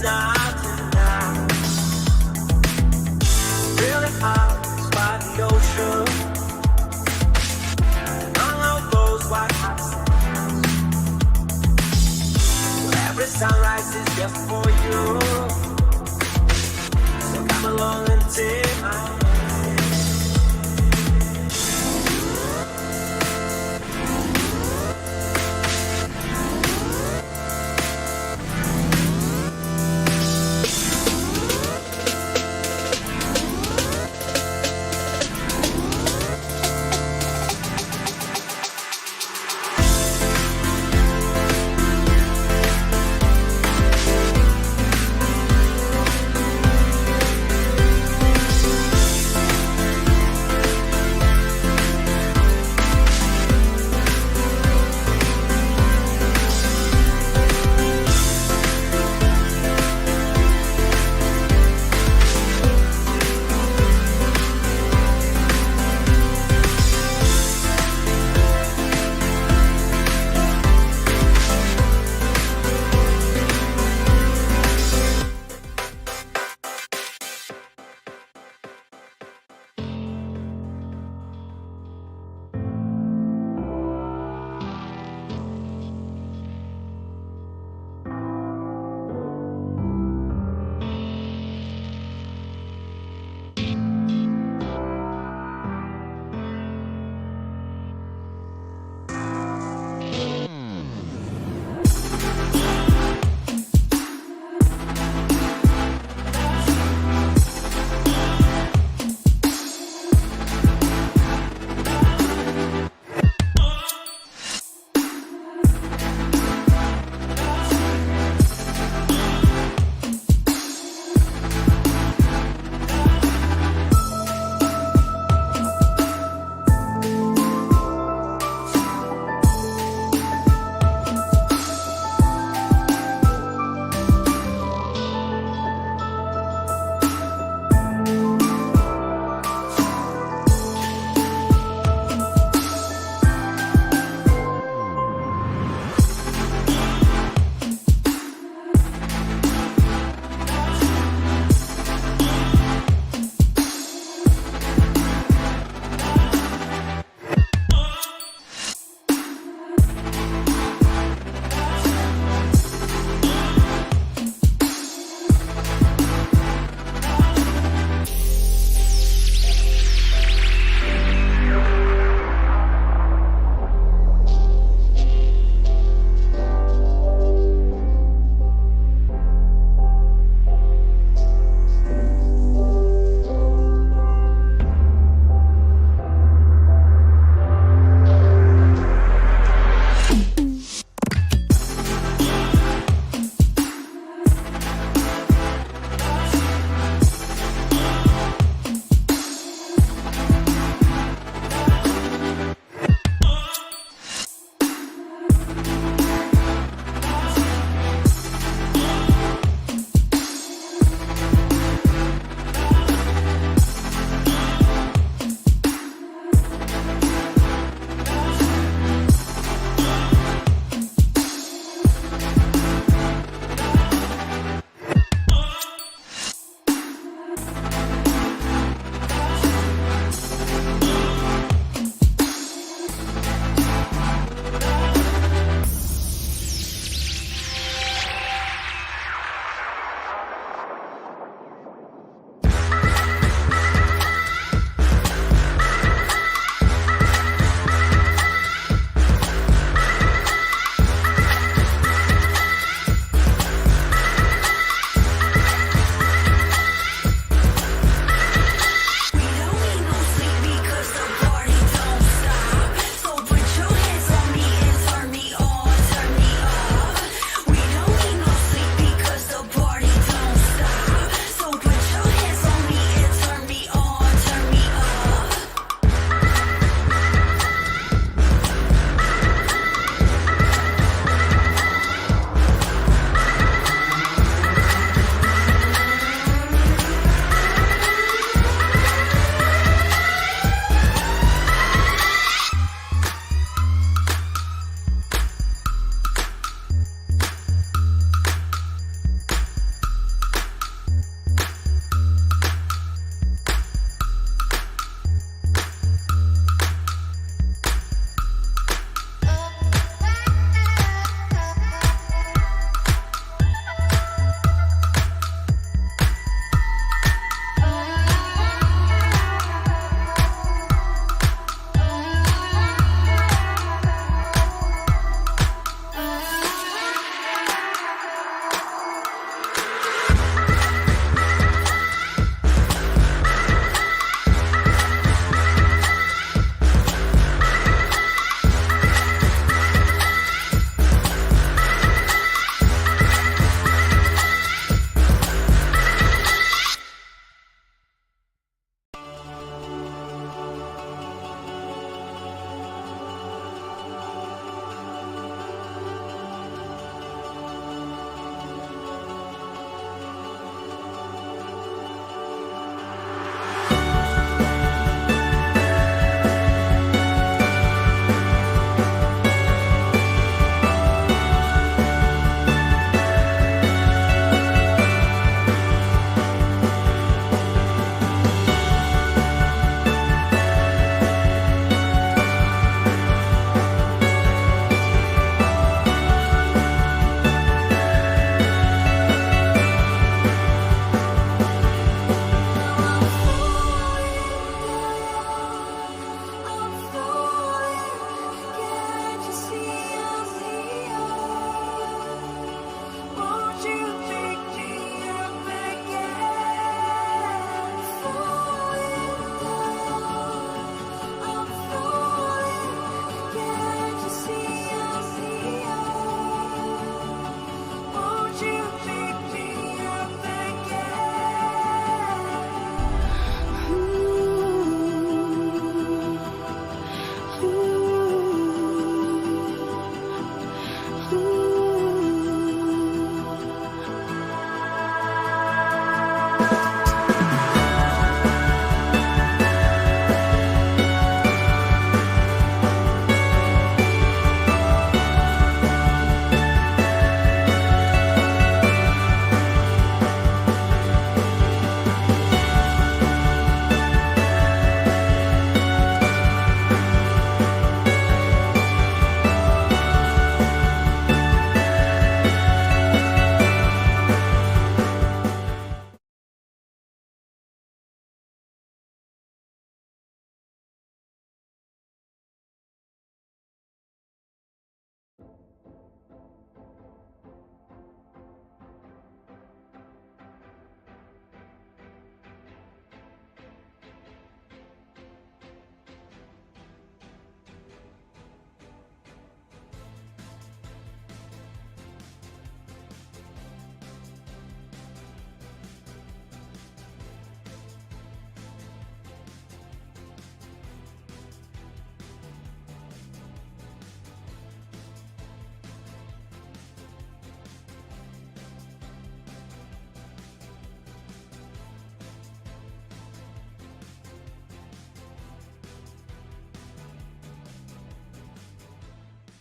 not enough. Really hard by the ocean. On all those white hot sands. Every sunrise is just for you. So come along and take my hand.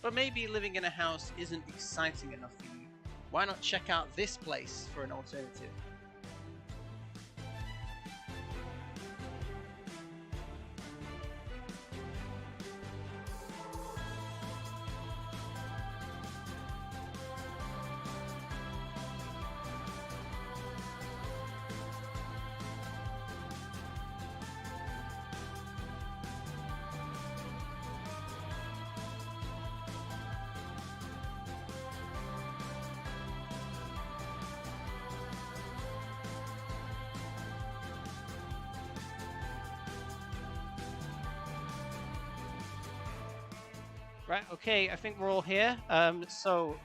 But maybe living in a house isn't exciting enough for you. Why not check out this place for an alternative? Right, okay, I think we're all here. So,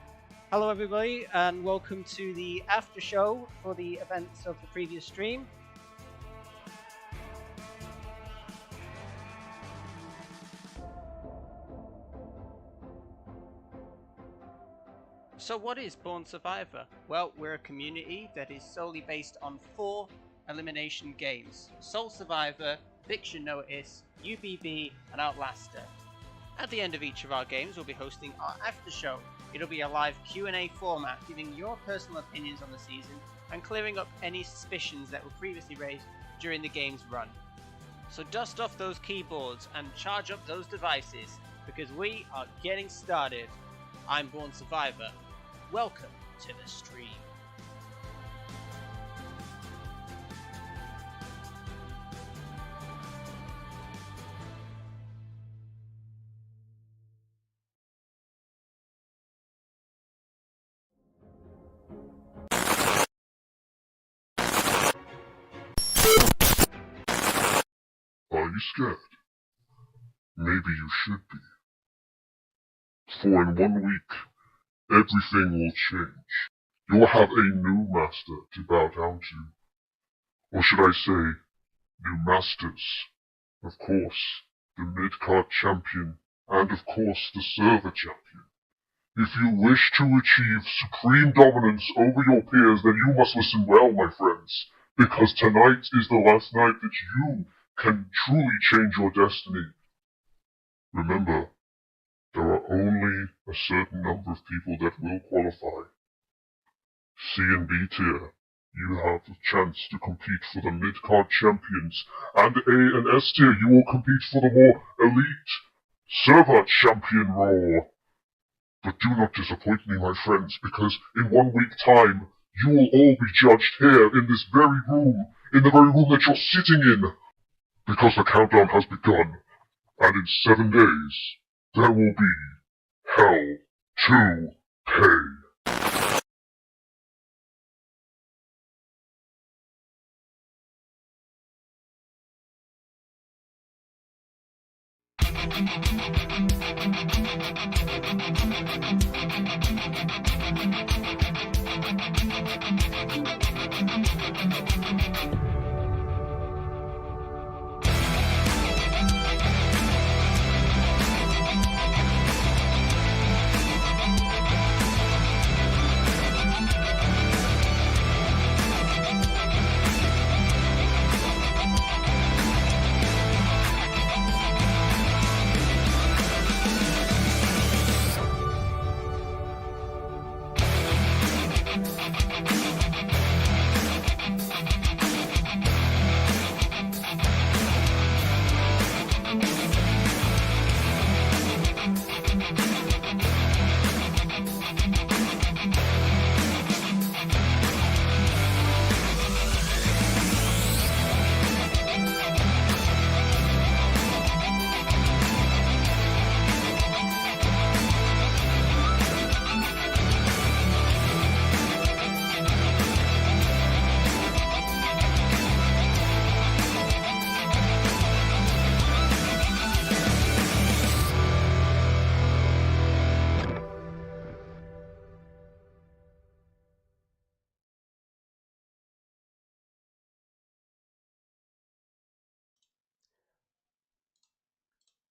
hello everybody, and welcome to the after show for the events of the previous stream. So, what is Born Survivor? Well, we're a community that is solely based on 4 elimination games: Soul Survivor, Eviction Notice, UBB, and Outlaster. At the end of each of our games, we'll be hosting our after show. It'll be a live Q&A format, giving your personal opinions on the season and clearing up any suspicions that were previously raised during the game's run. So dust off those keyboards and charge up those devices, because we are getting started. I'm Born Survivor. Welcome to the stream. Are you scared? Maybe you should be. For in 1 week, everything will change. You will have a new master to bow down to. Or should I say, new masters. Of course, the mid-card champion, and of course the server champion. If you wish to achieve supreme dominance over your peers, then you must listen well, my friends, because tonight is the last night that you can truly change your destiny. Remember, there are only a certain number of people that will qualify. C and B tier, you have the chance to compete for the mid-card champions, and A and S tier, you will compete for the more elite server champion role. But do not disappoint me, my friends, because in 1 week time, you will all be judged here in this very room, in the very room that you're sitting in, because the countdown has begun, and in 7 days, there will be hell to pay.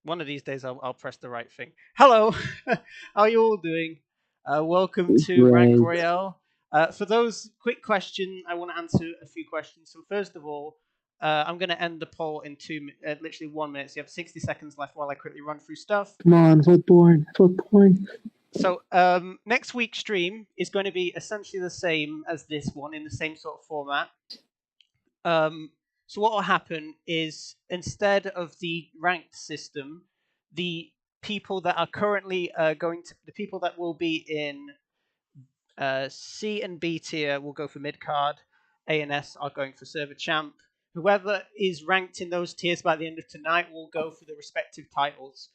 One of these days I'll press the right thing. Hello, how are you all doing? Welcome to Rank Royale. For those quick question, I want to answer a few questions. So first of all, I'm going to end the poll in literally 1 minute. So you have 60 seconds left while I quickly run through stuff. Come on, vote Born. Vote Born. So next week's stream is going to be essentially the same as this one in the same sort of format. So what will happen is instead of the ranked system, the people that are currently the people that will be in C and B tier will go for mid card. A and S are going for server champ. Whoever is ranked in those tiers by the end of tonight will go for the respective titles.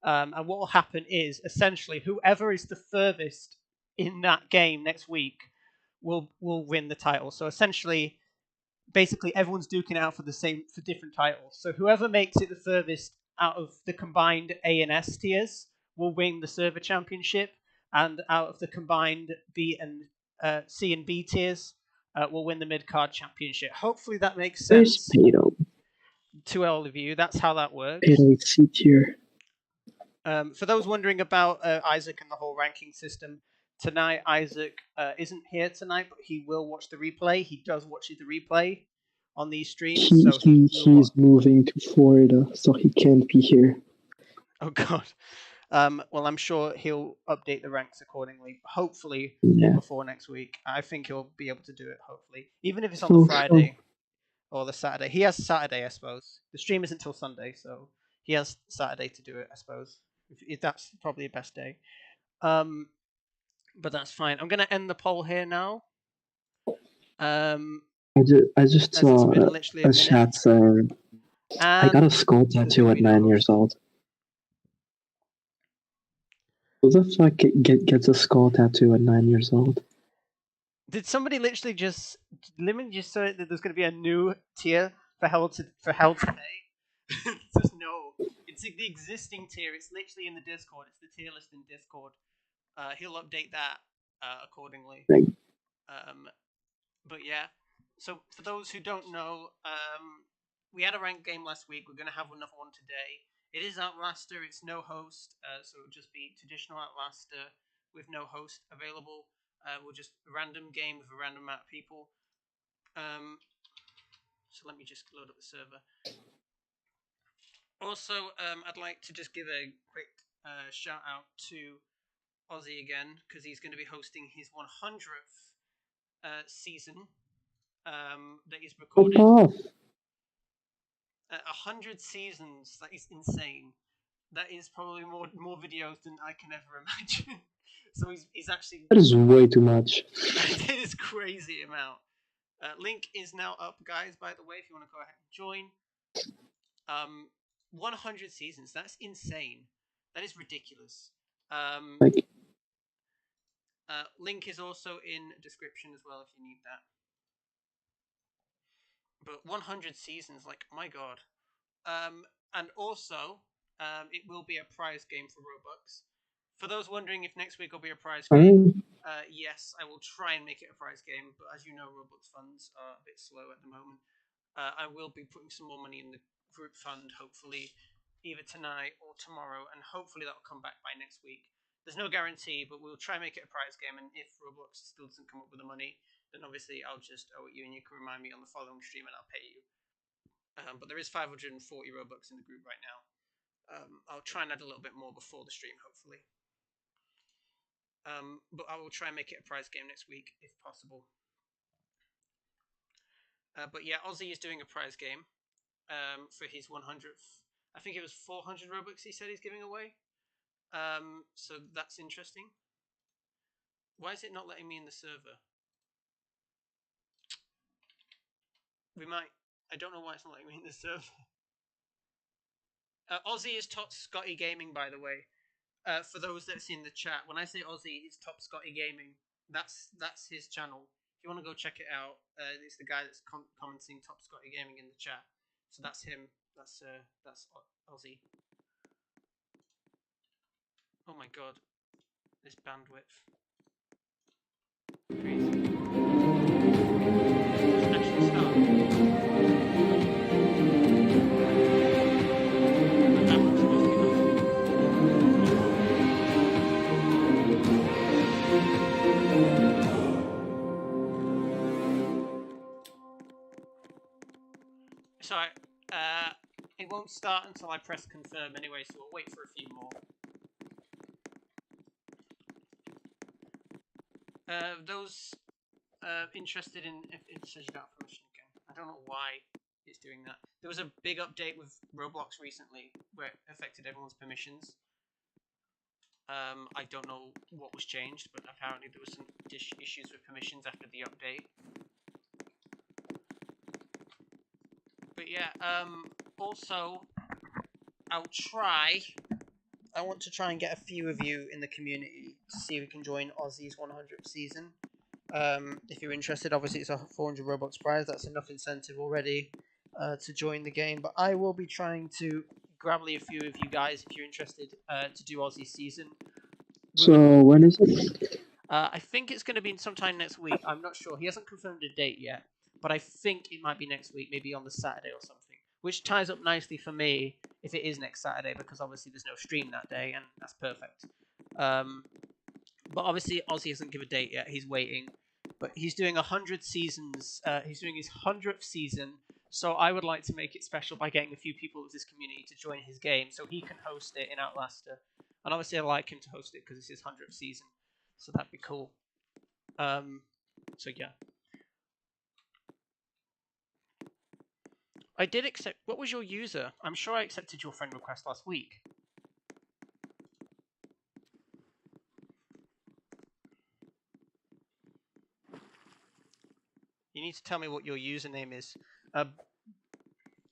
And what will happen is essentially whoever is the furthest in that game next week will win the title. So essentially, basically everyone's duking out for different titles. So whoever makes it the furthest out of the combined A and S tiers will win the server championship, and out of the combined C and B tiers will win the mid card championship. Hopefully that makes Where's sense Pato? to all of you. That's how that works. Pato is C tier. For those wondering about Isaac and the whole ranking system, tonight Isaac isn't here tonight, but he will watch the replay. He does watch the replay on these streams. He's moving to Florida, so he can't be here. Oh God. Well, I'm sure he'll update the ranks accordingly. Hopefully before next week. I think he'll be able to do it. Hopefully, even if it's on the Friday or the Saturday. He has Saturday, I suppose. The stream isn't until Sunday, so he has Saturday to do it, I suppose. If that's probably the best day. But that's fine. I'm gonna end the poll here now. I just saw a chat saying I got a skull tattoo at 9 years old. Who the fuck gets a skull tattoo at 9 years old? Did somebody literally just say that there's going to be a new tier for hell today? Just no. It's the existing tier. It's literally in the Discord. It's the tier list in Discord. He'll update that accordingly. But yeah. So for those who don't know, we had a ranked game last week. We're going to have another one today. It is Outlaster. It's no host, so it'll just be traditional Outlaster with no host available. We'll just a random game with a random amount of people. So let me just load up the server. Also, I'd like to just give a quick shout out to Ozzy again, because he's going to be hosting his 100th season that he's recorded. 100 seasons. That is insane. That is probably more videos than I can ever imagine. So he's actually. That is way too much. It is crazy amount. Link is now up, guys. By the way, if you want to go ahead and join. 100 seasons. That's insane. That is ridiculous. Link is also in description as well if you need that. But 100 seasons, like, my God. And also, it will be a prize game for Robux. For those wondering if next week will be a prize game, yes, I will try and make it a prize game. But as you know, Robux funds are a bit slow at the moment. I will be putting some more money in the group fund, hopefully, either tonight or tomorrow. And hopefully that will come back by next week. There's no guarantee, but we'll try and make it a prize game. And if Roblox still doesn't come up with the money, then obviously I'll just owe it you, and you can remind me on the following stream, and I'll pay you. But there is 540 Robux in the group right now. I'll try and add a little bit more before the stream, hopefully. But I will try and make it a prize game next week, if possible. But yeah, Ozzy is doing a prize game for his 100th. I think it was 400 Robux he said he's giving away. So that's interesting. Why is it not letting me in the server? I don't know why it's not letting me in the server. Ozzy is Top Scotty Gaming, by the way. For those that's in the chat, when I say Ozzy, it's Top Scotty Gaming. That's his channel. If you want to go check it out, it's the guy that's commenting Top Scotty Gaming in the chat. So that's him. That's Ozzy. Oh my God, this bandwidth. Crazy. Let's actually start. Sorry, it won't start until I press confirm anyway, so we'll wait for a few more. Those interested in... It says you don't have permission again. I don't know why it's doing that. There was a big update with Roblox recently where it affected everyone's permissions. I don't know what was changed, but apparently there was some issues with permissions after the update. But yeah, also, I want to try and get a few of you in the community to see if we can join Aussie's 100th season. If you're interested, obviously it's a 400 Robux prize. That's enough incentive already to join the game. But I will be trying to grab a few of you guys if you're interested to do Aussie's season. So when is it? I think it's going to be sometime next week. I'm not sure. He hasn't confirmed a date yet, but I think it might be next week, maybe on the Saturday or something. Which ties up nicely for me if it is next Saturday, because obviously there's no stream that day, and that's perfect. But obviously Aussie hasn't given a date yet. He's waiting, but he's doing 100 seasons. He's doing his 100th season. So I would like to make it special by getting a few people of this community to join his game, so he can host it in Outlaster. And obviously I like him to host it because it's his 100th season, so that'd be cool. So yeah. I did accept... What was your user? I'm sure I accepted your friend request last week. You need to tell me what your username is.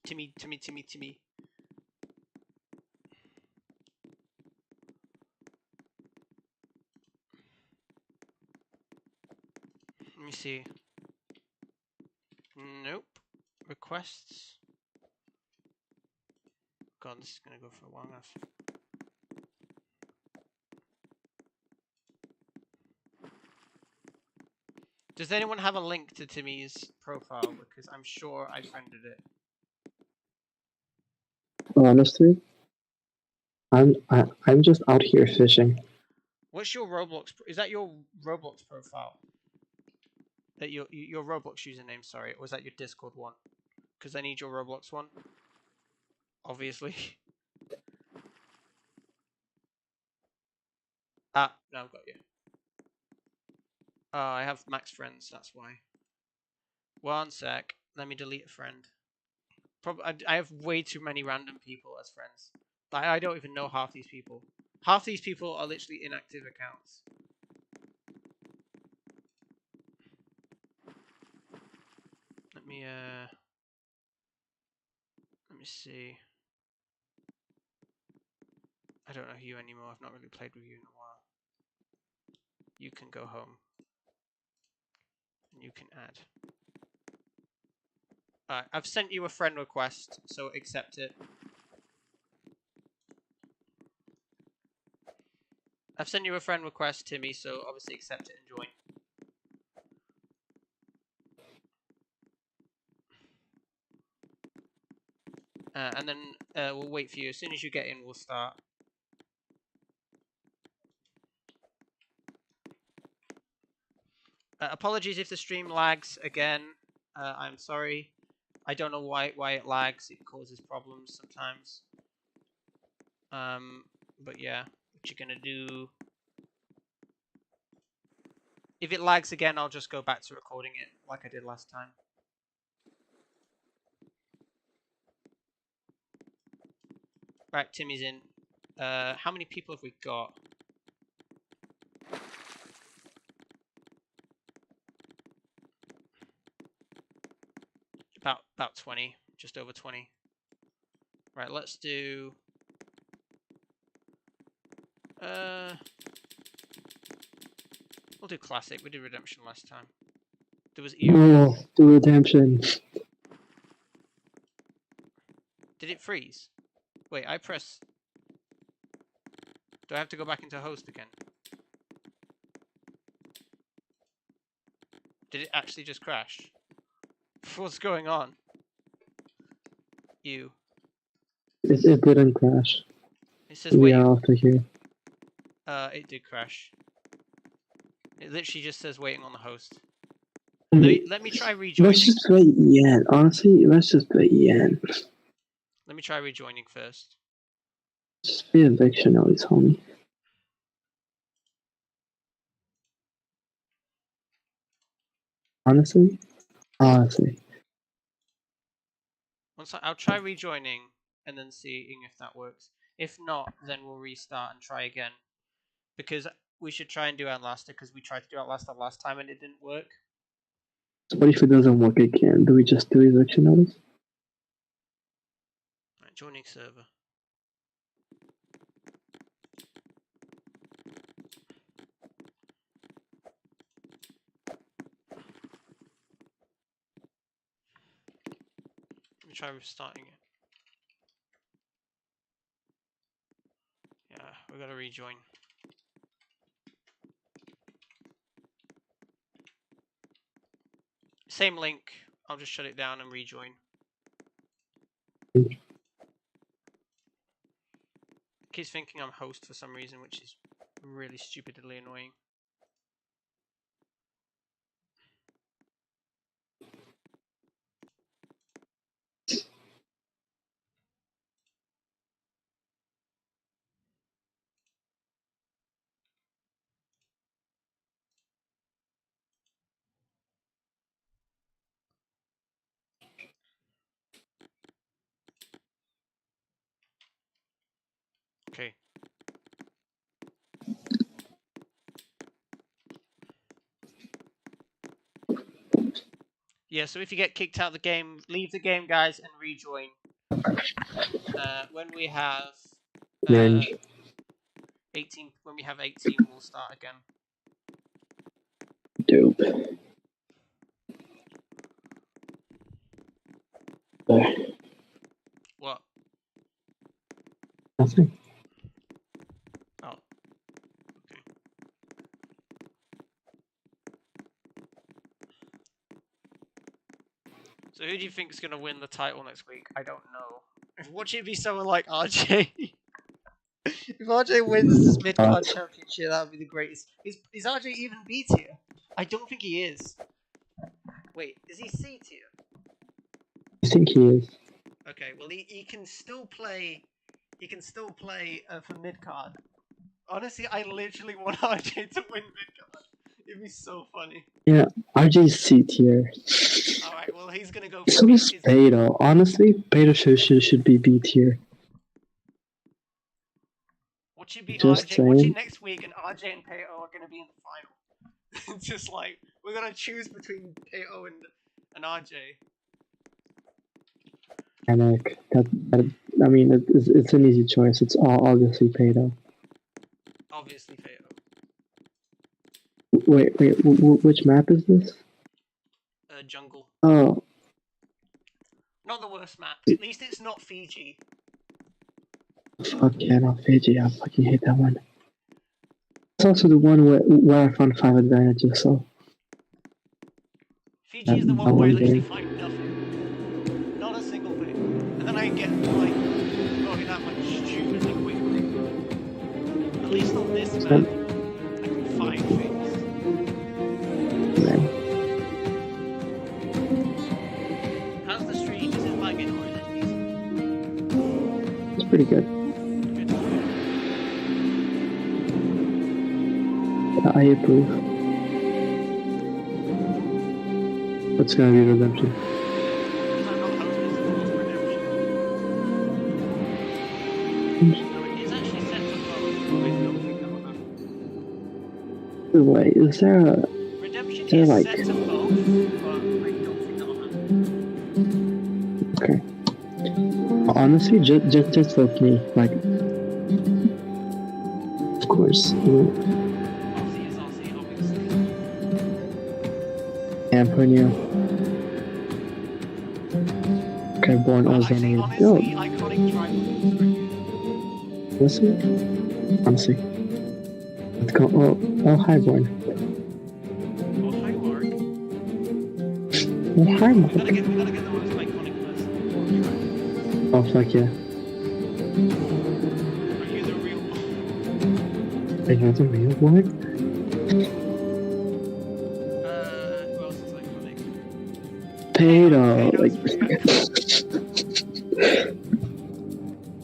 Timmy. Let me see. Nope. Requests. God, this is gonna go for a while now. Does anyone have a link to Timmy's profile? Because I'm sure I friended it. Honestly, I'm just out here fishing. What's your Roblox? Is that your Roblox profile? That your Roblox username? Sorry, or was that your Discord one? Because I need your Roblox one. Obviously. Ah, no, I've got you. I have max friends, that's why. One sec. Let me delete a friend. I have way too many random people as friends. I don't even know half these people. Half these people are literally inactive accounts. Let me see. I don't know you anymore. I've not really played with you in a while. You can go home. And you can add. Alright, I've sent you a friend request, so accept it. I've sent you a friend request, Timmy, so obviously accept it and join. And then we'll wait for you. As soon as you get in, we'll start. Apologies if the stream lags again. I'm sorry. I don't know why it lags. It causes problems sometimes. But yeah, what you're gonna do? If it lags again, I'll just go back to recording it like I did last time. Right, Timmy's in. How many people have we got? About 20, just over 20. Right, let's do. We'll do classic. We did redemption last time. There was Oh, the redemption. Did it freeze? Wait, I press. Do I have to go back into host again? Did it actually just crash? What's going on? You. It didn't crash. It says wait. Yeah, after here. It did crash. It literally just says waiting on the host. Let me try rejoining. Let's just play Yen. Honestly, let's just play Yen. Let me try rejoining first. Just be eviction notice, homie. Honestly. I'll try rejoining and then seeing if that works. If not, then we'll restart and try again. Because we should try and do Outlaster because we tried to do Outlaster last time and it didn't work. So what if it doesn't work again? Do we just do eviction notice? Right, joining server. Let me try restarting it. Yeah, we gotta rejoin. Same link. I'll just shut it down and rejoin. Keeps thinking I'm host for some reason, which is really stupidly annoying. Okay. Yeah, so if you get kicked out of the game, leave the game, guys, and rejoin. When we have 18, when we have 18, we'll start again. Dope. What? Nothing. Oh. Okay. So who do you think is going to win the title next week? I don't know. Watch it be someone like RJ. If RJ wins this mid-card championship, that would be the greatest. Is RJ even B tier? I don't think he is. Wait, is he C tier? I think he is. Okay, well he can still play. He can still play for mid-card. Honestly, I literally want RJ to win mid-card. It'd be so funny. Yeah, RJ's C tier. Alright, well he's gonna go for So is Beto. Honestly, Beto should be B tier. Watch it be Just RJ. saying. Watch it next week, and RJ and Peto are gonna be in the final. It's just like we're gonna choose between Peto and RJ. Panic. I mean, it's an easy choice. It's obviously Beto. Obviously Peto. Wait, which map is this? Jungle. Oh. Not the worst map. At least it's not Fiji. Fuck yeah, not Fiji. I fucking hate that one. It's also the one where I found 5 advantages, so. Fiji is the one where I literally find nothing. Not a single thing. And then I get, like, going that much stupidly quickly. At least on this map, I can find things. Man. How's the stream? Is it lagging or is it decent? It's pretty good. I approve. What's gonna be redemption? Because I'm not hosting for redemption. No, it is actually set to both. I don't think that will happen. Wait, is there a... Redemption They're is like... set to both, but I don't think that will happen. Okay. Honestly, just vote me. Like... Of course. RC is RC, obviously. Yeah, I'm putting you. Okay, born Actually, Ozone. honestly, Yo, iconic tribal. honestly. Let's go. Oh, hi, born. Oh, hi, Mark. Oh, hi, We Mark. gotta get the most iconic person. Oh, fuck yeah. Are you the real one? Are you the real one? Who else is iconic? Pedo, like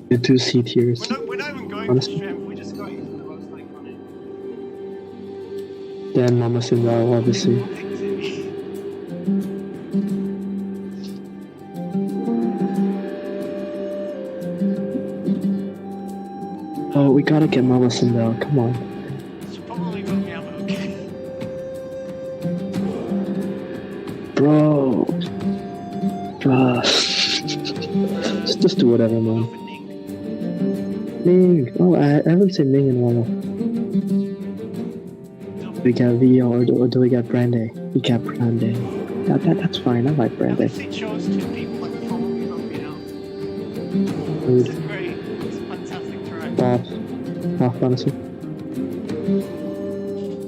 the two C tiers. We're not even going Honestly. for strength, we're just going for the most iconic. Then Mama Cinderella, obviously. We'll pick Timmy. Oh, we gotta get Mama Cinderella, come on. Should probably vote me out, but okay. Bro. Just do whatever, Go man. for Ning. Ming. Oh, I haven't seen Ming in a while. We got Vio or do we got Brandy? We got Brandy. That's fine, I like At Brandy. least it chose two people that would probably vote me out. This Rude. is great. It's a fantastic track. Off, honestly.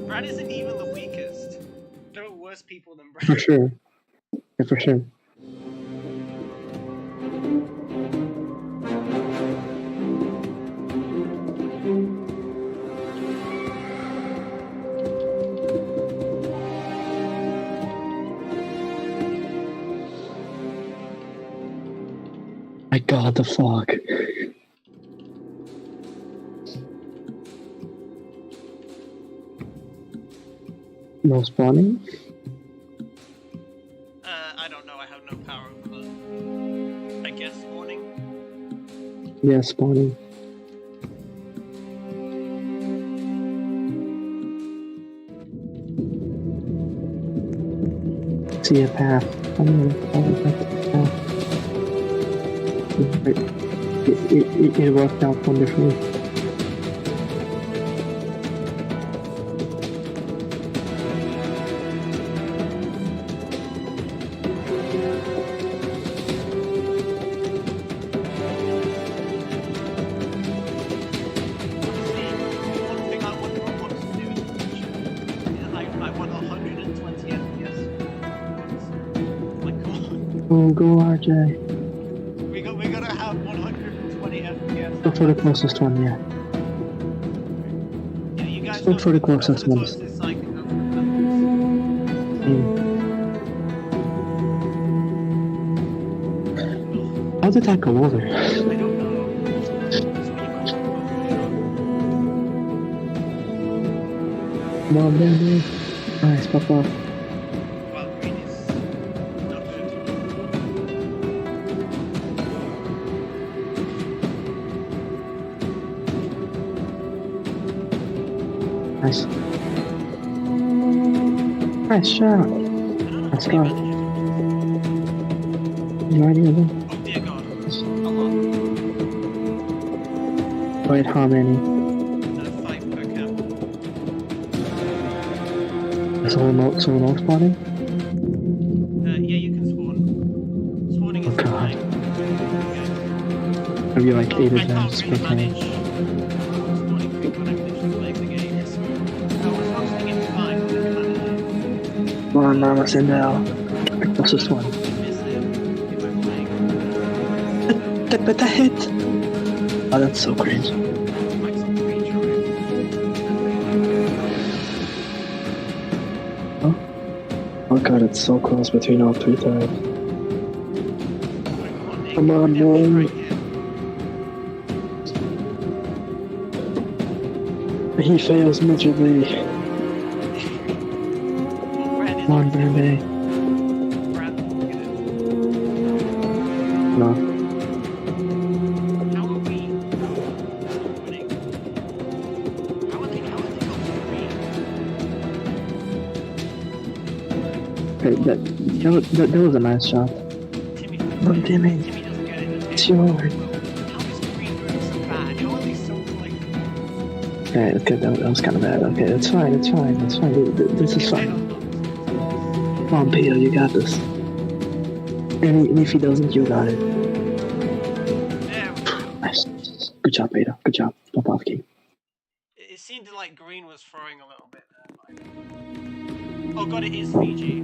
Brad isn't even the weakest. There are worse people than Brad. For sure. Yeah, for sure. My god, the fog. No spawning? I don't know, I have no power over that. I guess spawning. Yeah, spawning. See a path. I'm gonna follow that path. It worked out wonderfully. One thing I want robots to do in the future is I want 120 FPS. Like, come on. Oh, go RJ. We gotta have 120 FPS. Go for the closest one, yeah. Yeah, you guys Go know for the closest the one. closest I can go for How did that go over? I don't know. Come on, baby. Nice, pop off. Well, green is not good. Nice. Nice shot. I don't know Let's how go. many managers. You ready again? Oh dear God. Come on. Wait, how many? 5 per cap. So no spawning? Yeah, you can spawn. Spawning is Oh, God. fine. Maybe like No, 8 I of them can't per really time. manage spawning quick when I'm literally playing the game. I was hosting it fine, but I can manage it. Come on, Mama Cinderella. Closest one. Miss it if I'm playing. But that hit! Oh, that's so cringe. Like some creature. Oh god, it's so close between all 3 times. Come on, Right man. here. He fails miserably. Well, Brad is Come on, baby. Brad, look at it. No. How are we winning? How are they on green? Okay, that was a nice shot. Timmy. Oh, Timmy. Timmy doesn't get it. It's yours. How is green doing so bad? How are they so like? Okay, that was kind of bad. Okay, it's fine. This is fine. Come on, Peter, you got this. And if he doesn't, you got it. Yeah, Nice. Good job, Peter. Good job. Pop off, King. it seemed like green was throwing a little bit there. Oh god, it is Fiji.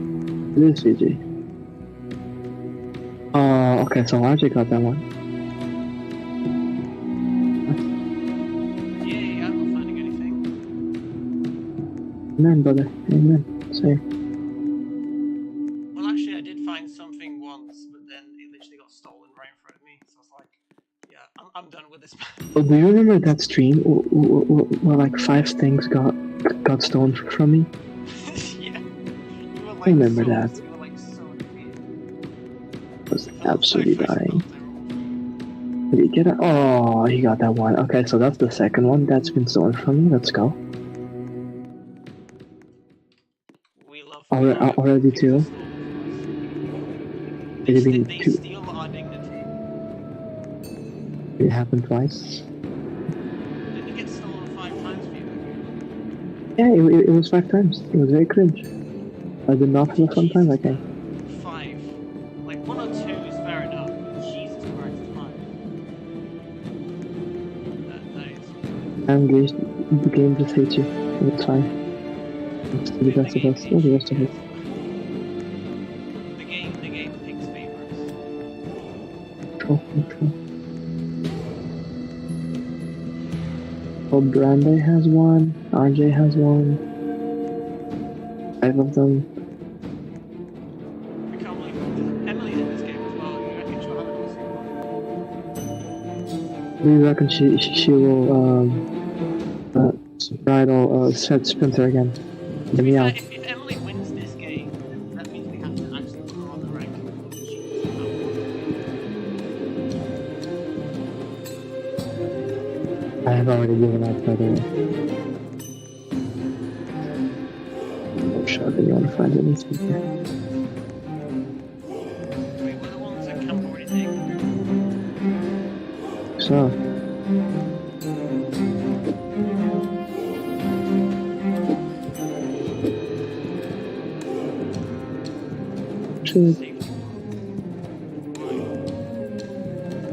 It is Fiji. Okay, so RJ got that one. Yay, I'm not finding anything. Amen, brother. Amen. Say. Well, actually, I did find something I'm done with this. Oh, do you remember that stream where like 5 things got stolen from me? Yeah. You were I like remember so, that. You were like so weird. I was Oh, absolutely I felt dying. terrible. Did he get it? Oh, he got that one. Okay, so that's the second one that's been stolen from me. Let's go. We love Already things two? are stolen from us. Did it been They two? steal our dignity. It happened twice. Didn't it get stolen 5 times for you? Yeah, it was 5 times. It was very cringe. I did not have a fun time that game. 5. Like 1 or 2 is fair enough, but Jesus Christ, 5. That is. I'm engaged. The game just hates you. It's fine. It's the best of us. All the rest of us. The game picks favorites. True. Oh, Brande has one. RJ has one. 5 of them. I can't believe Emily's in this game as well. You reckon she'll have an awesome one? Do you reckon she will bridal set Spencer again? To be fair, out. if Emily wins this game, then that means we have to actually put her on the ranking because she doesn't have one. I have already given up, by the way. I'm sure that you want to find anything here. Wait, we're the ones that camp already taken. So.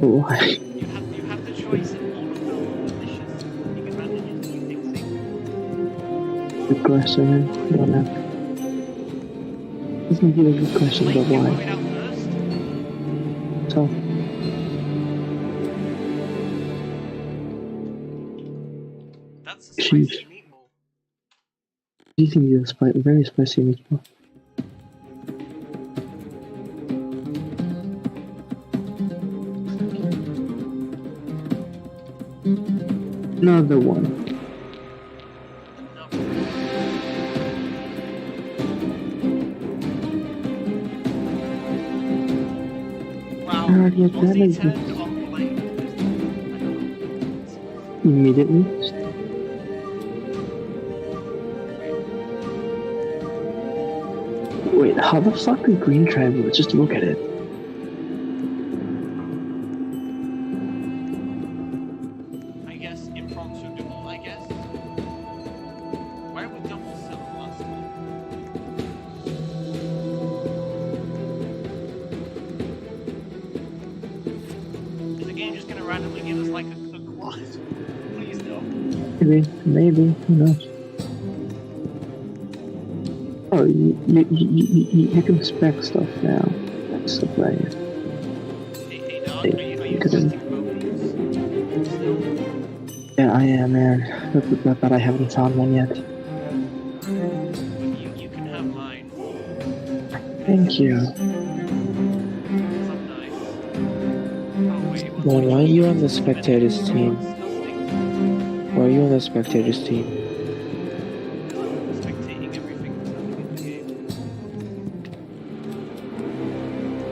Why? You have the choice in all of the delicious cooking advantages and you pick safe. Good question, man. Don't know. This might be a good question, but You why? voted out first? So. That's a spicy meatball. Eating is a very spicy meatball. Another one. Wow. Already Was he advantage. turned on play? Immediately. Wait, how the fuck did Green Triangle? Just look at it. I guess impromptu duel, I guess. Why are we double silver last time? Is the game just gonna randomly give us like a quad? Please no. Maybe, who knows? Oh, you can spec stuff now. That's the play. Hey dog, are you testing mobiles still? Yeah, I am, man. But I haven't found one yet. You can have mine. Thank you. I'm nice. Oh wait, Well, why are you on the spectators team? Why are you on the spectators team? Spectating everything that's happening in the game.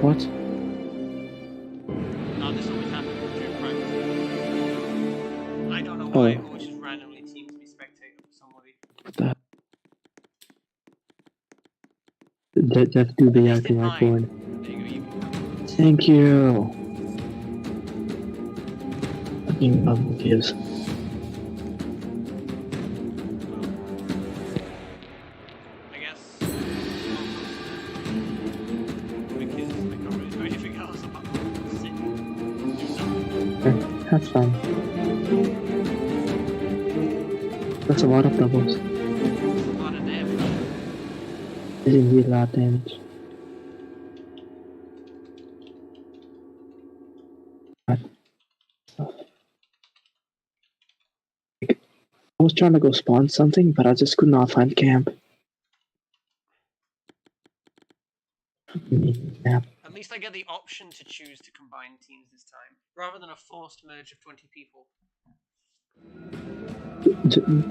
What? No, this always happens during practice. I don't know why, but just randomly teams me spectating for somebody. What the hell? Just do the acting like one. There you go, you can. Thank you. Fucking love kids. I guess. Because I can't really do anything else apart from sit and do nothing. Have fun. That's a lot of doubles. It's a lot of damage. It's indeed a lot of damage. I was trying to go spawn something, but I just could not find camp. At least I get the option to choose to combine teams this time, rather than a forced merge of 20 people.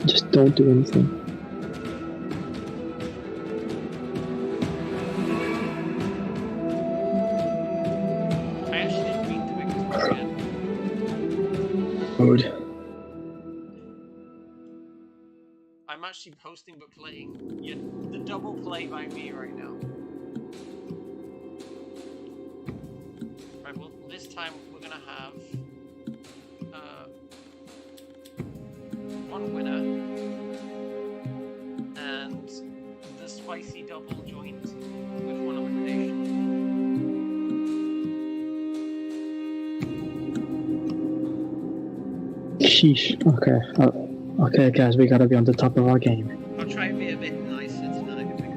Just don't do anything. I actually didn't read the Wikipedia yet. Mode. I'm actually hosting but playing. Yeah, the double play by me right now. Right, well, this time we're gonna have one winner and the spicy double joint with one elimination. Sheesh. Okay. Okay, guys, we gotta be on the top of our game. I'll try and be a bit nicer tonight if I can.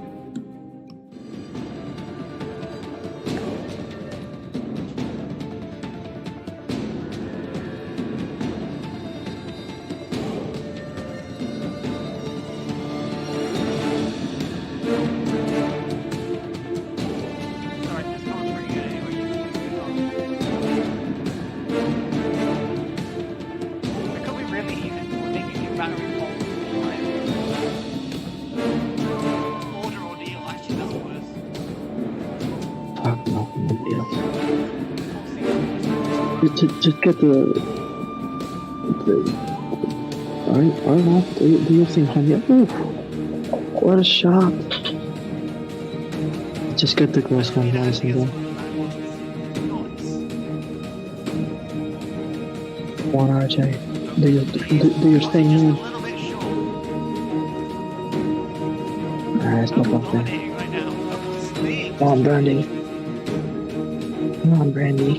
Alright, this one's pretty good anyway. You can keep it on. It could be really even. We're making your battery full. Order or deal, actually, that's worse. Fuck no, just get the I don't know. Do you think honey? Ooh, what a shot! Just get the close one, nice and done. One RJ. Do your thing, man. A little bit short. Nah, it's not that bad. Dominating right now. Sleep. Come on, Brandy. Come on, Brandy.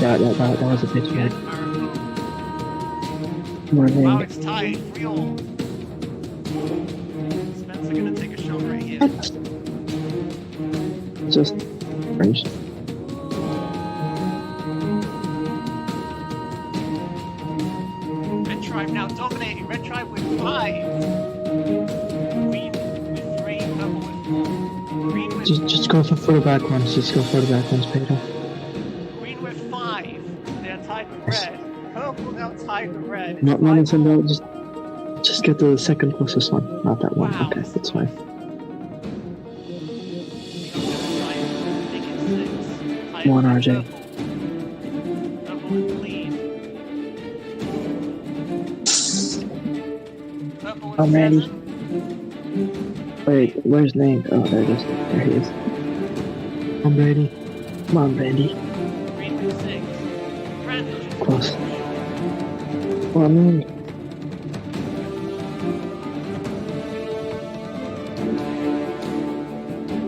That was a bit bad. Come on, Wow, Brandy. it's tied. 3-all. Spencer gonna take a shot right here. Just range. Red Tribe now dominating. Red Tribe with 5. Green with 3. Purple with 4. Green with Just go for the back ones. Just go for the back ones, Peter. Green with 5. They're tied with red. Purple now tied with red. It's Not 5-all. until now. Just get the second closest one. Not that one. Wow, Okay, this that's is fine. close. Try and make it 6. Tie Come on, it with RJ. Purple. Purple with lead. Purple with I'm ready. 7. Wait, where's Nate? Oh, there it is. There he is. I'm ready. Come on, Brandy. Green with 6. Randall just Close. Come on, Nate.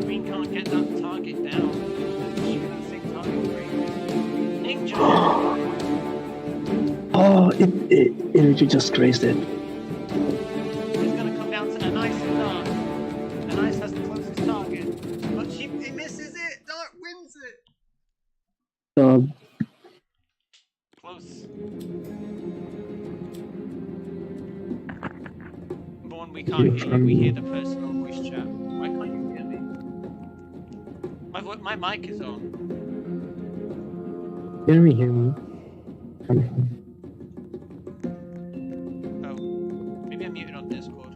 Green can't get that target down. Shooting 6 target rate. Ninja! Oh, it literally just grazed it. It's gonna come down to Anise and Dark. Anise has the closest target. But he misses it! Dark wins it! Close. Born, we can't hear you, we hear the personal voice chat. Why can't you hear me? My mic is on. Can we hear me? Oh. Maybe I'm muted on Discord.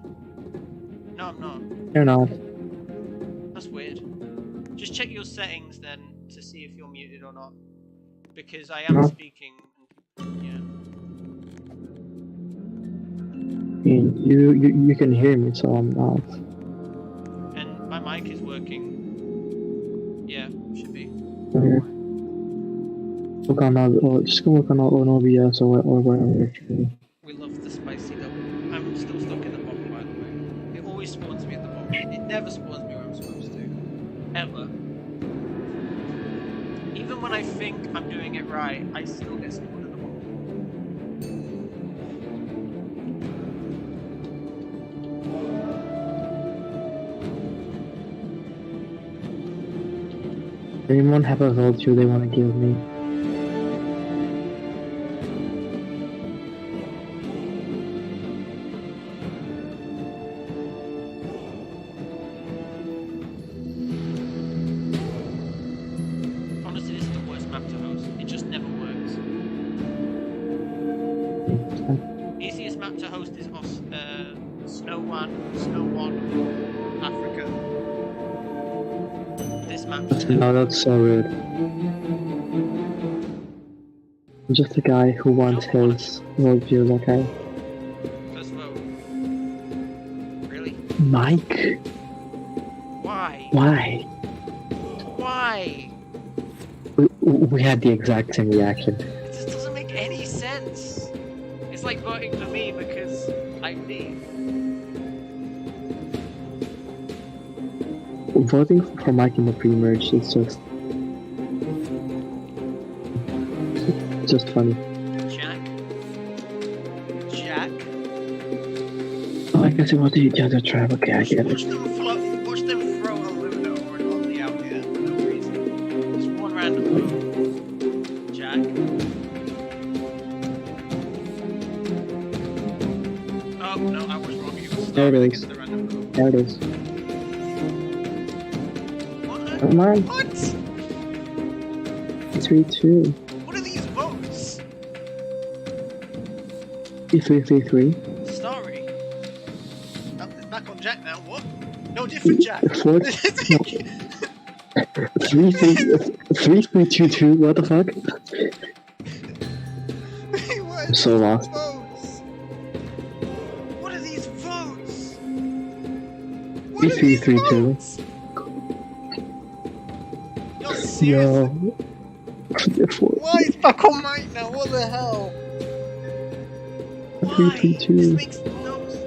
No, I'm not. You're not. That's weird. Just check your settings then to see if you're muted or not. Because I am No. speaking. Yeah. You can hear me, so I'm not. And my mic is working. Yeah, should be. Okay. Work on just go work on OBS or whatever. We love the spicy double. I'm still stuck in the bottom, by the way. It always spawns me at the bottom. It never spawns me where I'm supposed to. Ever. Even when I think I'm doing it right, I still get spawned at the bottom. Anyone have a vulture they want to give me? Snowman, Snow One, Africa. This map. No, that's so rude. I'm just a guy who wants his worldview, okay? First vote. Really? Mike? Why? Why? Why? We had the exact same reaction. It just doesn't make any sense. It's like voting for me because I'm me. Voting for Mike in the pre-merge is just funny. Jack? Jack? Oh, I guess it was the other tribe. Okay, I get Watch it. them watch them throw a Luna or an Omni out here for no reason. Just one random vote. Jack? Oh, no, I was wrong. It was There it Starry is. against the random vote. There it is. What? Come on. What? 3-2. What are these votes? 3-3-3. Starry? Oh, it's back on Jack now. What? No, different Jack. 3-3-2-2. What the fuck? What are I'm so these lost. votes? What are these votes? What are these 3-3-3-2. votes? You're serious? Yo. Why is back on Mike now? What the hell? Why? 3-3-2. This makes no sense.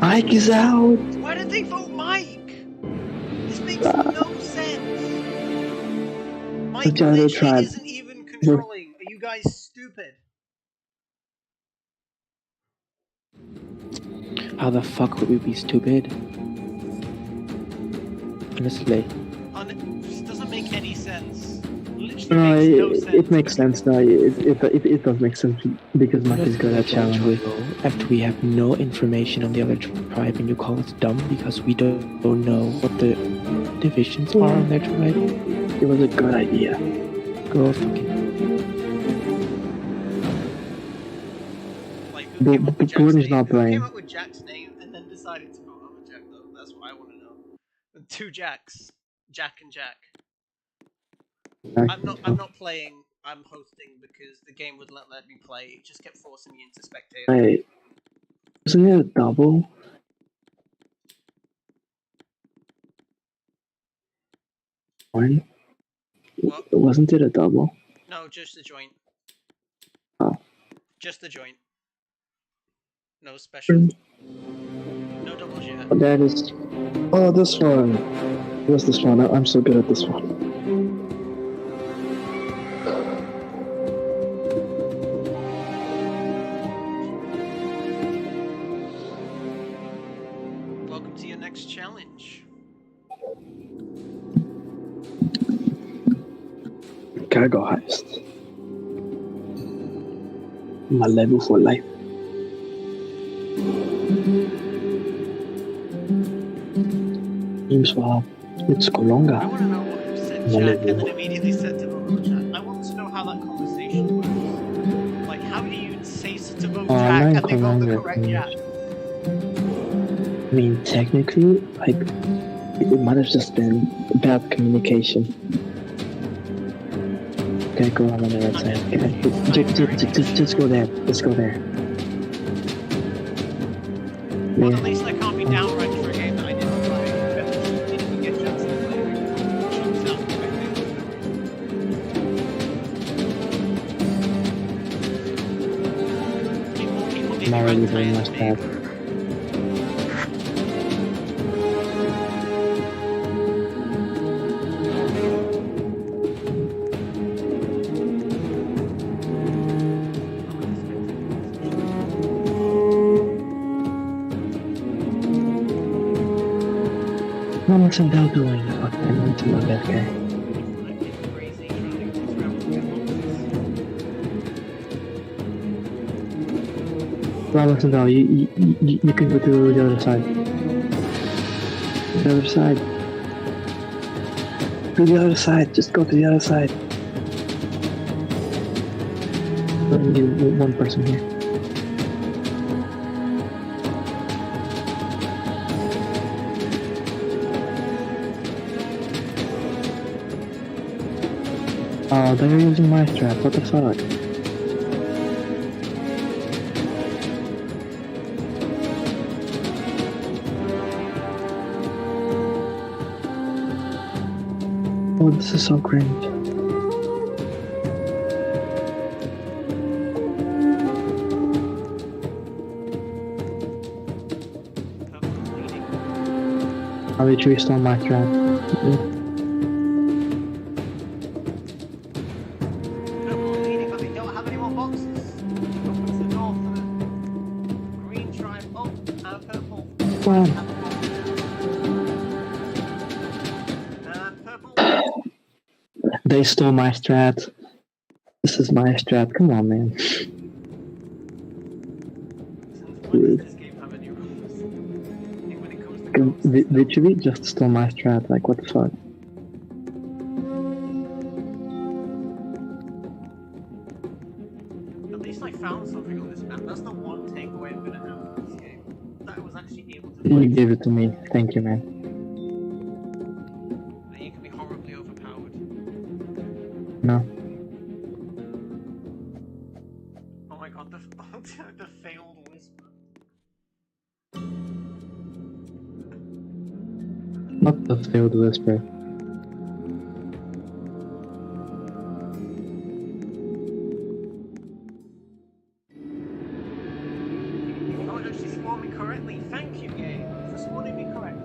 Mike is out. Why did they vote Mike? This makes no sense. Mike Which other literally tribe? isn't even controlling. Are you guys stupid? How the fuck would we be stupid? Honestly. This doesn't make any sense. Literally No, makes no sense. it makes sense. No, it does make sense because Mike is good at challenges. After we have no information on the other tribe and you call us dumb because we don't know what the divisions are on their tribe. It was a good idea. Go fucking... Like, who came up with Jack's Gordon's name? not Who playing. came up with Jack's name and then decided to vote on Jack though? That's what I want to know. Two Jacks. Jack and Jack. I'm not playing, I'm hosting because the game wouldn't let me play. It just kept forcing me into spectator. Wait, wasn't it a double? One? What? Wasn't it a double? No, just the joint. Oh. Just the joint. No special. No doubles yet. Oh, there it is. Oh, this one. What's this one? I'm so good at this one. Welcome to your next challenge. Cargo heist. My level for life. Team swap. Let's go I longer. want to know what you said Jack and then immediately said to vote Jack. I want to know how that conversation works. Like, how do you say to vote Jack and they vote the correct Jack? I mean, technically, like, it might have just been bad communication. Okay, go on the right side. Okay. Just go there. Let's go there. Well, Yeah. at least I can't be downranked for a game that I didn't play. But didn't even get chance to play. Chunks out of People need Not really ranked very higher much than me. bad. What's Sandel doing? Fuck, I need to know that guy. I'm getting crazy trying to figure out what the Bravo Sandel, you can go to the other side. The other side. To the other side, just go to the other side. We need one person here. Oh, they're using my strap. What the fuck? Oh, this is so cringe. I literally stole my strap. Purple are leading, but they don't have any more boxes. Opens the door for them. Green tribe up, and purple. Come on. Purple. They stole my strat. This is my strat. Come on, man. Why does this game have any rules? When it comes to ghosts, Literally just stole my strat. Like, what the fuck? at least I found something on this map. That's the one takeaway I'm gonna have from this game. That I was actually able to You find gave it to me. Thank you, man. that you can be horribly overpowered. No. Oh my god, the failed whisper. Not the failed whisper. Oh, no, she spawned me correctly. Thank you, game, for spawning me correctly.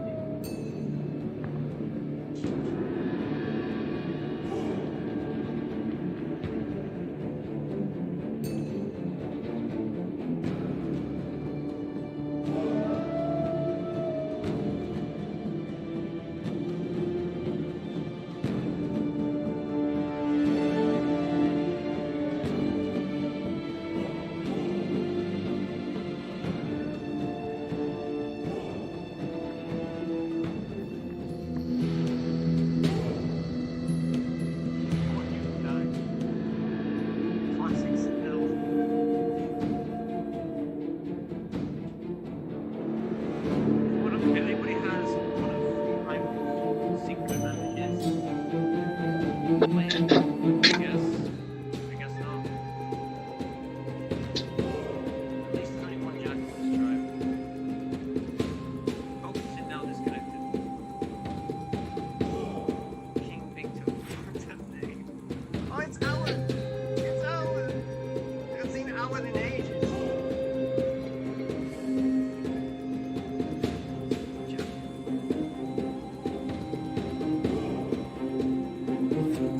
Classics build. What if anybody has one of my secret advantages? I guess not. At least there's only one Jack on this tribe. Oh, shit, now disconnected. King Victor. What's that name? Oh, it's Alan! It's Alan! I haven't seen Alan in ages.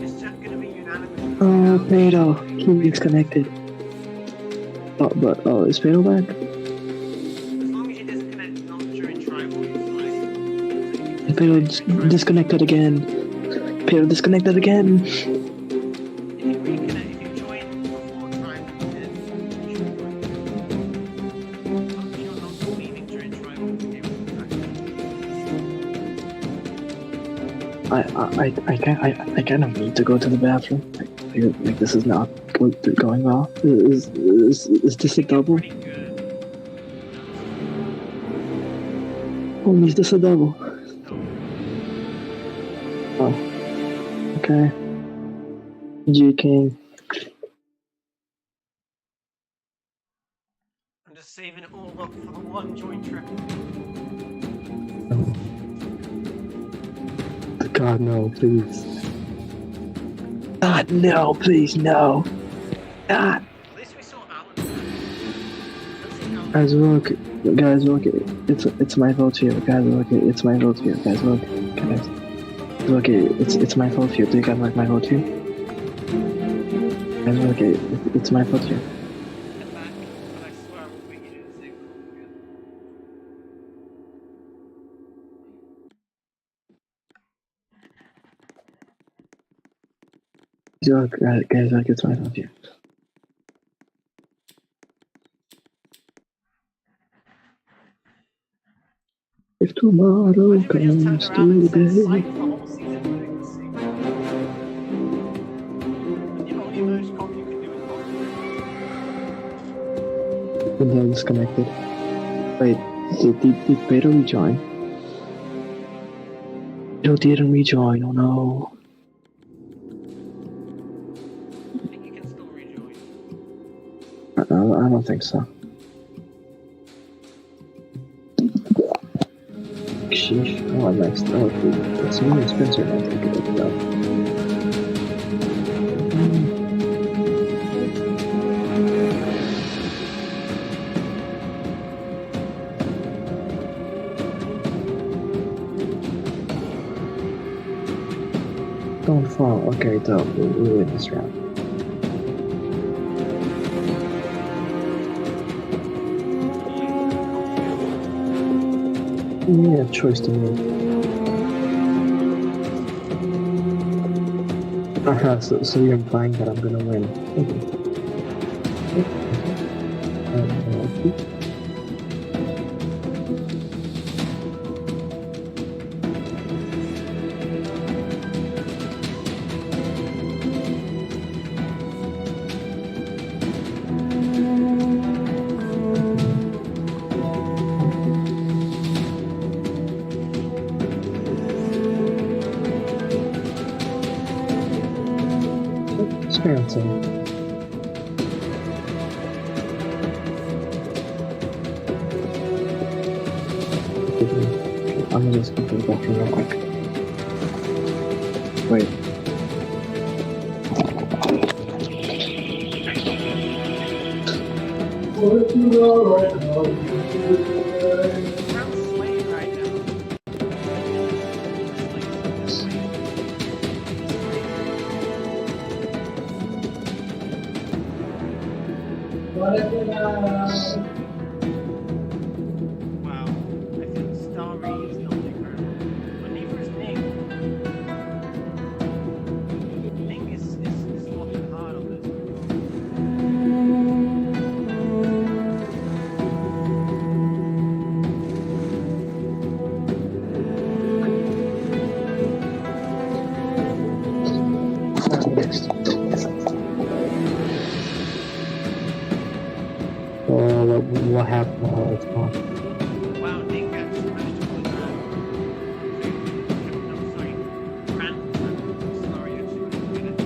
Is Jack gonna be unanimous? Oh, Pedo. He disconnected. Oh, is Pedo back? As long as you disconnect not during tribal, it's fine. Pedo disconnected again. Pedo disconnected again. If you reconnect, if you join before tribal, then you should join. But you're not leaving during tribal, the game will be back. I kind of need to go to the bathroom. Like this is not going well. Is this a double? Pretty good. Oh, is this a double? No. Oh. Okay. G King. I'm just saving it all up for the one joint trip. God no, please. God no, please no. God. At least we saw Alan. Let's see Alan. Guys, look. It's my fault here. Guys, look. It's my fault here. Guys, look. Guys, look. It's my fault here. Do you guys like my fault here? Guys, look. It's my fault here. Get back, but I swear we'll make you do the same thing again. Look, guys, look. It's my fault here. If tomorrow Imagine we comes just turned around and said, today. psych for whole season doing the same thing. And the only merge comp you can do is both. They're disconnected. Wait, did Pedro rejoin? Pedro didn't rejoin, oh no. No, I don't think so. Sheesh. Oh, nice. Oh, it's me and Spencer now. Take it up, though. Don't fall. Okay, dope. We win this round. Yeah, choice to make. So you're implying that I'm gonna win. Spencer. I'm gonna just go to the bathroom real quick. Wait. I'm slaying right now. Wow, I feel Starry is not like her. But neither is Ning. Ning is working hard on this. What happened? Oh, it's gone. Wow, Ning got smashed with no, sorry. Ran. Sorry, actually, with it.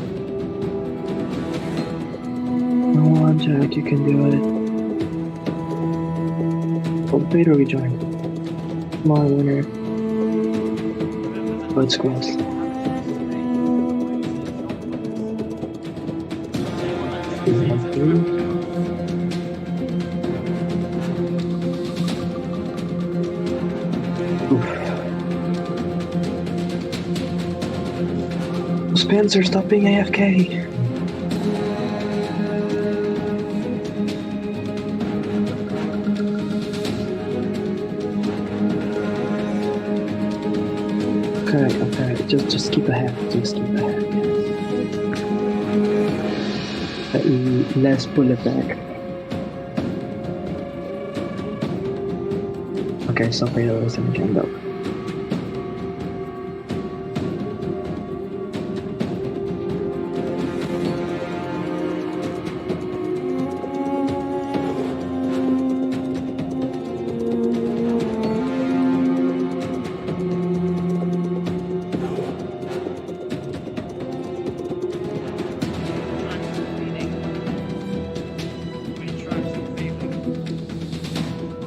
Come on, Jack, you can do it. Oh, Beta rejoined. Come on, winner. Let's go. Spencer, stop being AFK. Okay, just keep ahead. Just keep ahead. Let's pull it back. Okay, so Beta listen again though.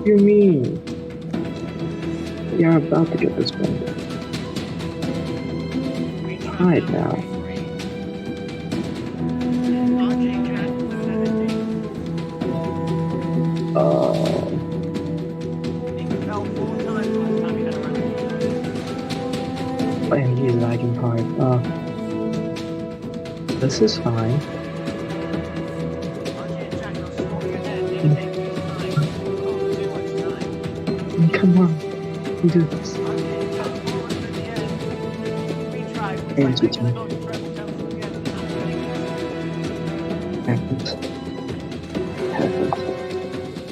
You mean? You're about to get this one. Hide now. And he's lagging hard. This is fine. Come on, we do this. And switch on. Happens.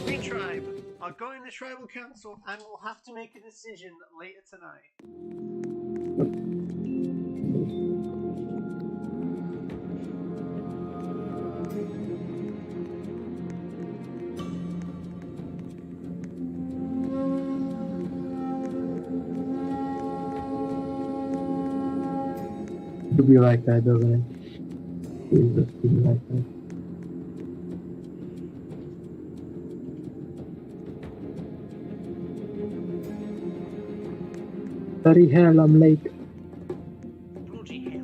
Retribe are going to tribal council and we'll have to make a decision later tonight. It'll be like that, doesn't it? It'll be like that. Bloody hell, I'm late. Bloody hell,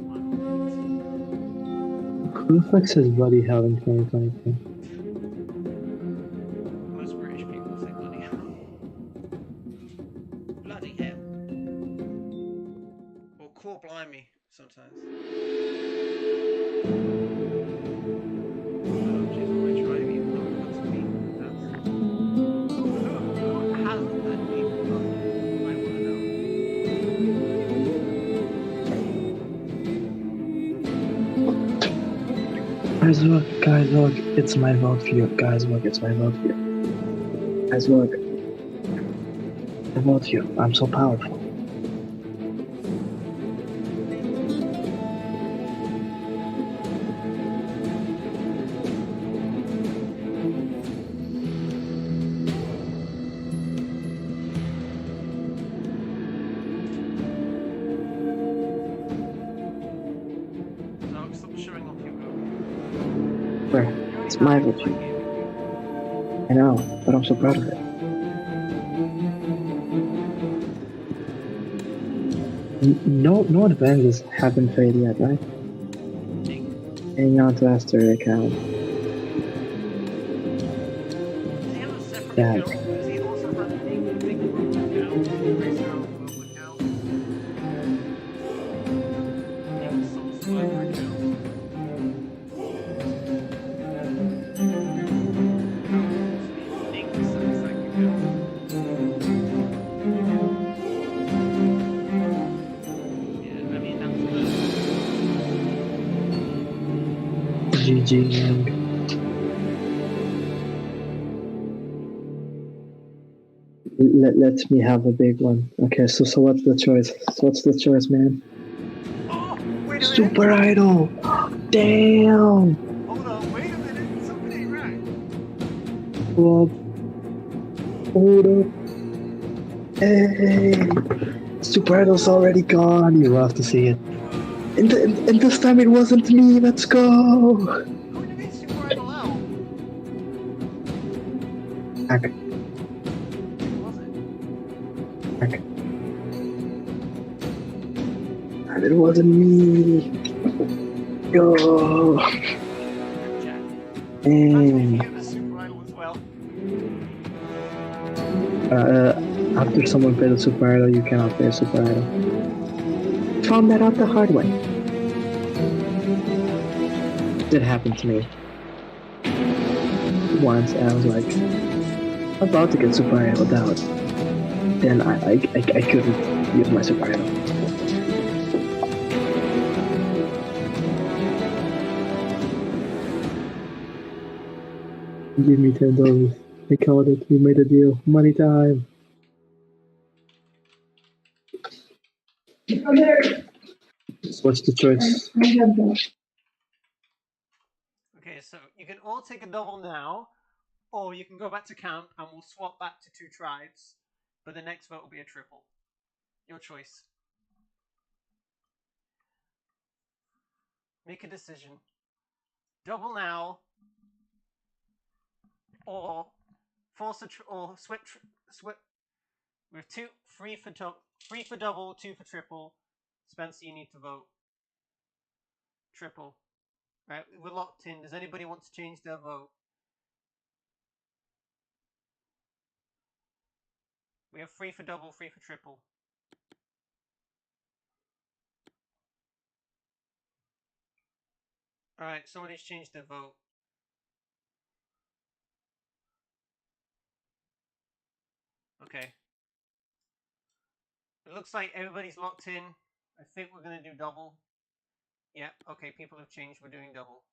Who the fuck says bloody hell in 2022? most British people say bloody hell. Bloody hell. Or core blimey sometimes. Oh, she's already trying me. Oh, what's me? Who hasn't let me? I want to know. Guys, look, it's my vote for you. Guys, look, it's my vote for you. Guys, look. I vote for you. I'm so powerful. No, stop showing off your vote. Where? It's my vote for you. I know, but I'm so proud of it. No advantages haven't faded yet, right? Hang on to after the account. Does he have a separate Yeah. account? Does he also have a big account? Raise your own global account? He has some Survivor account. Nick besides that account. Yeah, I mean that's GG, man. Let me have a big one. Okay, so what's the choice? What's the choice, man? Oh, wait a minute! Super Idol! Damn! Hold on, wait a minute, something ain't right. Hold up. Hey! Super Idol's already gone. You love to see it. And this time it wasn't me. Let's go! Who did they Super Idol out? Heck, Who was it? heck. And it wasn't me. Yo! Jack. And That's me the Super Idol as well. after someone plays a Super Idol, you cannot play a Super Idol. Found that out the hard way. It happened to me once, and I was like about to get Super Idol out. Then I couldn't use my Super Idol. Give me $10. I called it. We made a deal. Money time. What's the choice? Okay, so you can all take a double now, or you can go back to camp and we'll swap back to 2 tribes, but the next vote will be a triple. Your choice. Make a decision. Double now, or force a or switch. With 3 for double, 2 for triple. Spencer, you need to vote. Triple. Right, we're locked in. Does anybody want to change their vote? We have 3 for double, 3 for triple. Alright, somebody's changed their vote. Okay. It looks like everybody's locked in. I think we're going to do double. Yeah, okay, people have changed. We're doing double.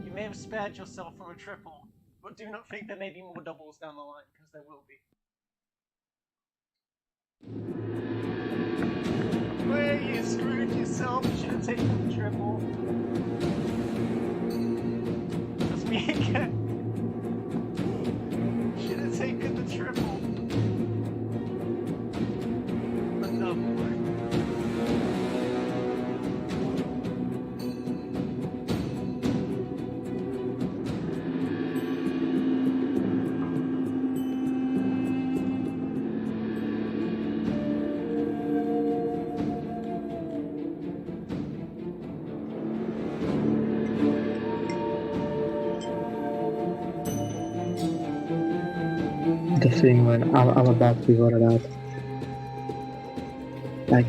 You may have spared yourself from a triple, but do not think there may be more doubles down the line, because there will be. Wait, you screwed yourself. You should have taken the triple. That's me again. Should have taken the triple. A double. thing when I'm about to be voted out. Like,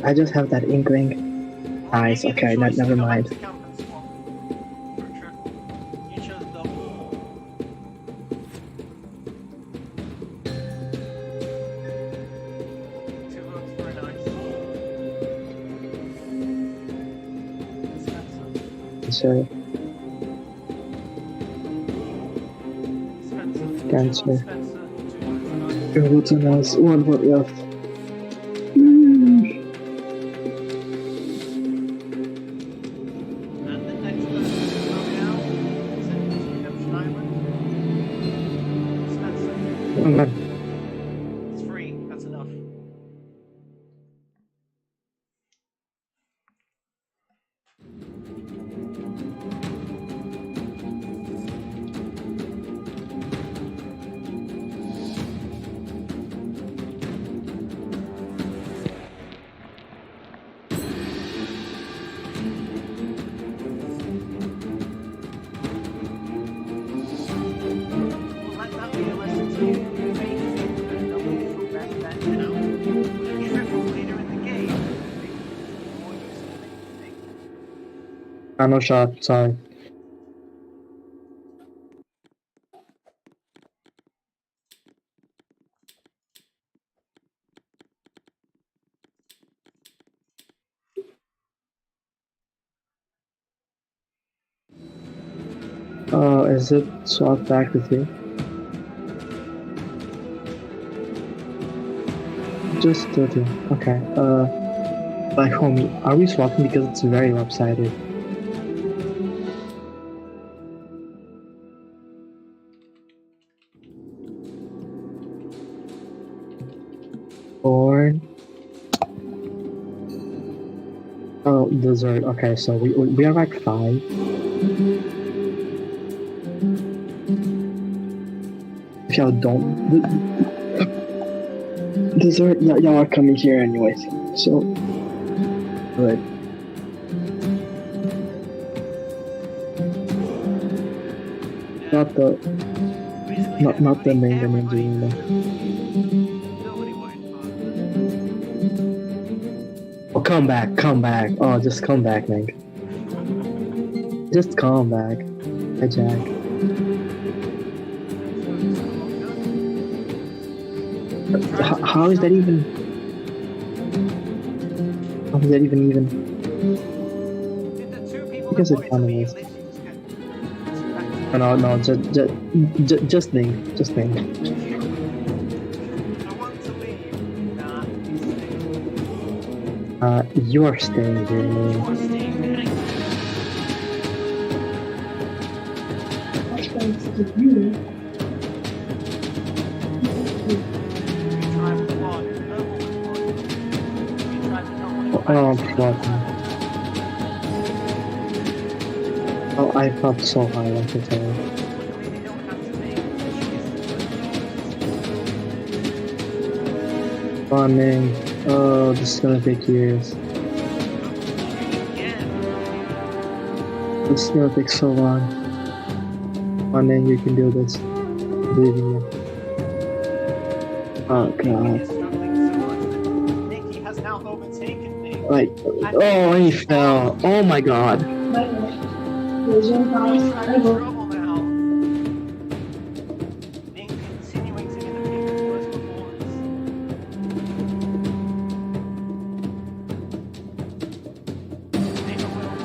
I just have that inkling. Nice, Give you the okay, choice to never go back mind. to camp and swap for a triple. You chose double. Two votes for a nice. Spencer. So, Spencer. Cancer. Two votes Spencer. Two votes for nice. it was a nice one vote left. And the next person is Royale. Second is Redemption Island. Spencer. It's free. That's enough. Well, let that be a lesson to you. Faith that no one is your best bet now. With a triple leader in the game, it's more useful than you think. No shot, sorry. Is it swapped back with you? Just 13. Okay. Like, homie, are we swapping because it's very lopsided? Or oh, dessert. Okay, so we are like 5. If y'all don't dessert, y'all are coming here anyways. So good. Not the not the main energy, you know. Nobody worried about it. Oh, come back. Oh, just come back, man. Just come back. Hey, Jack. How is that even? How is that even? Did the two people Because that it's wanted to animals. leave literally just get No, just think. I want to leave. Nah, you stay. You are staying here, man. You are staying behind. We tried with one. Purple with one. We tried to not want to go back Oh, to fuck. Oh, I felt so high, I can tell you. Luckily, they don't have to make choices. Running. Oh, this is gonna take years. Again. This is gonna take so long. Running, you can do this. Believe in you. Oh, Nikki God. is struggling so much that Nikki has now overtaken me. Like, oh, he fell. Oh my God. He's trouble now. Nick continuing to get the people's worst performance. They don't know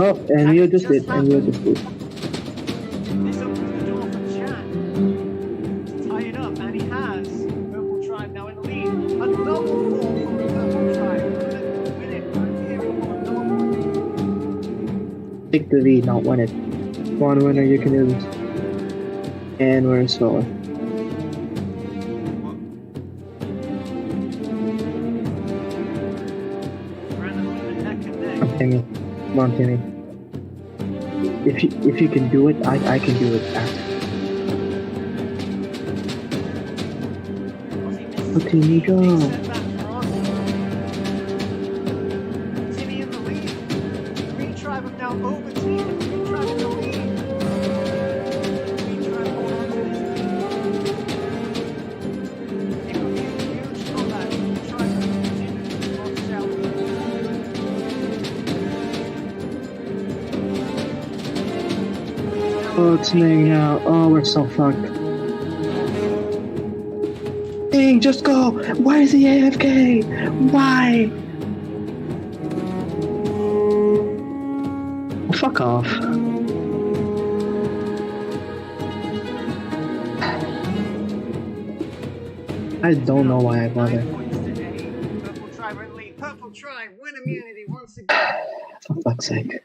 Oh, and you just did, and you just did. This opens the door for Jack to tie it up, and he has. Purple Tribe now in the lead. A double fall from the Purple Tribe. Win it. I'm hearing for another one. Take the lead, not win it. One winner, you can do this. And we're slower. Timmy. Come on, Timmy. If you can do it, I can do it faster. Oh, Timmy, go. Timmy in the lead. Green Tribe have now overtaken Green Tribe in the lead. Green Tribe hold on to this lead. It could be a huge comeback. Green Tribe will continue to launch challenge. Oh, it's me now. Oh, we're so fucked. Dang, just go. Why is he AFK? Why? Fuck off. I don't know why I bother. 9 points today. Purple Tribe are in lead. Purple Tribe win immunity once again. For fuck's sake.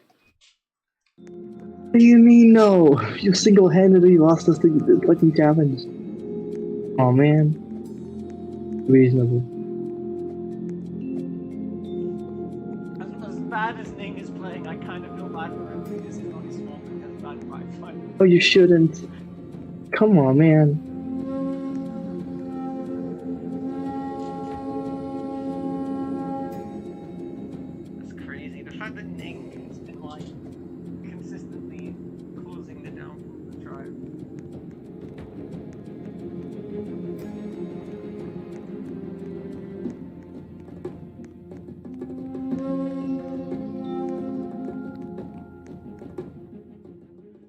What do you mean, no? You single-handedly lost us the fucking challenge. Oh man. Reasonable. As bad as Ning is playing, I kind of feel bad for him because it's not his fault because bad fight fight. Oh, you shouldn't. Come on, man. That's crazy. The fact that Ning has been like consistently causing the downfall of the tribe.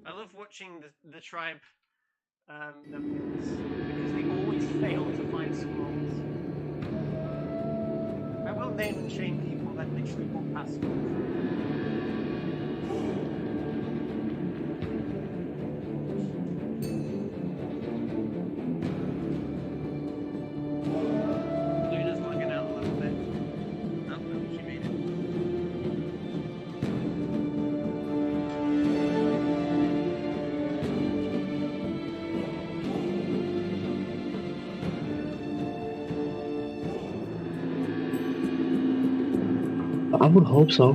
I love watching the tribe numbers because they always fail to find scrolls. I will name and shame people that literally walk past scrolls. Luna's lagging out a little bit. Oh, no, she made it. I would hope so.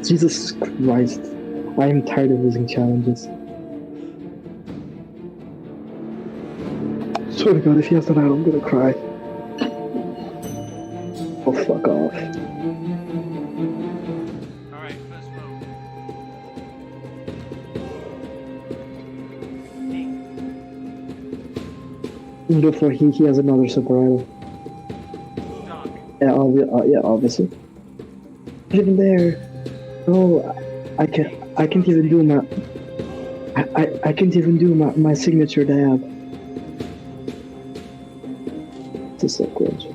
Jesus Christ. I am tired of losing challenges. Swear to God, if he has that out, I'm gonna cry. Oh, fuck off. Alright, first row. Ning. Before he has another super idol. Dog. Yeah, yeah, obviously. Not even there. Oh, I can't even do my. I can't even do my signature dab. This is so cringe.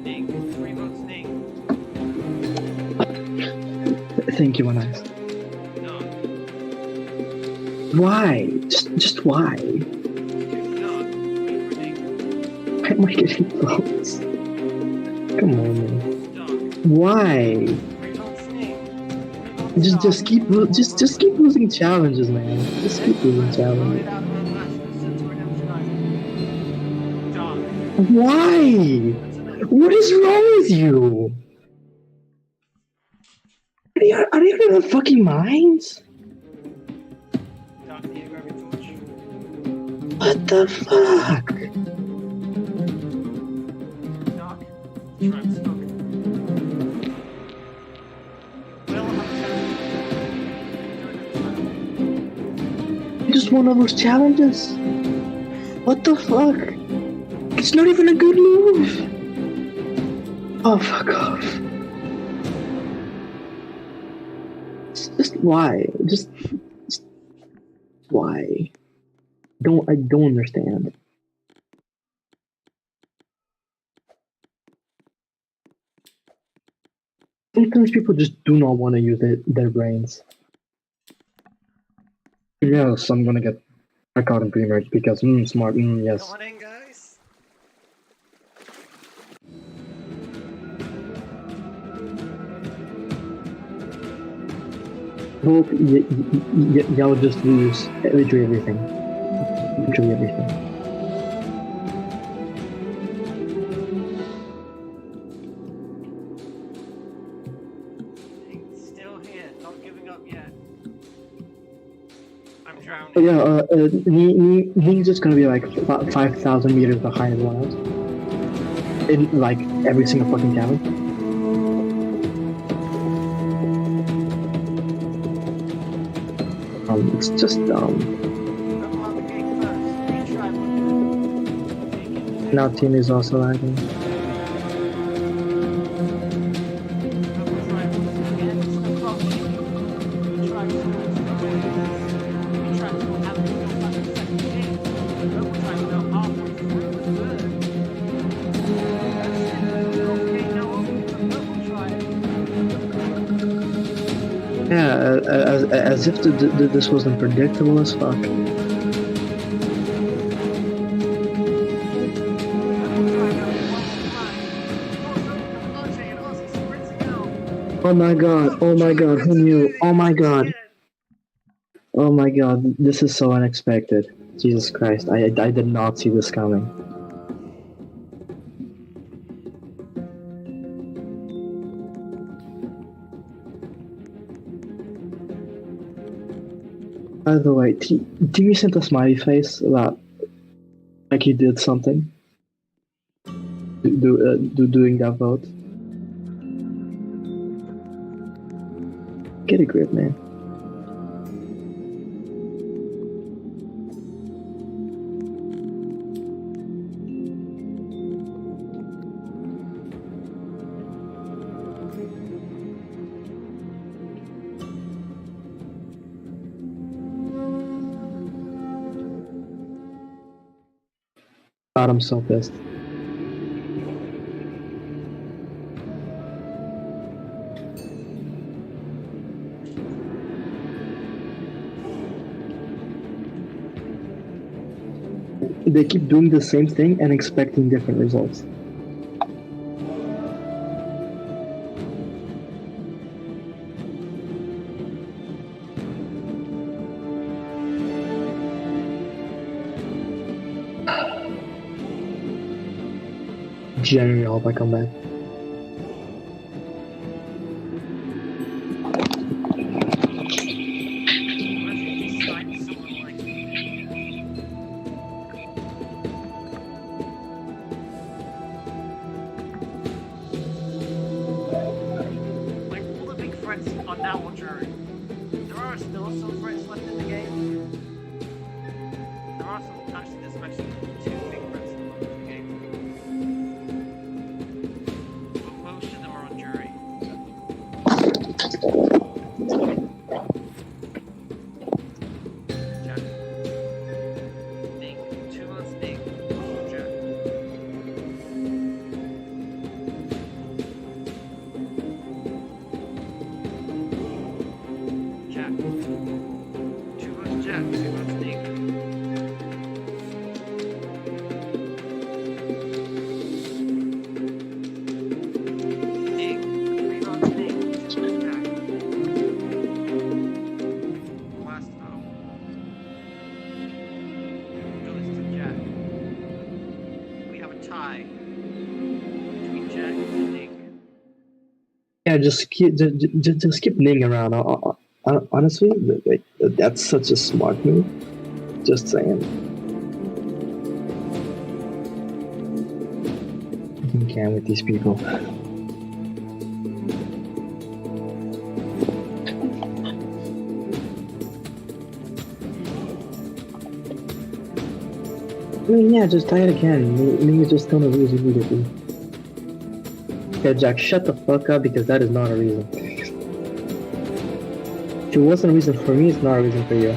Ning. 3 votes Ning. Thank you, Anais. Dog. Why? Just why? Dog. Wait for Ning. Why am I getting votes? Come on, man. Dog. Why? 3 votes Ning. 3 votes Just Dog. keep just keep losing challenges, man. Just keep losing challenges. Voted out of the last to Redemption Island. Dog. Why? What is wrong with you? Are you out of their fucking minds? Dog, do you grab your torch? What the fuck? Dog. Tribe stuck. Will have a challenge. Just one of those challenges? What the fuck? It's not even a good move. Oh, fuck off. Just why? Just why? I don't understand. Sometimes people just do not want to use their brains. Yes, I'm gonna get back out in pre-merge because smart, yes. Come on in, guys. Hope y'all just lose literally everything. Literally everything. catching up yet. I'm drowning. But yeah, Ning's just gonna be like 5,000 meters behind everyone else. In like every single fucking tally. It's just dumb. Come on, the gate first. Retry one. Now team is also lagging. Yeah, as if this wasn't predictable as fuck. Oh my god, who knew? Oh my god, this is so unexpected. Jesus Christ, I did not see this coming. By the way, Timmy sent a smiley face about like he did something. Doing that vote. Get a grip, man. God, I'm so pissed. They keep doing the same thing and expecting different results. Genuinely hope I come back. On that one jury. There are still some threats left in the game. There are some, actually there's actually 2 big threats left in the game. But most of them are on jury. Jack. Nick. 2 votes Nick. Jack. Jack. 2 votes Jack, 2 votes Nick. Nick, 3 votes Nick, 2 votes Jack. Last vote goes to Jack. We have a tie between Jack and Nick. Yeah, just keep Ning around. Honestly, that's such a smart move. Just saying. You can with these people. I mean, yeah, just tie it again. Ning is just gonna lose immediately. Okay, Jack, shut the fuck up because that is not a reason. If it wasn't a reason for me, it's not a reason for you.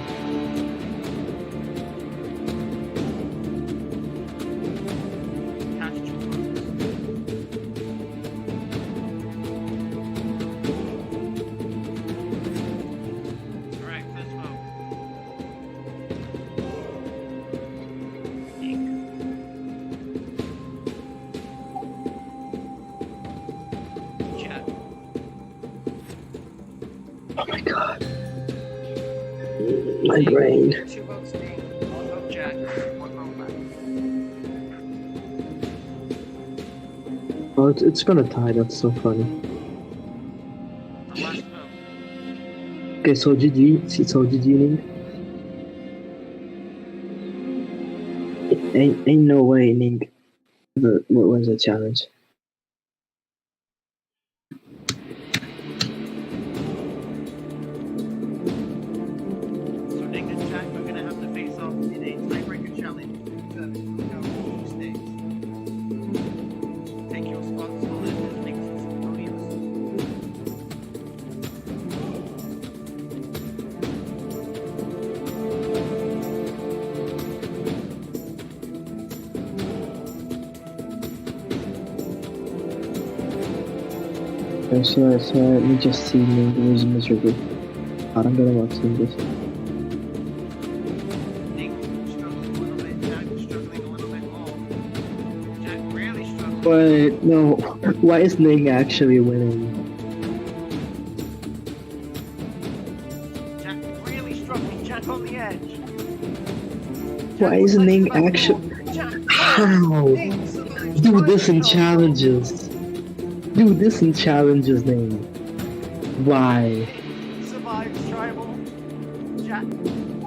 Alright, first vote. Jack. Oh my god. My brain. 2 votes Nick, 1 vote Jack, 1 vote Matt. Oh, it's gonna tie. That's so funny. The last vote. Okay, so GG, so GG Link. Ain't no way Link wins a challenge. So Nick and Jack are going to have to face off in a tiebreaker challenge to determine who will go to stage. Take your spots on the Nick's podiums. So let me just see Link lose miserably. I don't know about seeing this. Nick struggling a little bit, Jack struggling a little bit more. Jack really struggling. But no, why is Link actually winning? Jack really struggling, Jack on the edge. Why is Link actually? How? Do this in challenges. Do this in challenges, Link. Why? Survives tribal. Jack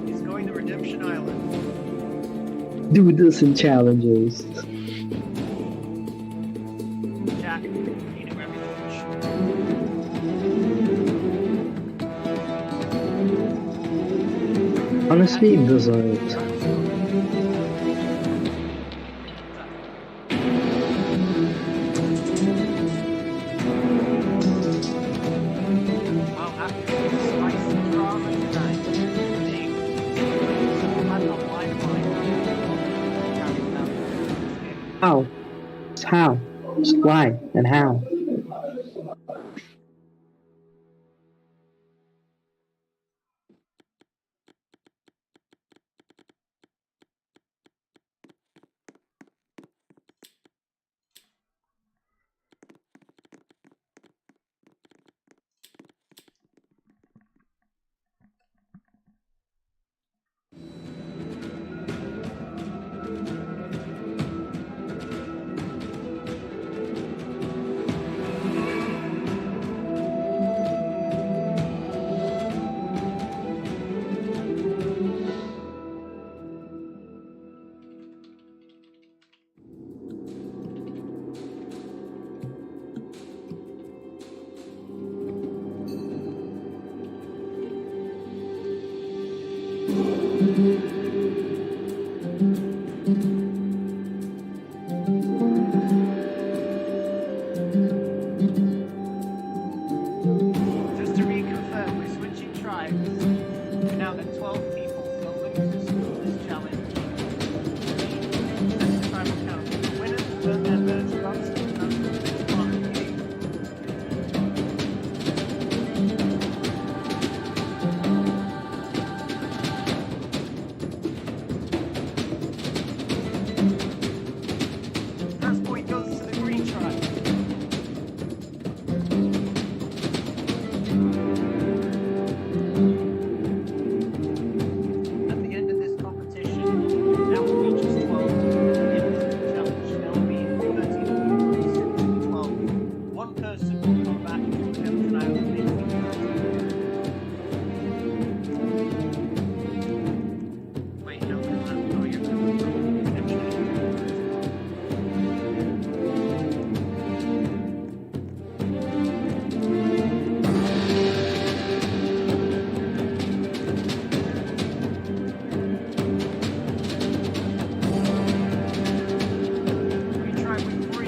is going to Redemption Island. Do this in challenges. Jack, you know everything. Honestly, it doesn't. Well, after the spicy drama tonight, Nick had a lifeline. How? How? Why? And how? Just to reconfirm, we're switching tribes. We're now at 12 people, the losers of this challenge. That's the tribal count. The winners earn their merge drops and that's the next part of the game. First point goes to the green tribe. At the end of this competition, there will be just 12 in the challenge. There will be 13 of 12. One person will come back to Redemption Island in Wait, no, no, you're Redemption Island. We try with 3.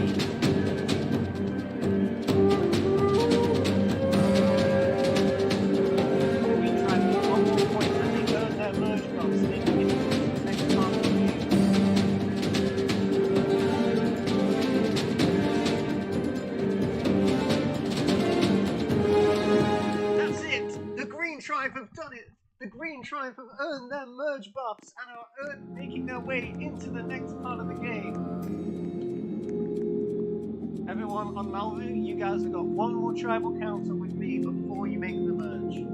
We try with 1 more point and they earn their merge drops in the next part of the game. That's it! The Green Tribe have done it! The Green Tribe have earned their merge buffs and are making their way into the next part of the game. Everyone on Malvu, you guys have got 1 more tribal council with me before you make the merge.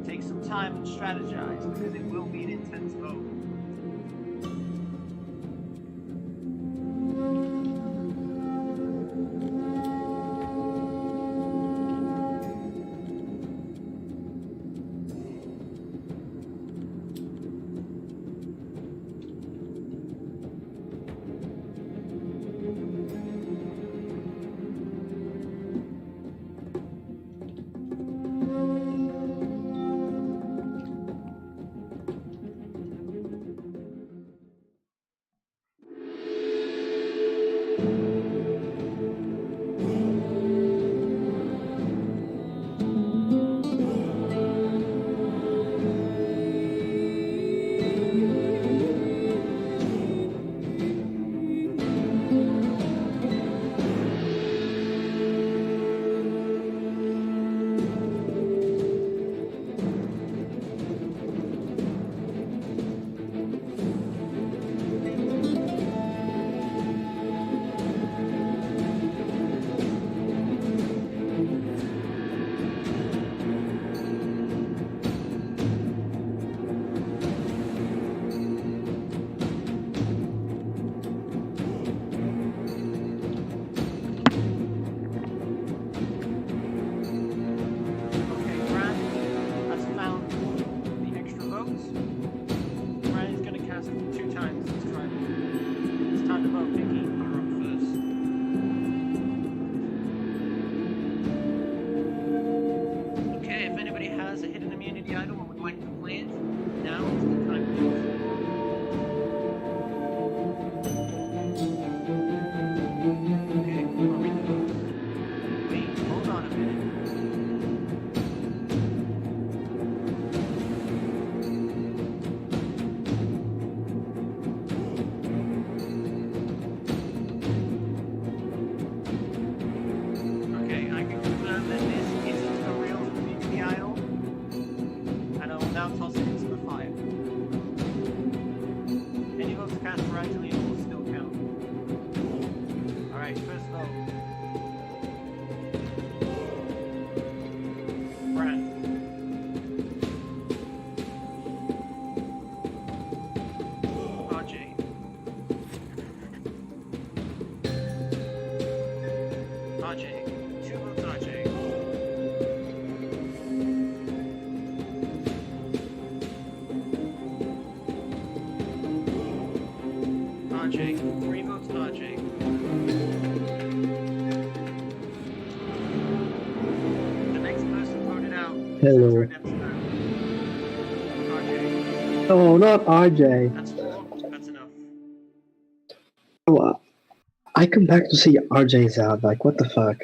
Take some time and strategize because it will be an intense vote. Hello. RJ. Oh, not RJ. That's 4. That's enough. Oh, I come back to see RJ's out. Like, what the fuck?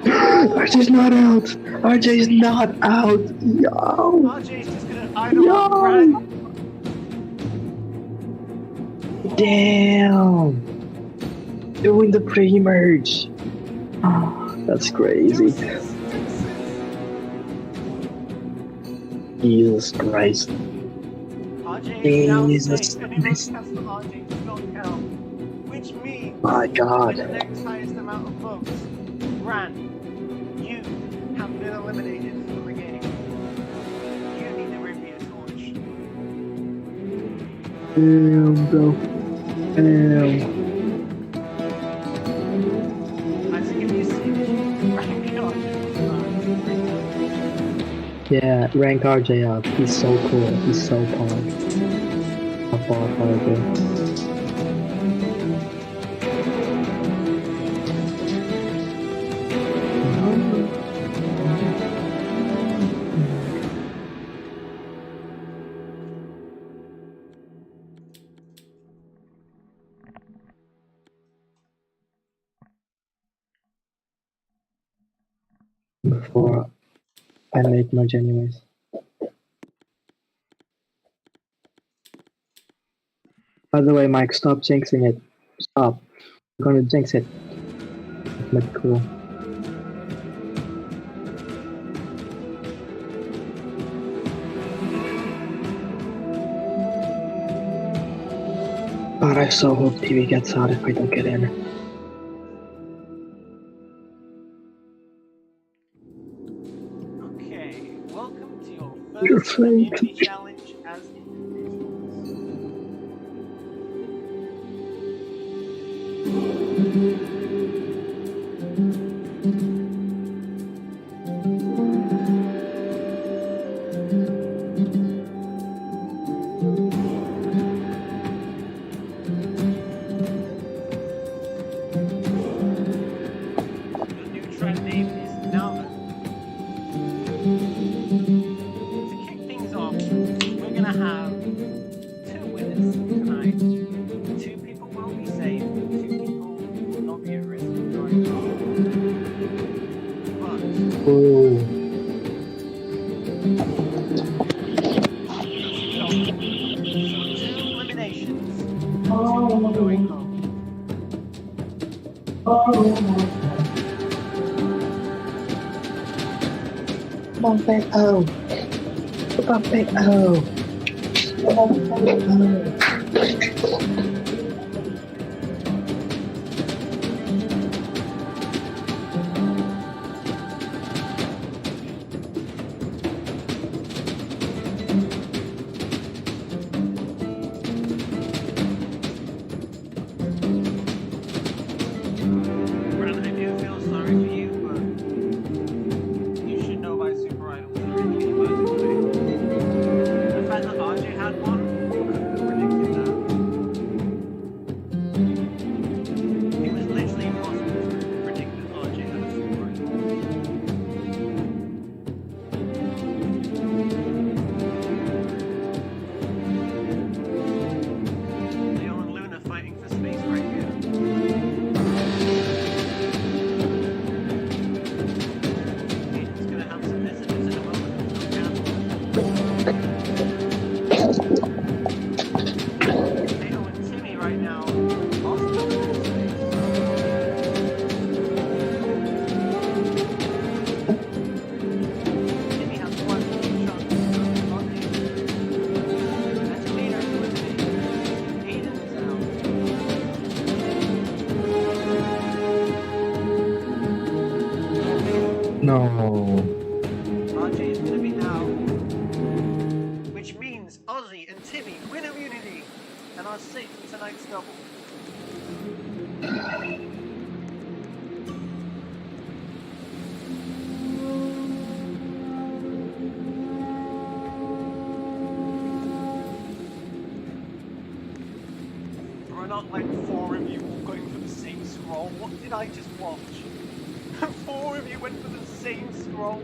RJ's not out. RJ's not out. Yo. RJ's just gonna idle Brad. Damn. Doing the pre-merge. Oh, that's crazy. Jesus Christ. RJ is now Jesus safe, and if Christ. counts for RJ does not count. Which means, My with the God. next highest amount of votes, Bran, you have been eliminated from the game. You need to rip your torch. Damn, bro. Damn. Isaac, have you seen it? Rank RJ. Yeah, rank RJ up. He's so cool. He's so pog. How far RJ? Before I make merge anyways. By the way, Mike, stop jinxing it. Stop. You're gonna jinx it. But cool. God, I so hope TV gets out if I don't get in. Okay, welcome to your You're first fake. community challenge as individuals. The new trend name is Nava. To kick things off, we're gonna have 2 winners tonight. 2 people will be safe, 2 people will not be at risk of going home. But Oh. so 2 eliminations, 2 people going home. Bump it oh. Bump it oh. Bump it oh. Bran, I do feel sorry for you, but you should know by Super Idols are really universally. The fact that RJ had one, who could have predicted that? It was literally impossible to predict that RJ had a Super Idol. Leo and Luna fighting for space right here. Aiden's gonna have some visitors in a moment. Leo and Timmy right now. Also in space. Timmy has one shot. That's Leader eliminated. Aiden is out. No. RJ is gonna be out. Which means Ozzy and Timmy win immunity and are safe from tonight's double. There are not like 4 of you all going for the same scroll. What did I just watch? 4 of you went for the same scroll.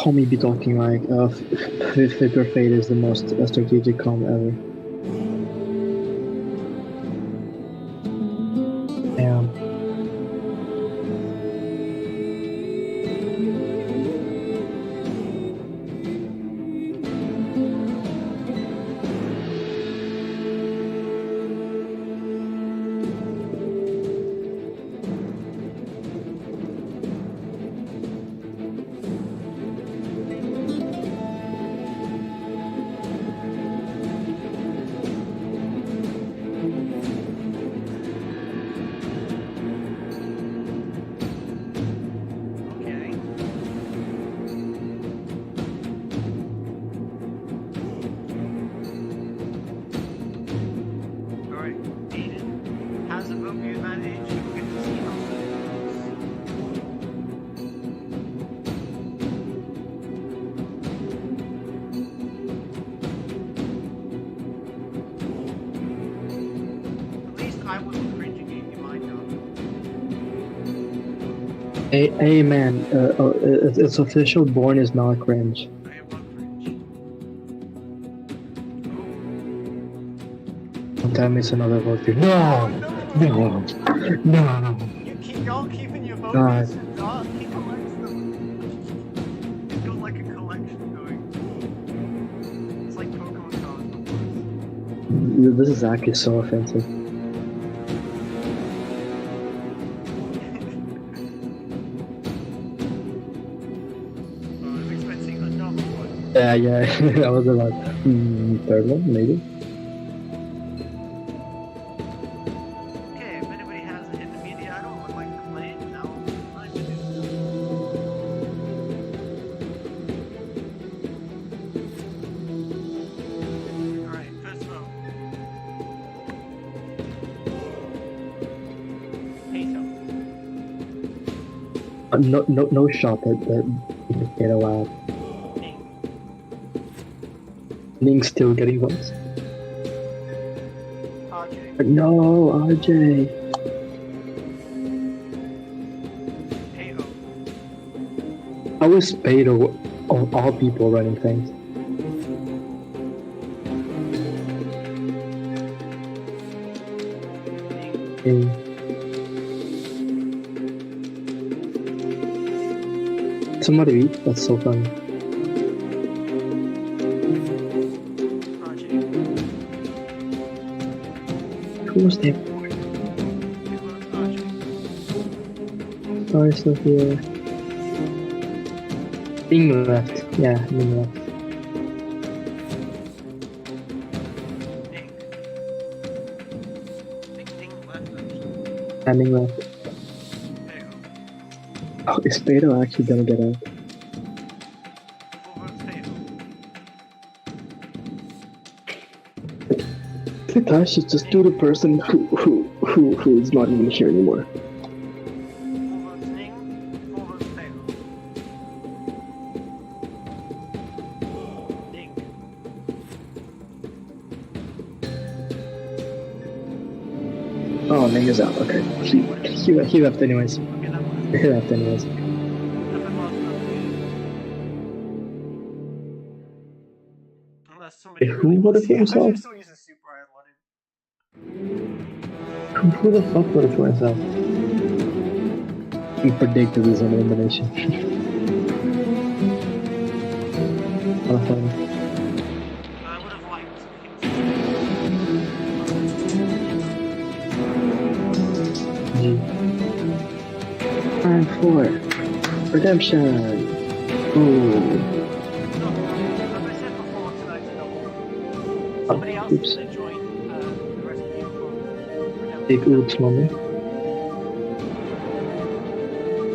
homie be talking like Flipper Fate is the most strategic com ever. Damn. Okay. Alright, Aiden has a bogey advantage. We're going to see how that goes. At least I wasn't cringing in your mind now. Hey man, it's official. Born is not cringe. I am not cringe. Don't tell me it's another vote. No, no, no. Y'all keeping your God. bogeys and dog, he collects them. He's got like a collection going. It's like Pokemon cards. This is actually so offensive. I was expecting another one. Yeah, I was about third one, maybe. Okay, if anybody has a hit the media, I don't would like to play it now. I should do so. Alright, first vote. Hato. No shot that get allowed. Ning. Ning's still getting votes. RJ. No, RJ. Hato. I was paid of all people running things. Ning. Hey. Somebody eat? That's so funny. RJ. Who was there? It was RJ. Sorry, Sophia. Ning left. Yeah, Ning left. Ning. I think Ning left actually. Yeah, Ning left. Hato. Oh, is Beto actually gonna get out? 4 votes Hato. The guy should just do the person who's not even here anymore. 4 votes Ning. 4 votes Hato. Ning. Oh, Ning is out. Okay, he left anyways. Okay, that one. He left anyways. Nothing lost, nothing gained. Unless somebody Who really voted wants for to. himself? I just don't use a super I wanted. Who the fuck voted for himself? He predicted his own elimination. What a funny. I would have liked him G. Round 4. Redemption. Ooh. No, as I said before tonight's double. Somebody else oops. is going to join the rest of the info. Big oops moment.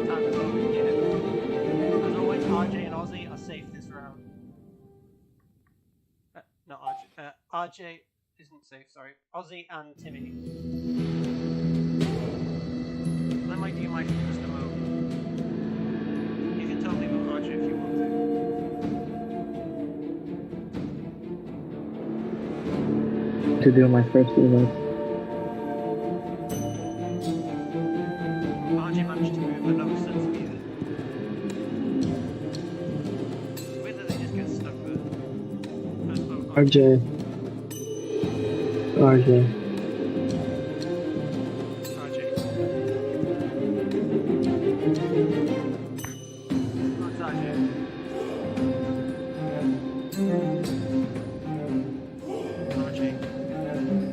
Time to vote, yeah. As always, RJ and Ozzy are safe this round. Not RJ. RJ isn't safe, sorry. Ozzy and Timmy. That might do my just a vote. You can totally vote RJ if you want to. To do my first remote. RJ managed to move, but no sense of either. RJ. RJ.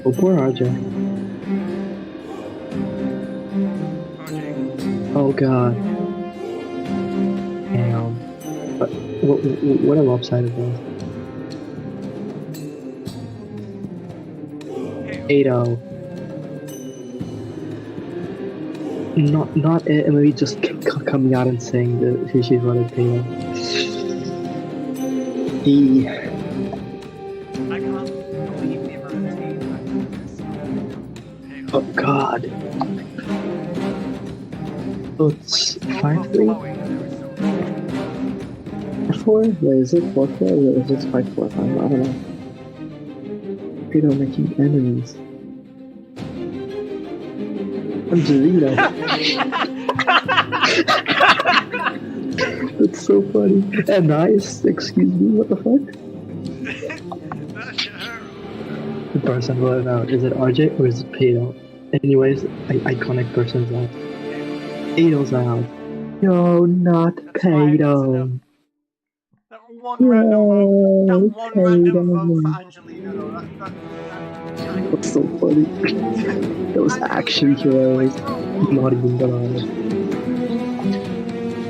Oh, poor RJ. Oh god. Damn. What a lopsided was. 8-0. Not Emily just coming out and saying that she's running Taylor. I can't believe the amount of teams. Oh god. Oh, it's 5-3? 4? Wait, is it 4-4 or is it 5-4? I don't know. Peter making enemies. Angelina. That's so funny. And nice, excuse me, what the fuck? The person voted out. Is it RJ or is it Peter? Anyways, iconic person's out. Peter's out. Yo, not Peter. That one random vote for Angelina though, That's so funny. That was actually hilarious. Not even gonna.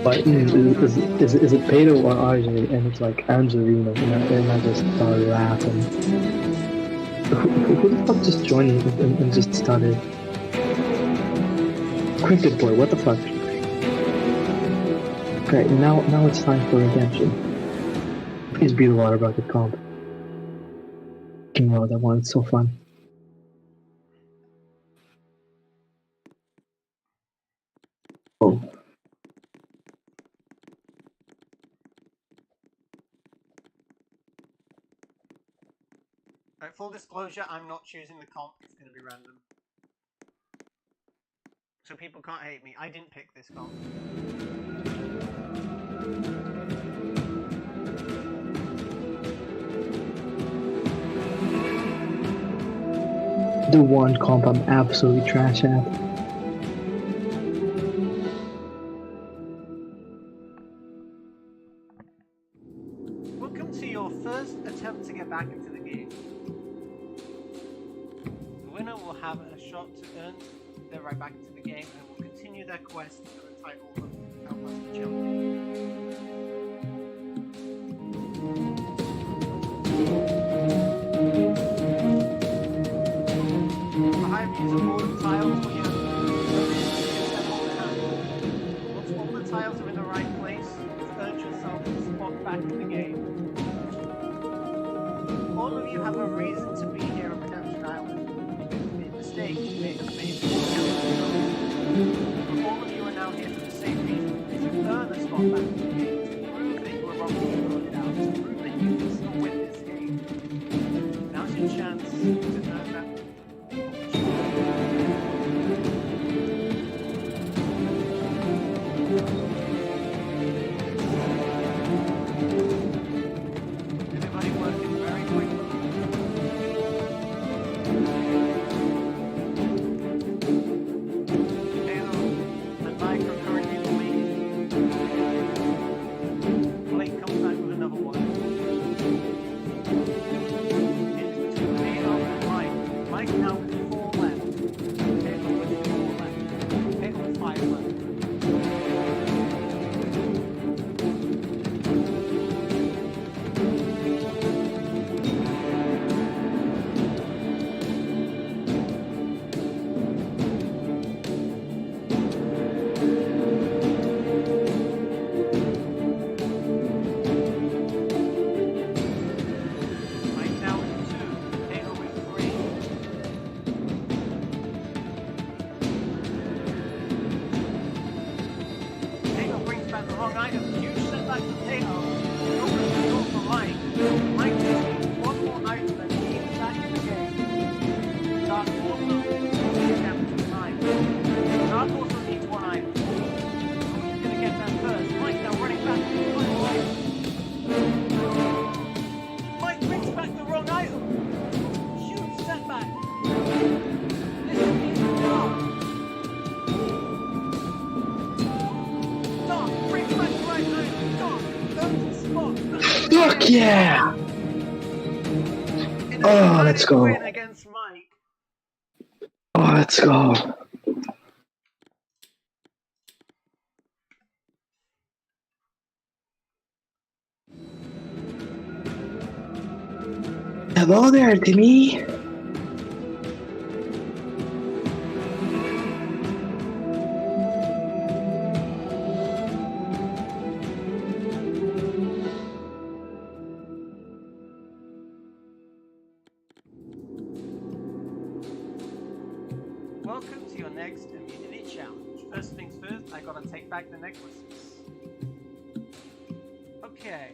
But is it Pedro or RJ? And it's like Angelina, and I just started laughing. Who the fuck just joined and just started? Cricket boy, what the fuck? Okay, now it's time for redemption. Please be the water bucket comp. Oh, that one, it's so fun. Oh. Alright, full disclosure, I'm not choosing the comp, it's going to be random. So people can't hate me, I didn't pick this comp. The one comp I'm absolutely trash at. Welcome to your first attempt to get back into the game. The winner will have a shot to earn their right back into the game and will continue their quest for the title of Outmaster Champion. Behind me is a board of tiles where you have them on hand. Once all the tiles are in the right place, earn yourself a spot back in the game. All of you have a reason to be here on Redemption Island. A mistake you may have made. But all of you are now here for the same reason, to earn a spot back in the game, to prove that you were wrongly voted out, to prove that you can still win this game. Now's your chance to earn that. Everybody working very quickly. Halo and Mike are currently in the lead. Blake comes back with another one. It's between Halo and Mike. Mike now with 4 left. Halo with 4 left. Halo with 5 left. Mike now with 2. Halo with 3. Yeah! In a Oh, let's dramatic go. win against Mike. Oh, let's go. Hello there, Timmy. Welcome to your next immunity challenge. First things first, I gotta take back the necklaces. Okay.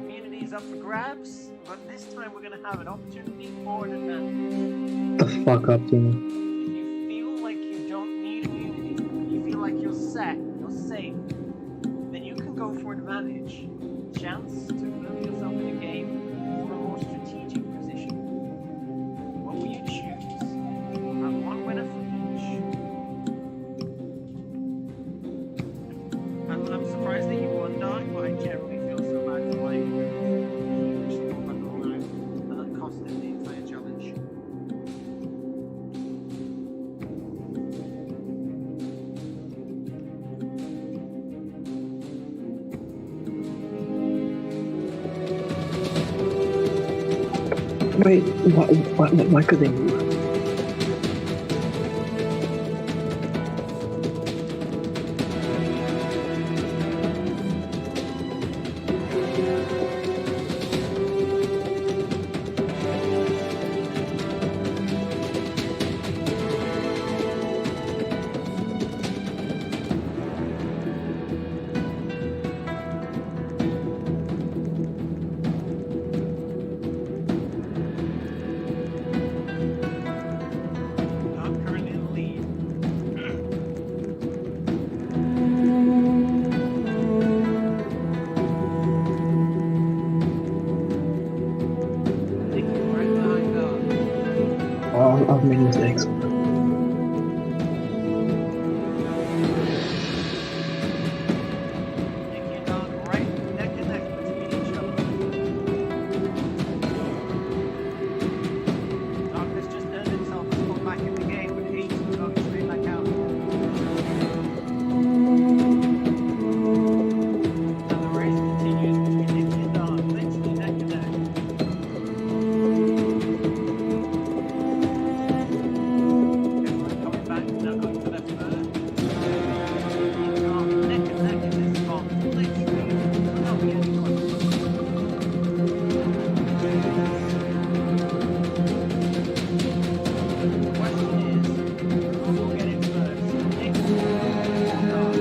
Immunity's up for grabs, but this time we're gonna have an opportunity for an advantage. The fuck up, Timmy. If you feel like you don't need immunity, you feel like you're set, you're safe, then you can go for advantage. Chance to move yourself in a game for a more strategic position. What will you choose? You'll have one winner for each. I'm surprised that you won, Dark, but I generally feel so bad for Mike. He literally got back all out, and that cost him the entire challenge. Wait, why could they move? I'm currently in the lead. Nicky right behind Dark. Oh, I've made mistakes. Nicky and Dark right neck and neck between each other. Dark has just earned himself a spot back in the game with 8 going straight back out. And the race continues between Nicky and Dark, literally neck and neck. Everyone coming back, now going for their third. Nicky and Dark neck and neck in this spot, literally not getting close. The question is, who will get it first? Nicky or Dark?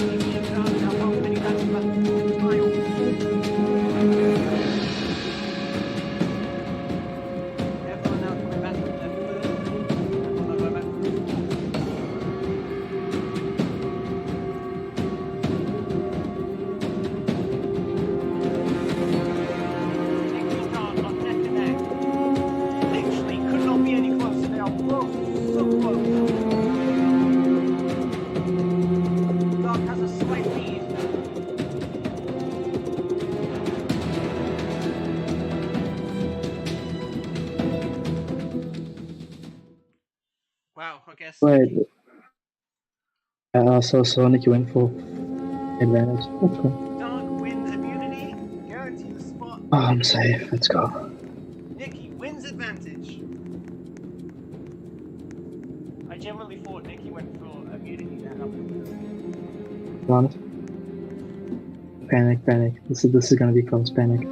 Nicky and Dark now both heading back to the tile. Everyone now coming back from their third. Everyone now going back from their fourth. Nicky and Dark are neck and neck. Literally could not be any closer. They are both so close. Dark has a slight lead. Wow, I guess. Wait. So Nicky went for advantage. Let's go. Dark wins immunity, guarantee the spot. Oh, I'm safe. Let's go. Nicky wins advantage. I generally thought Nicky went for immunity to help him. Come on. Panic. This is gonna be close. Panic.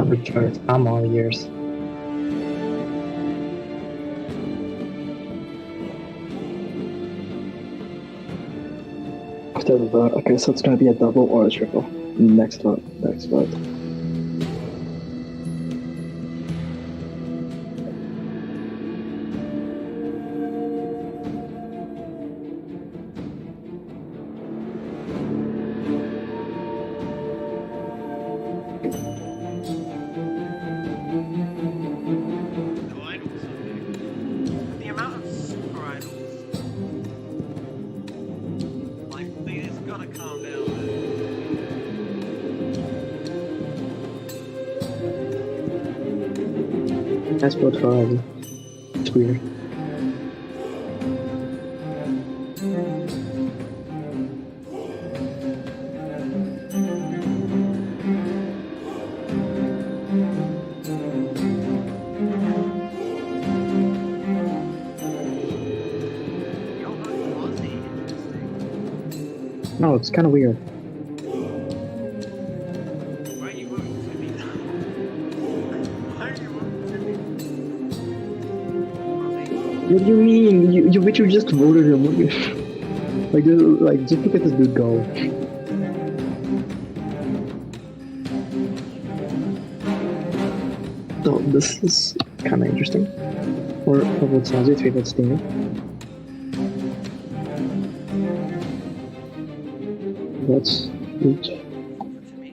not Richard. I'm all ears. After the vote, okay, so it's gonna be a double or a triple. Next vote, next vote. No idols on there. The amount of super idols. Like, they just gotta calm down. Let's vote for Ivy. It's weird. You're voting Aussie. Interesting. No, it's kind of weird. Why are you voting Timmy? Why are you voting Timmy? What do you mean? You just voted him. What do you, just look at this dude go. So this is kind of interesting. Or what sounds it? Favorite Steamy. That's each. Timmy?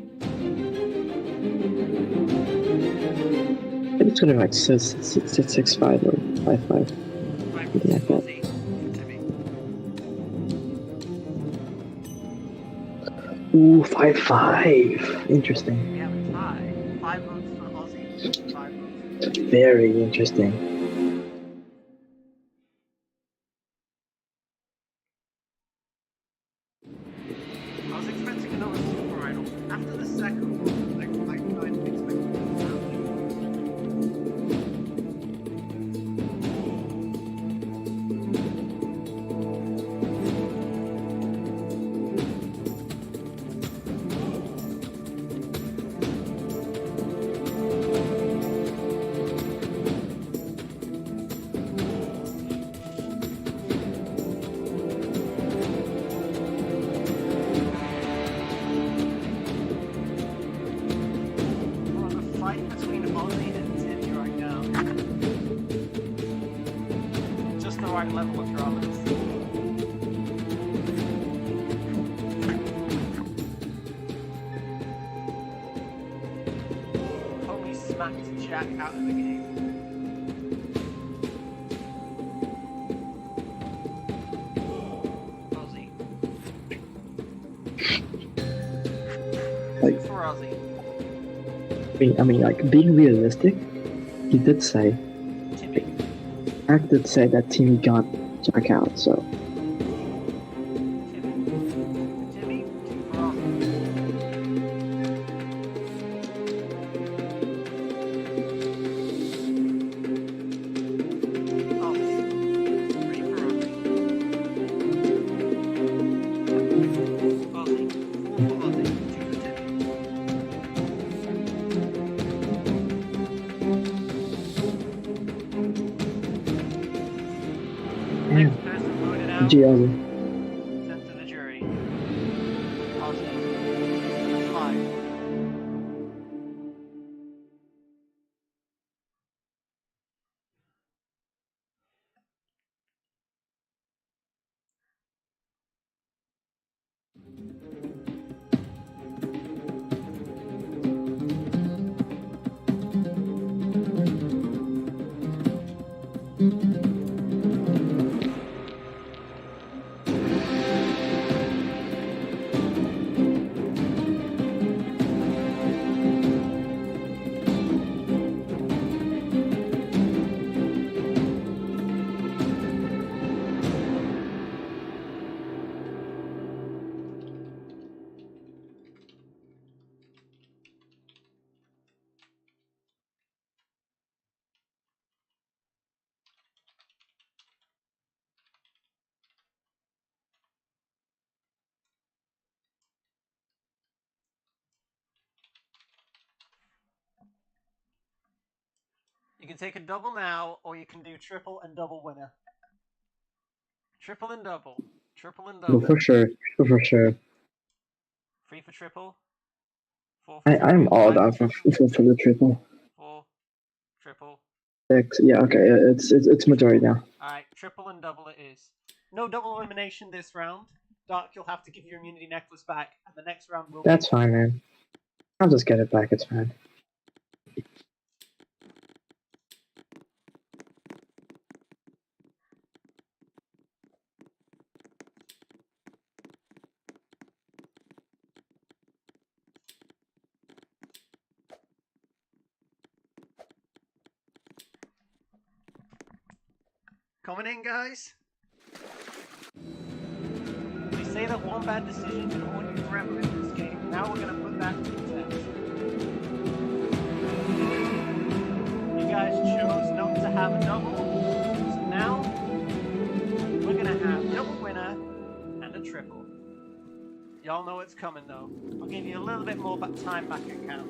I think it's gonna be like 6-5 or 5-5. Right, Something like that. Aussie. Timmy. Ooh, 5-5. Interesting. We have a tie. 5 votes for Aussie, 5 votes for Timmy. Very interesting. I was expecting another super idol. After the second one, I kind of expected something. We're on a fight between Aussie and Timmy right now. Just the right level of dramas. Homie smacked Jack out of the game. Aussie. Like- For Aussie. I mean, like being realistic, he did say, Timmy. Act did say that Timmy got Jack out. So Timmy. Two for Aussie. Aussie. 3 for Aussie. Aussie. 4 for Aussie. 2 for Timmy. Next person voted out. G Ozzy. Sent to the jury. Aussie. 5. You can take a double now, or you can do triple and double winner. Triple and double. Triple and Go double. for sure. Go for sure. 3 for triple. 4 for triple. I'm all 5 down for the triple. 4 triple. 6. Yeah. Okay. It's majority now. Alright, triple and double it is. No double elimination this round. Dark, you'll have to give your immunity necklace back, and the next round will That's be... fine, man. I'll just get it back. It's fine. Coming in, guys. They say that one bad decision can haunt you forever in this game. Now we're gonna put that to the test. You guys chose not to have a double, so now we're gonna have double winner and a triple. Y'all know it's coming though. I'll give you a little bit more time back at camp.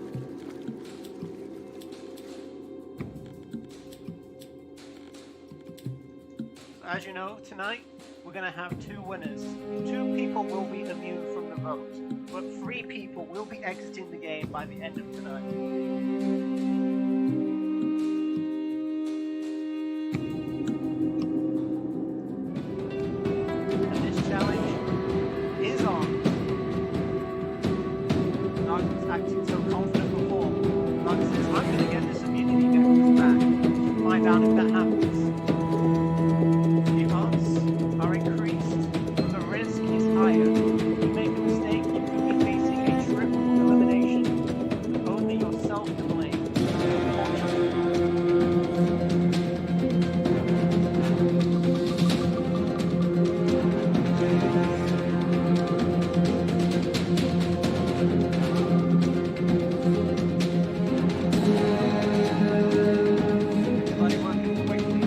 As you know, tonight we're going to have 2 winners. 2 people will be immune from the vote, but 3 people will be exiting the game by the end of tonight. And this challenge is on. Narc was acting so confident before. Narc says, I'm going to get this immunity necklace back. Find out if that happens. Are increased, the risk is higher. If you make a mistake, you could be facing a triple elimination, with only yourself to blame. Everybody working quickly.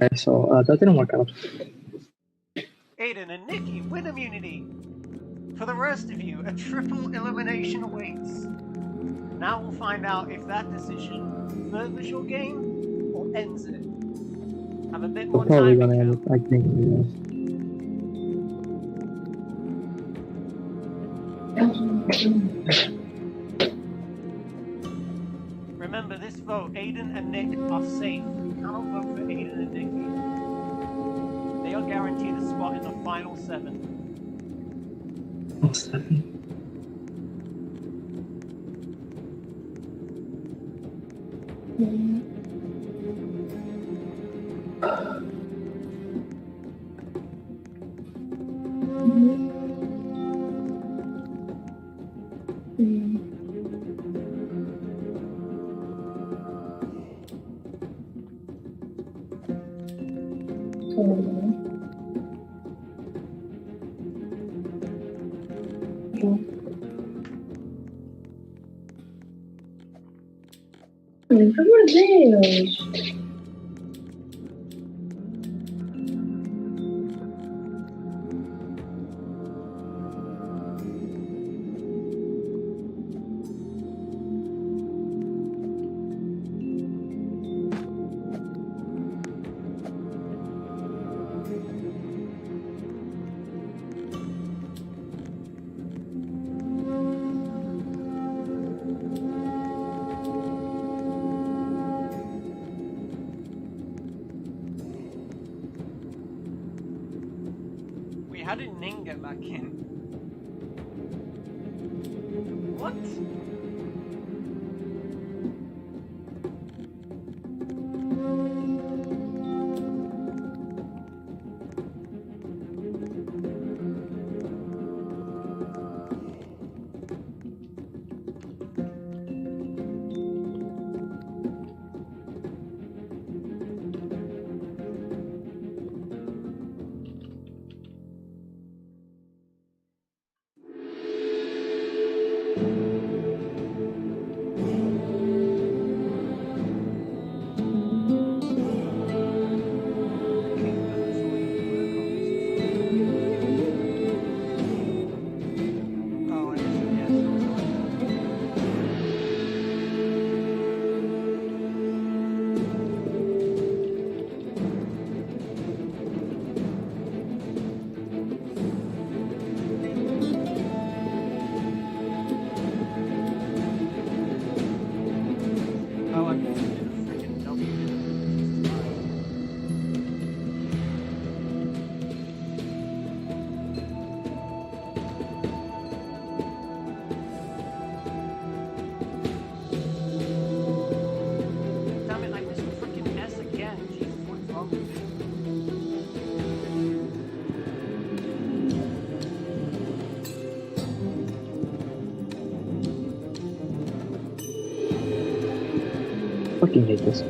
Okay, so that didn't work out. Aiden and Nikki win immunity. For the rest of you, a triple elimination awaits. Now we'll find out if that decision furthers your game or ends it. Have a bit more We're probably time to gonna end count. it. I think. Remember, this vote, Aiden and Nick are safe. You cannot vote for Aiden and Nikki. They are guaranteed a spot in the final 7. Oh, 7. Meu Deus! How did Ning get back in? What? fucking hate this.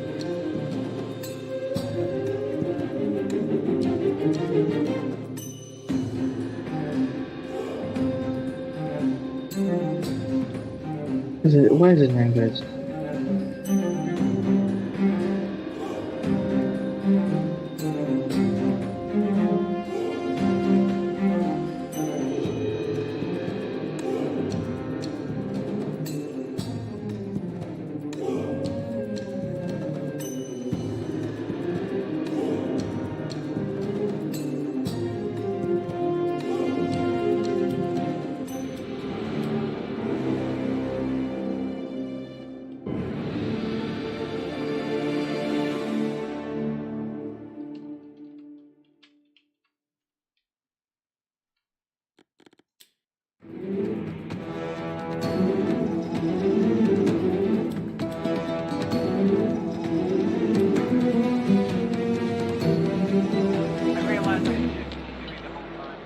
Why is it name guys? I realized I didn't do it the whole time.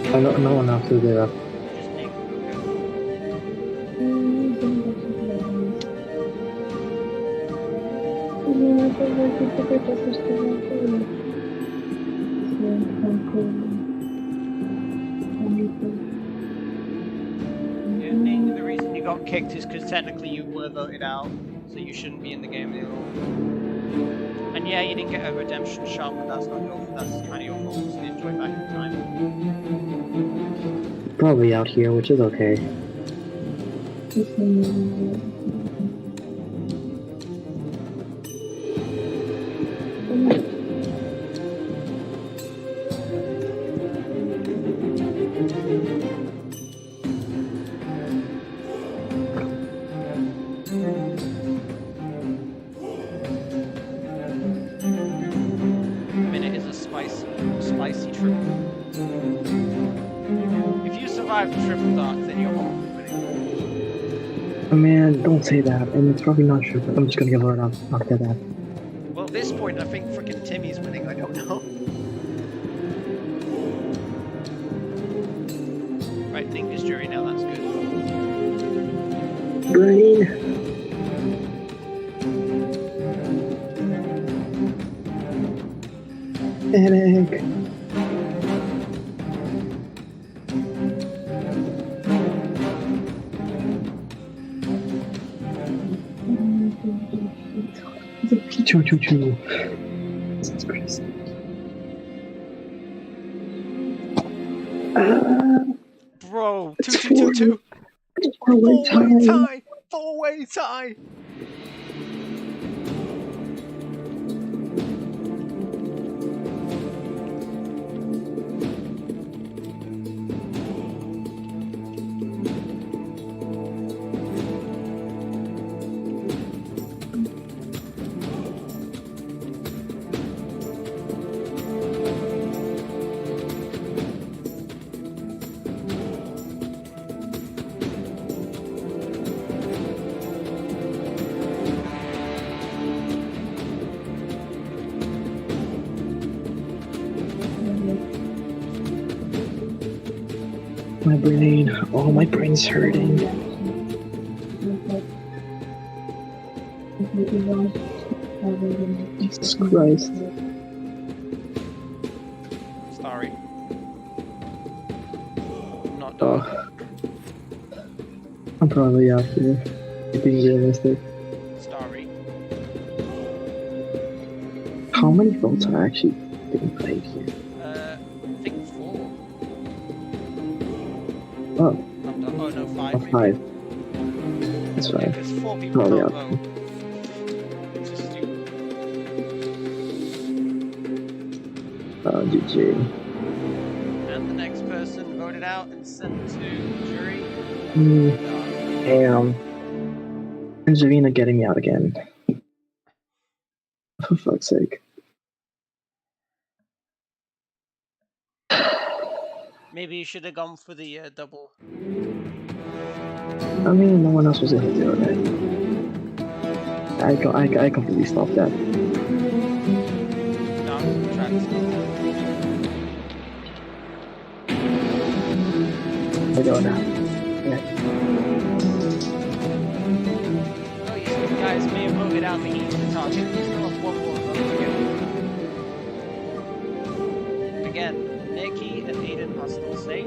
I don't know enough to do that. Just make the reason you got kicked is because technically you were voted out, so you shouldn't be in the game anymore. And yeah, you didn't get a redemption shot, but that's not your. That's kind of your fault. So enjoy back in time. Probably out here, which is okay. Minute is a spicy triple. If you survive the triple dark, then you're home. Oh, man, don't say that. And it's probably not true, but I'm just gonna give her after that. Well, at this point, I think freaking Timmy's winning. I don't know. Right, Dingus jury now. That's good. Brain. Headache. Choo choo choo. This is crazy. Bro, 2-2-2-2. Four-way tie. 4-way tie. My brain. Oh, my brain's hurting. Jesus Christ. Sorry. Not Oh. done. I'm probably out here. Being realistic. Sorry. How many votes are actually being played here? I think 4. Oh, I'm done. Oh no, 5. oh, maybe. 5. That's Yeah, fine. because 4 people Probably can't out. vote. It's just stupid. GG. And the next person voted out and sent to jury. Damn. And Javina getting me out again. For fuck's sake. Maybe you should have gone for the double. I mean, no one else was able to do it. I completely stopped that. No, try to stop. I go now. Yeah. Oh, you guys may have voted out the heat of the target. We still have one more vote to go. Again, Nikki and Aiden are still safe.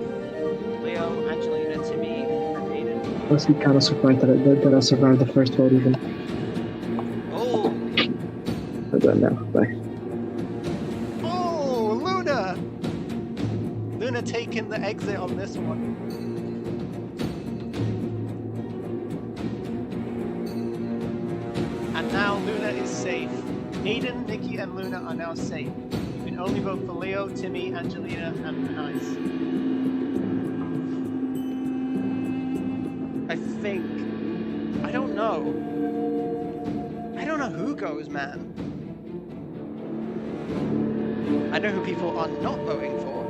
Leo, Angelina, Timmy, and Aiden. Honestly, kind of surprised that I survived the first vote even. Oh! I go now. Bye. Oh, Luna! Luna taking the exit on this one. And now Luna is safe. Aiden, Nikki, and Luna are now safe. You can only vote for Leo, Timmy, Angelina, and Nice. I think. I don't know. I don't know who goes, man. I know who people are not voting for.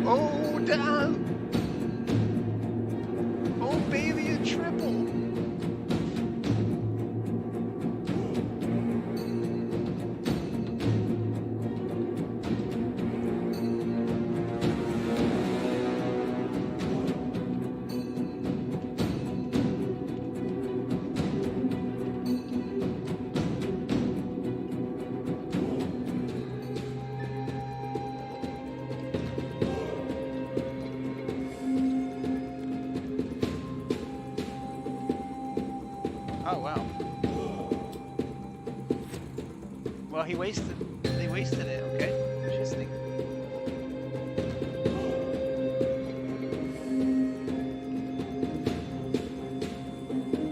Oh, damn! Oh, baby, a triple! Oh, wow. Well, they wasted it, okay? Interesting.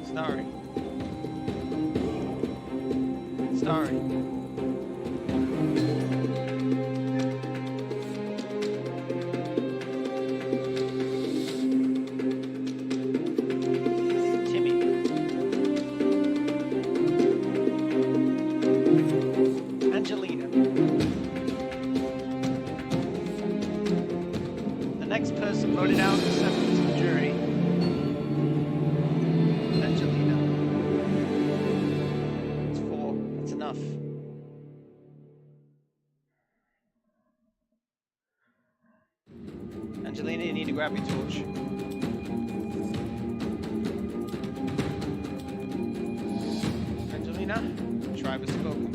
Starry. Timmy. Angelina. The next person voted out is sent to the jury. Angelina. It's 4. That's enough. Angelina, you need to grab your torch. Angelina, tribe has spoken.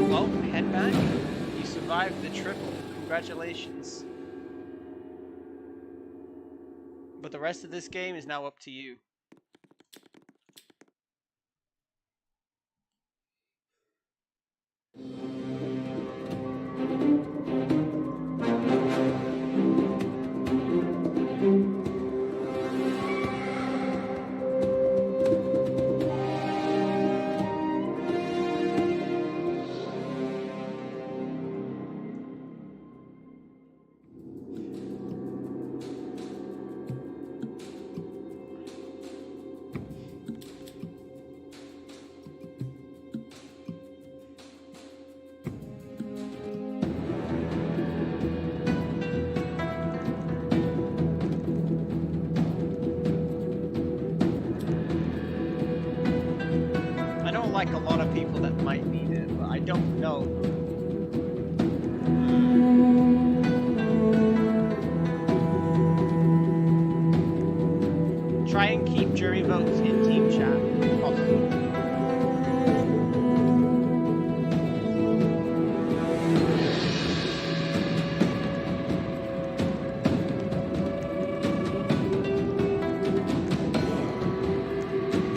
Well, head back. You survived the triple. Congratulations. But the rest of this game is now up to you. I don't like a lot of people that might need it, but I don't know. Try and keep jury votes in team chat if possible.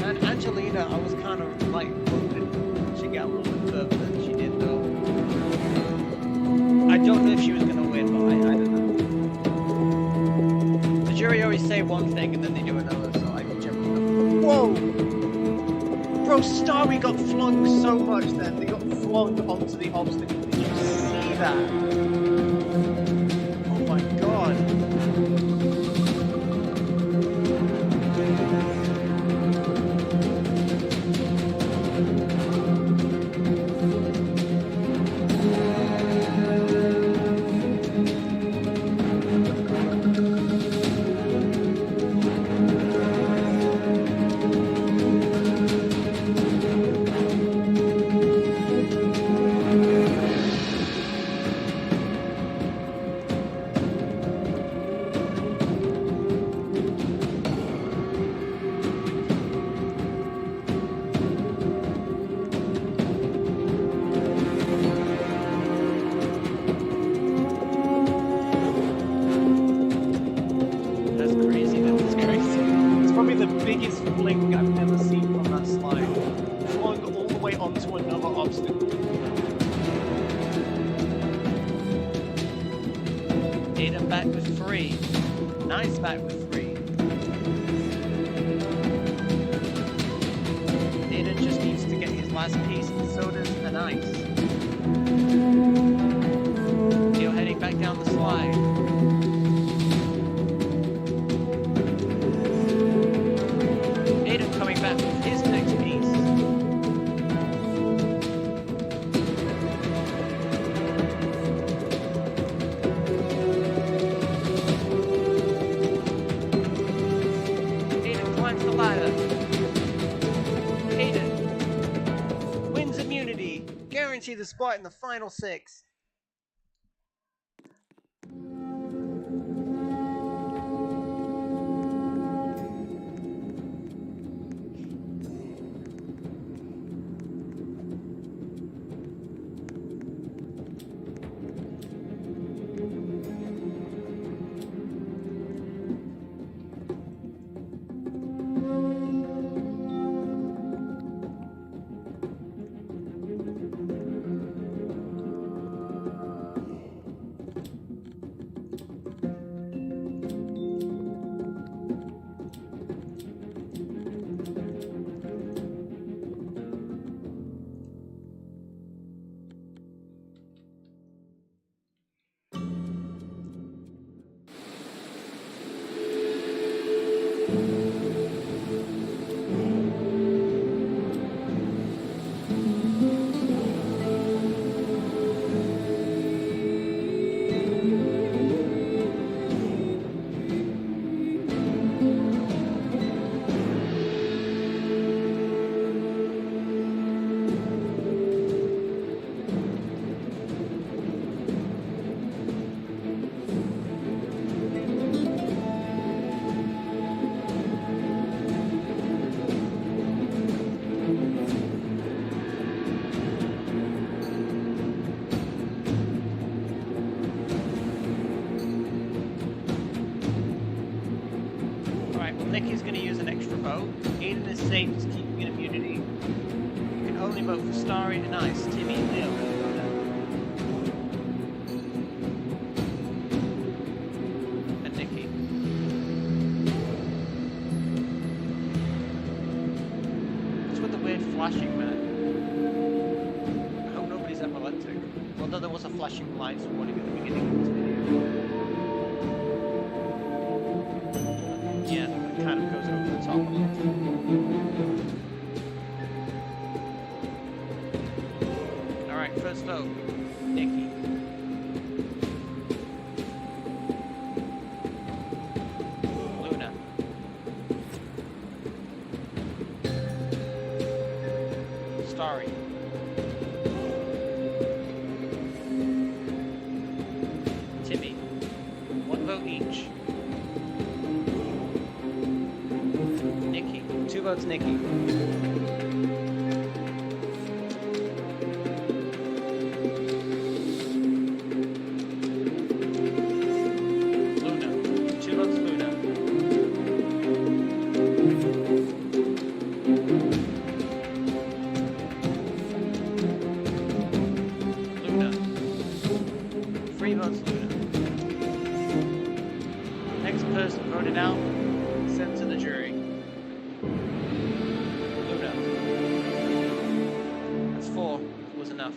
And Angelina, I was kind of like hoping she got a little bit further than she did, though. I don't know if she was gonna win, but I don't know. The jury always say one thing and then they do another, so I can jump on them. Whoa! Bro, Starry got flung so much then. They got flung onto the obstacle. Did you see that? Oh my god. back with 3. Nice back with 3. Aiden just needs to get his last piece, and so does an ice. Teal heading back down the slide. Aiden coming back with his next piece. Aiden climbs the ladder. Aiden wins immunity. Guarantee the spot in the final 6. Nicky's going to use an extra vote. Aiden is safe, is keeping an immunity. You can only vote for Starry and Ice, Timmy and Leo. And Nicky. What's with the weird flashing, man? I hope nobody's epileptic. Although there was a flashing lights warning at the beginning of this video. Yeah, it kind of goes over the top a lot. Alright, first vote. Nicky. Luna. Starry. Timmy. 1 vote each. Nicky. 2 votes Nicky. Luna. 2 votes Luna. Luna. 3 votes Luna. Next person voted out, sent to the jury. Luna. That's 4. Was enough.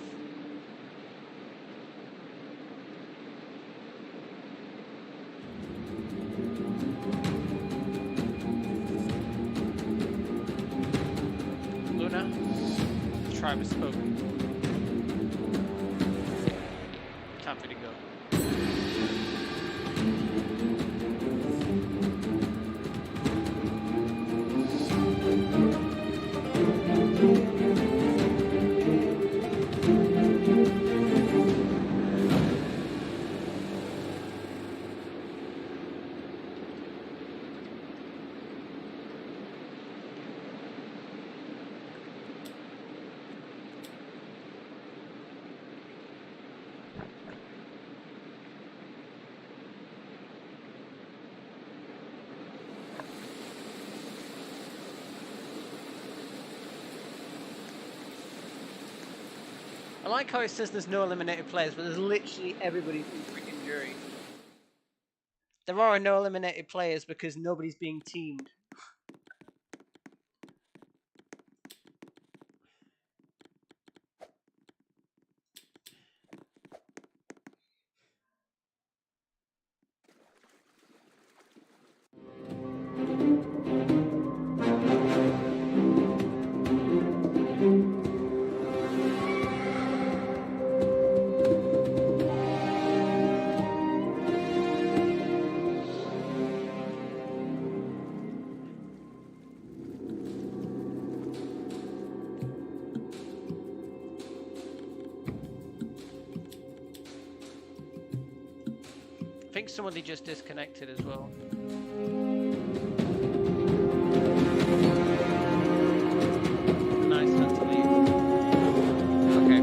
Luna, the tribe has spoken. Time for you to go. I like how it says there's no eliminated players, but there's literally everybody from the freaking jury. There are no eliminated players because nobody's being teamed. I think somebody just disconnected as well. Nice, that's to leave. Okay.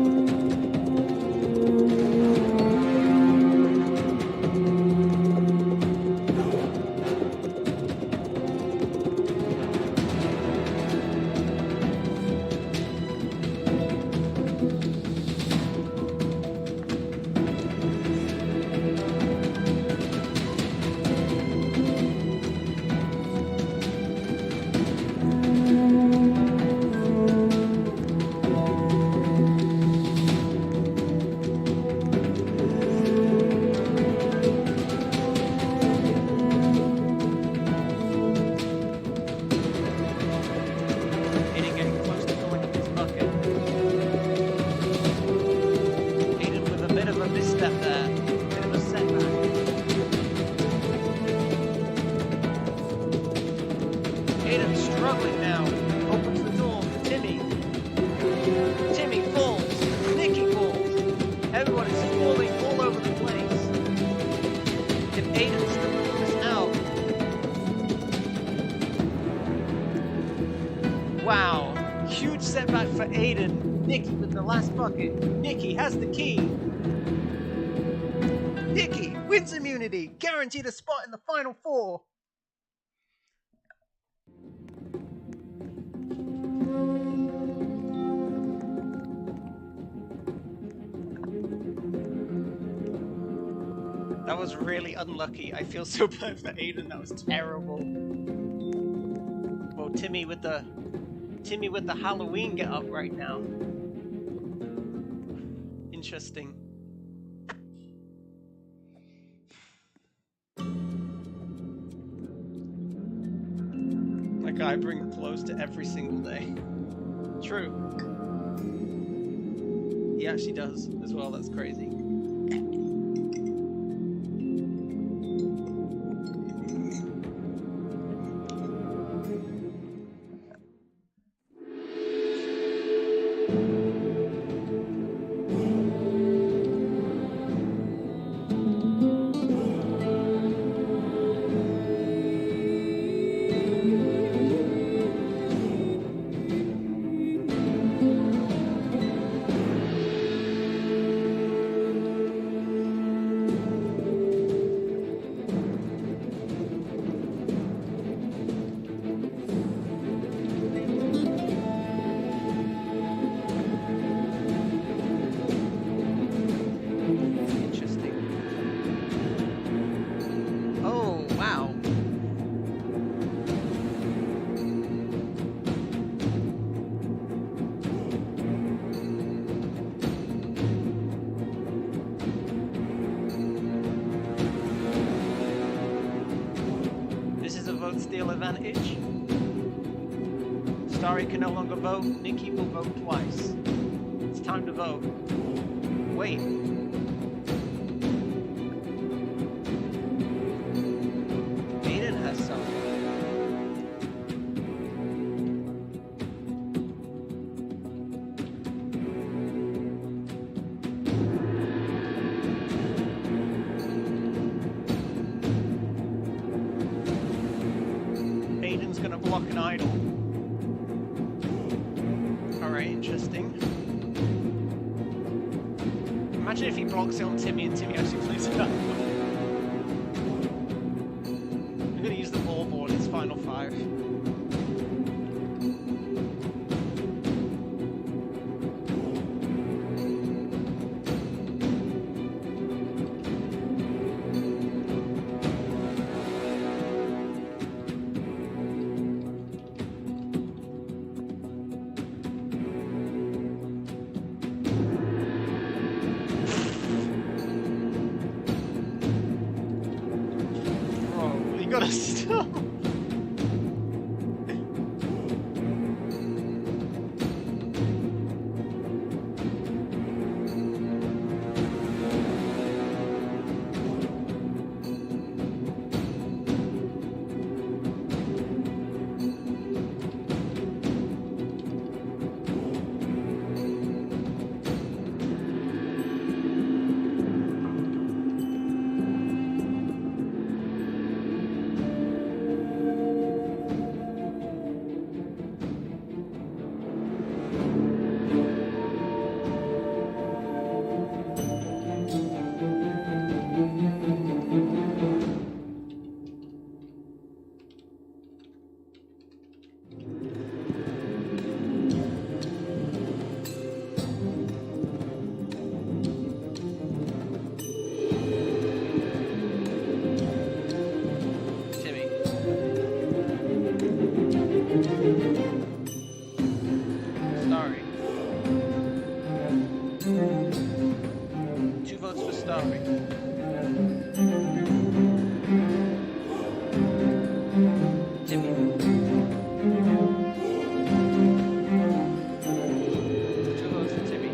Aiden getting close to filling up his bucket. Aiden with a bit of a misstep there. Bit of a setback. Aiden struggling now. Opens the door for Timmy. Timmy falls. Nikki falls. Everyone is falling all over the place. If Aiden still doing this now. Wow. Huge setback for Aiden. Nikki with the last bucket. Nikki has the key. Nikki wins immunity. Guaranteed a spot in the final four. That was really unlucky. I feel so bad for Aiden. That was terrible. Well, Timmy with the Halloween get up right now. Interesting. That guy brings clothes to every single day. True. He actually does as well. That's crazy. Steal advantage. Starry can no longer vote. Nikki will vote twice. It's time to vote. Wait. Aiden has something. Aiden's gonna block an idol. Alright, interesting. Imagine if he blocks it on Timmy and Timmy actually plays it up. I'm gonna use the ball board, it's final five. gotta stop. Starry. 2 votes for Starry. Timmy. 2 votes for Timmy.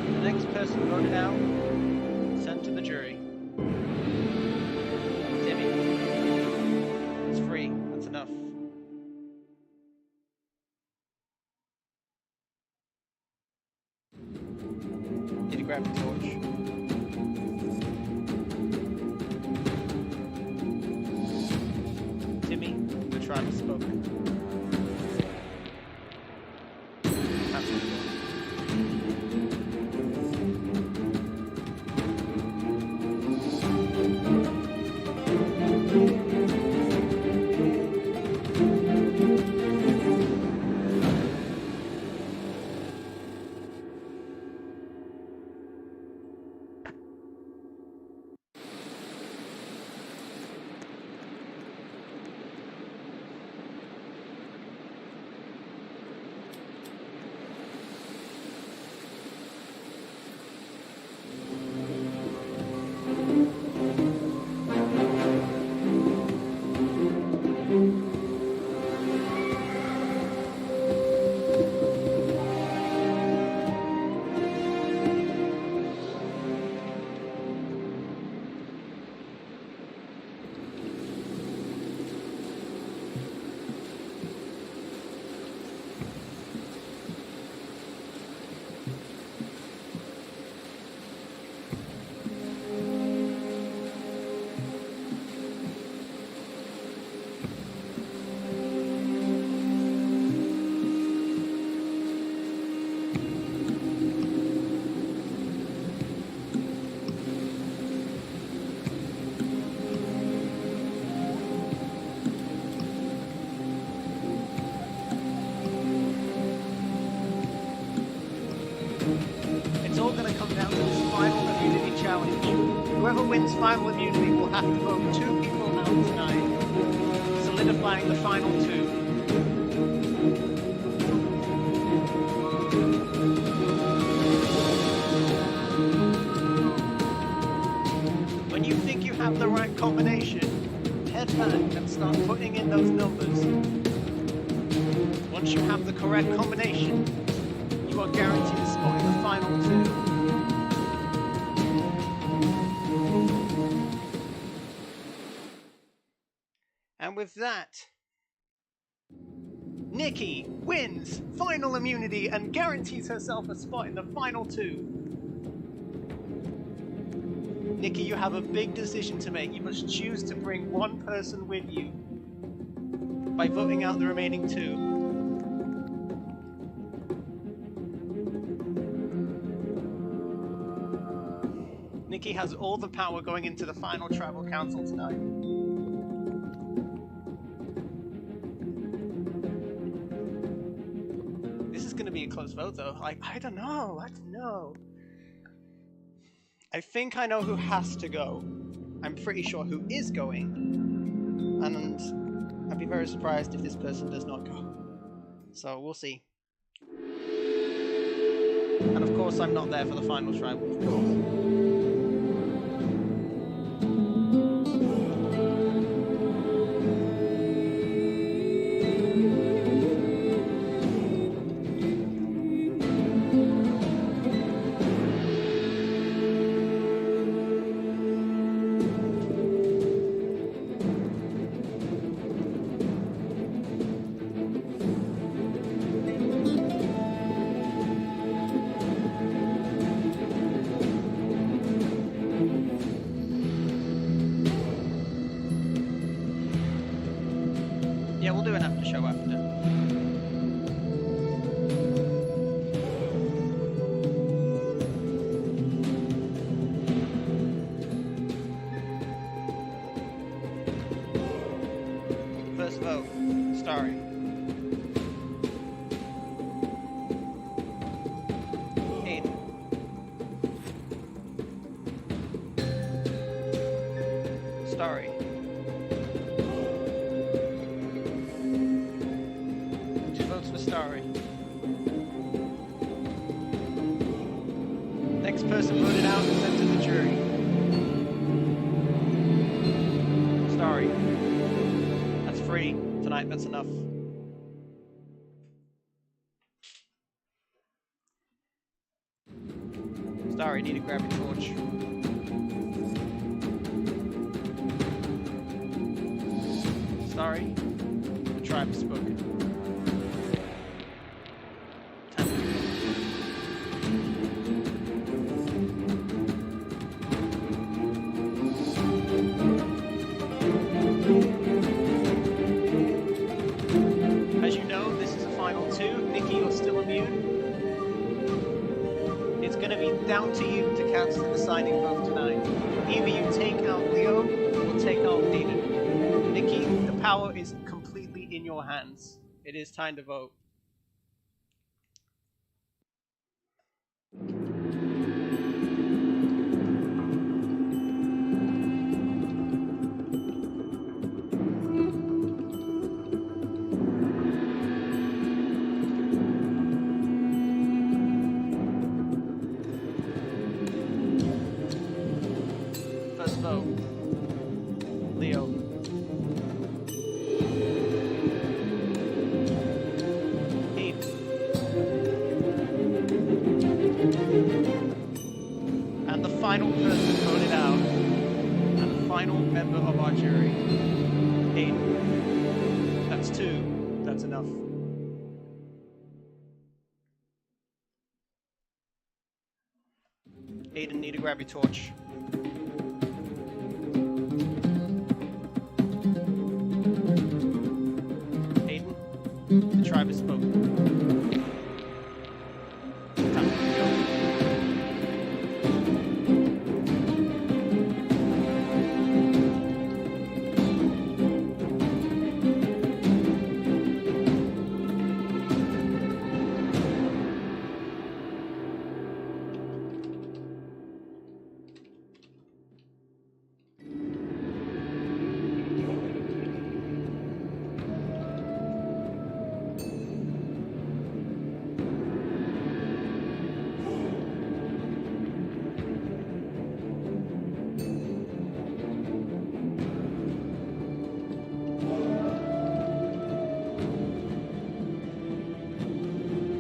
The next person voted out, sent to the jury. Timmy. It's free. That's enough. Did he grab the torch? Timmy, the trial spoke. Absolutely. All going to come down to this final immunity challenge. Whoever wins final immunity will have to vote 2 people out tonight, solidifying the final 2. When you think you have the right combination, head back and start putting in those numbers. Once you have the correct combination, you are guaranteed a spot in the final 2. And with that, Nikki wins final immunity and guarantees herself a spot in the final 2. Nikki, you have a big decision to make. You must choose to bring one person with you by voting out the remaining 2. Nikki has all the power going into the final tribal council tonight. This is going to be a close vote, though. I don't know. I think I know who has to go. I'm pretty sure who is going. And I'd be very surprised if this person does not go. So we'll see. And of course I'm not there for the final tribal, of course. Starry. 2 votes for Starry. Next person voted out is sent to the jury. Starry. That's 3 tonight, that's enough. Starry, need to grab your torch. Starry, the tribe has spoken. As you know, this is a final 2. Nikki, you're still immune. It's going to be down to you to cast the deciding vote tonight. Either you take out Leo or take out Aiden. Nikki, the power is completely in your hands. It is time to vote. First vote. Leo. Aiden. And the final person voted out, and the final member of our jury, Aiden. That's 2. That's enough. Aiden, need to grab your torch. Aiden, the tribe has spoken. Time to go.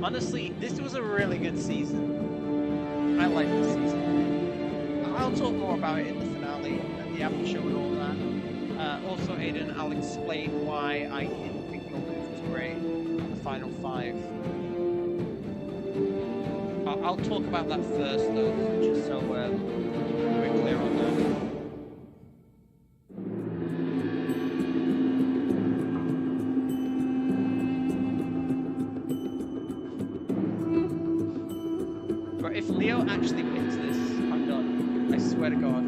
Honestly, this was a really good season. I like this season. I'll talk more about it in the finale and the after show and all that. Also, Aiden, I'll explain why I didn't think your move was great in the final 5. I'll talk about that first, though, just so we're clear on that. But if Leo actually wins this, I'm done. I swear to God.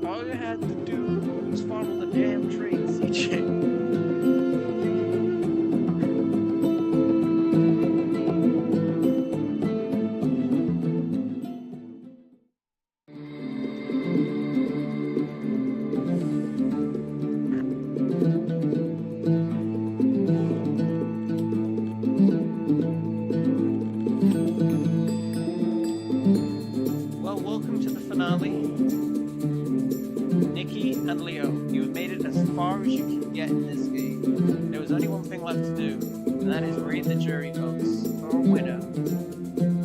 All you had to do was follow the damn train, CJ. Well, welcome to the finale. Nikki and Leo, you have made it as far as you can get in this game. There was only one thing left to do, and that is read the jury votes for a winner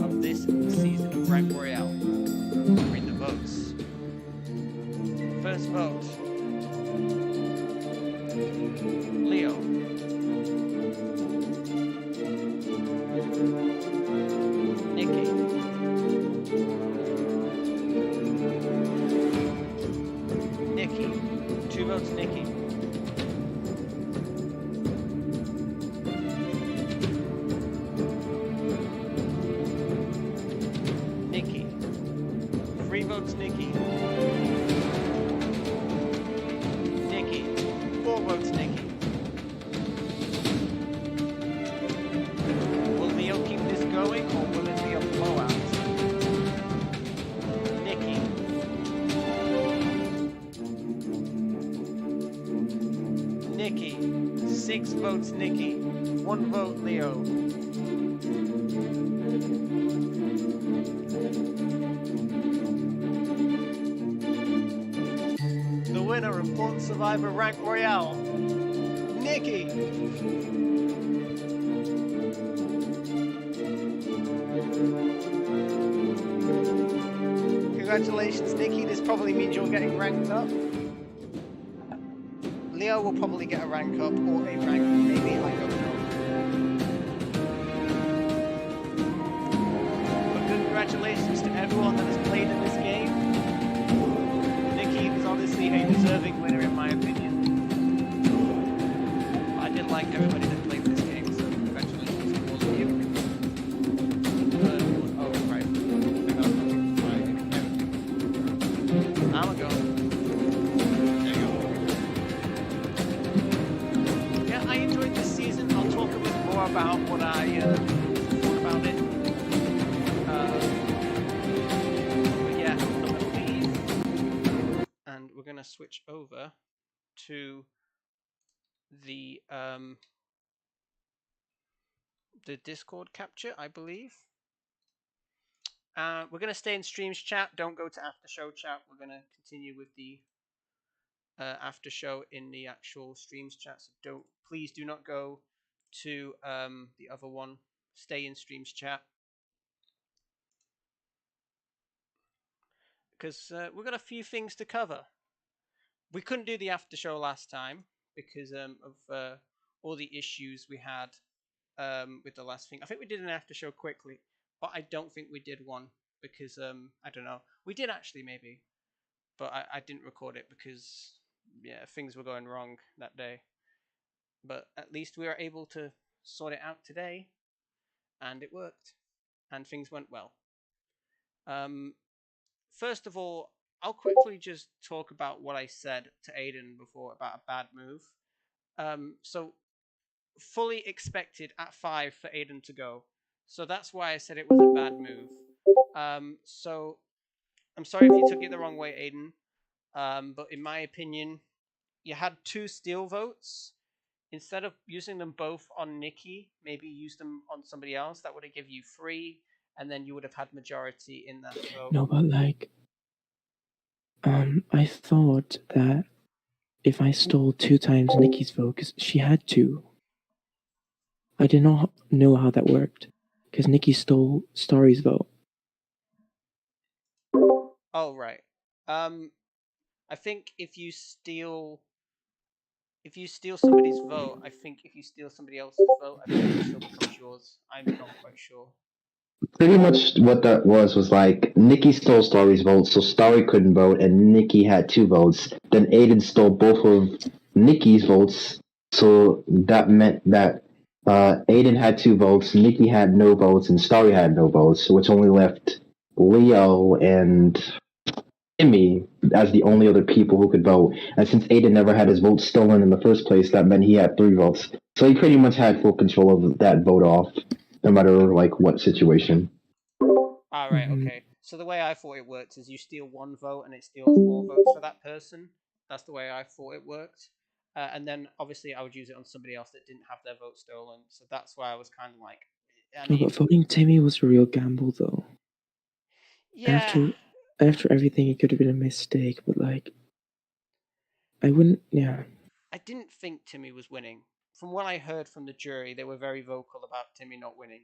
of this season of Royale. Read the votes. First vote. Leo. Nikki. Nikki. 2 votes, Nikki. Nikki. 3 votes, Nikki. Nikki. 4 votes, Nikki. Will Leo keep this going, or will it be a blowout? 6 votes Nikki, 1 vote Leo. The winner of Born Survivor Rank Royale, Nikki. Congratulations, Nikki. This probably means you're getting ranked up. Leo will probably get a rank up or a rank, maybe, I don't know. But congratulations to everyone that has played in this game. Nikki is honestly a deserving winner in my opinion. I did like everybody that played this game, so congratulations to all of you. Oh, right. I'm going. There you go. Yeah, I enjoyed this season. I'll talk a bit more about what I thought about it. But yeah, I'm gonna leave, and we're gonna switch over to the Discord capture, I believe. We're gonna stay in streams chat. Don't go to after show chat. We're gonna continue with the after show in the actual streams chat. So please do not go to the other one. Stay in streams chat because we've got a few things to cover. We couldn't do the after show last time because of all the issues we had with the last thing. I think we did an after show quickly, but I don't think we did one because I don't know. We did actually maybe, but I didn't record it because yeah, things were going wrong that day. But at least we were able to sort it out today, and it worked, and things went well. First of all, I'll quickly just talk about what I said to Aiden before about a bad move. So fully expected at 5 for Aiden to go. So that's why I said it was a bad move. So I'm sorry if you took it the wrong way, Aiden. But in my opinion, you had 2 steal votes. Instead of using them both on Nikki, maybe use them on somebody else. That would have given you 3, and then you would have had majority in that vote. No, but like, I thought that if I stole 2 times Nikki's vote, because she had 2, I did not know how that worked, because Nikki stole Starry's vote. Oh right. I think if you steal somebody's vote, I think if you steal somebody else's vote, I think it still becomes yours. I'm not quite sure. Pretty much what that was like Nikki stole Starry's vote, so Starry couldn't vote, and Nikki had 2 votes. Then Aiden stole both of Nikki's votes, so that meant that Aiden had 2 votes, Nikki had no votes, and Starry had no votes, which only left Leo and Timmy as the only other people who could vote. And since Aiden never had his vote stolen in the first place, that meant he had 3 votes. So he pretty much had full control of that vote off, no matter like what situation. All right, okay. So the way I thought it worked is you steal 1 vote and it steals 4 votes for that person. That's the way I thought it worked. And then obviously I would use it on somebody else that didn't have their vote stolen. So that's why I was kind of like, I mean, But voting Timmy was a real gamble, though. yeah. After everything, it could have been a mistake, but like, I wouldn't. Yeah. I didn't think Timmy was winning. From what I heard from the jury, they were very vocal about Timmy not winning.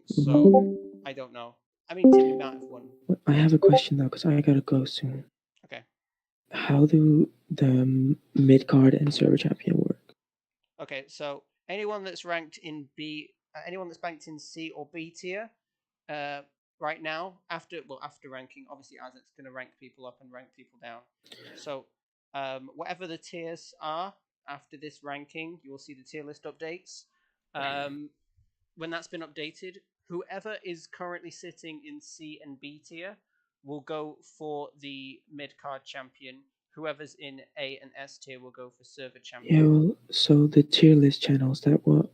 So I don't know. I mean, Timmy might have won. I have a question though, because I gotta go soon. Okay. How do the mid card and server champion work? Okay, so anyone that's ranked in B, anyone that's ranked in C or B tier, right now after ranking, obviously Isaac's going to rank people up and rank people down. So whatever the tiers are after this ranking, you will see the tier list updates. When that's been updated, whoever is currently sitting in C and B tier will go for the mid card champion. Whoever's in A and S tier will go for server champion. Yeah, well, so the tier list channel, is that what?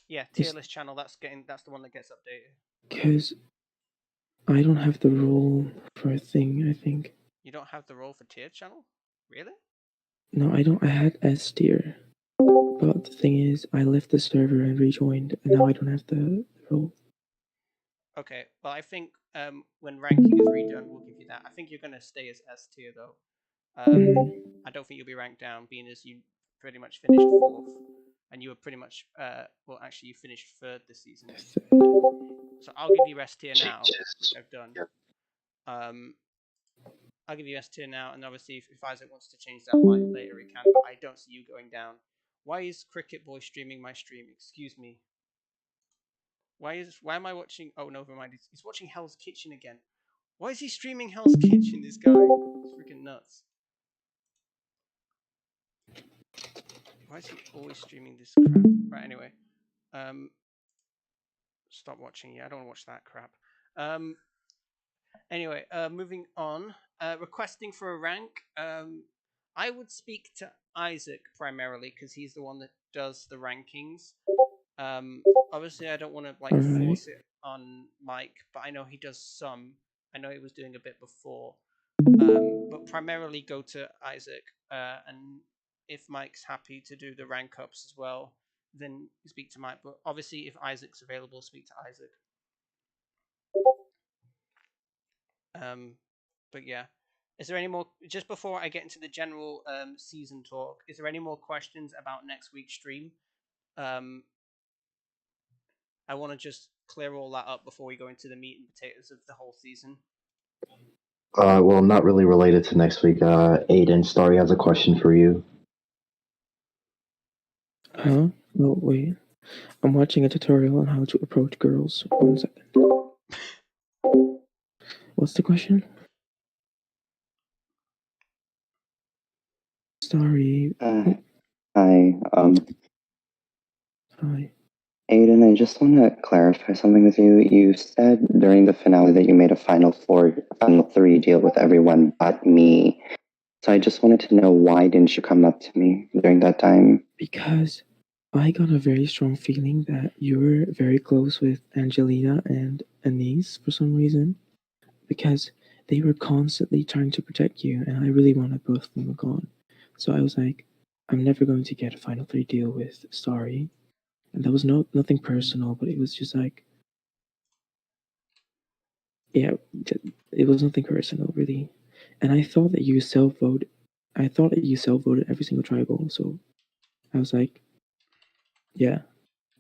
Yeah, tier list channel. That's the one that gets updated. Because I don't have the role for a thing. I think you don't have the role for tier channel. Really? No, I don't. I had S tier. But the thing is, I left the server and rejoined, and now I don't have the role. Okay, well, I think when ranking is redone, we'll give you that. I think you're going to stay as S tier, though. I don't think you'll be ranked down, being as you pretty much finished 4th, and you were pretty much, well, actually, you finished 3rd this season. So I'll give you S tier now, which I've done. I'll give you S tier now, and obviously, if Isaac wants to change that later, he can. But I don't see you going down. Why is Cricket Boy streaming my stream? Excuse me. Why am I watching? Oh, no, never mind. He's watching Hell's Kitchen again. Why is he streaming Hell's Kitchen? This guy, he's freaking nuts. Why is he always streaming this crap? Right. Anyway, stop watching. Yeah, I don't want to watch that crap. Anyway, moving on. Requesting for a rank. I would speak to Isaac primarily because he's the one that does the rankings. Obviously, I don't want to force it on Mike, but I know he does some. I know he was doing a bit before. But primarily go to Isaac, and if Mike's happy to do the rank ups as well, then speak to Mike. But obviously, if Isaac's available, speak to Isaac. But yeah, is there any more? Just before I get into the general season talk, is there any more questions about next week's stream? I want to just clear all that up before we go into the meat and potatoes of the whole season. Well, not really related to next week. Aiden, Starry has a question for you. Huh? No, wait. I'm watching a tutorial on how to approach girls. 1 second. What's the question? Sorry. Hi. Hi. Aiden, I just want to clarify something with you. You said during the finale that you made a final 3 deal with everyone but me. So I just wanted to know, why didn't you come up to me during that time? Because I got a very strong feeling that you were very close with Angelina and Anise for some reason. Because they were constantly trying to protect you, and I really wanted both of them gone. So I was like, I'm never going to get a final 3 deal with Starry. And that was nothing personal, but it was just like, yeah, it was nothing personal, really. And I thought that you self-voted every single tribal, so I was like, yeah,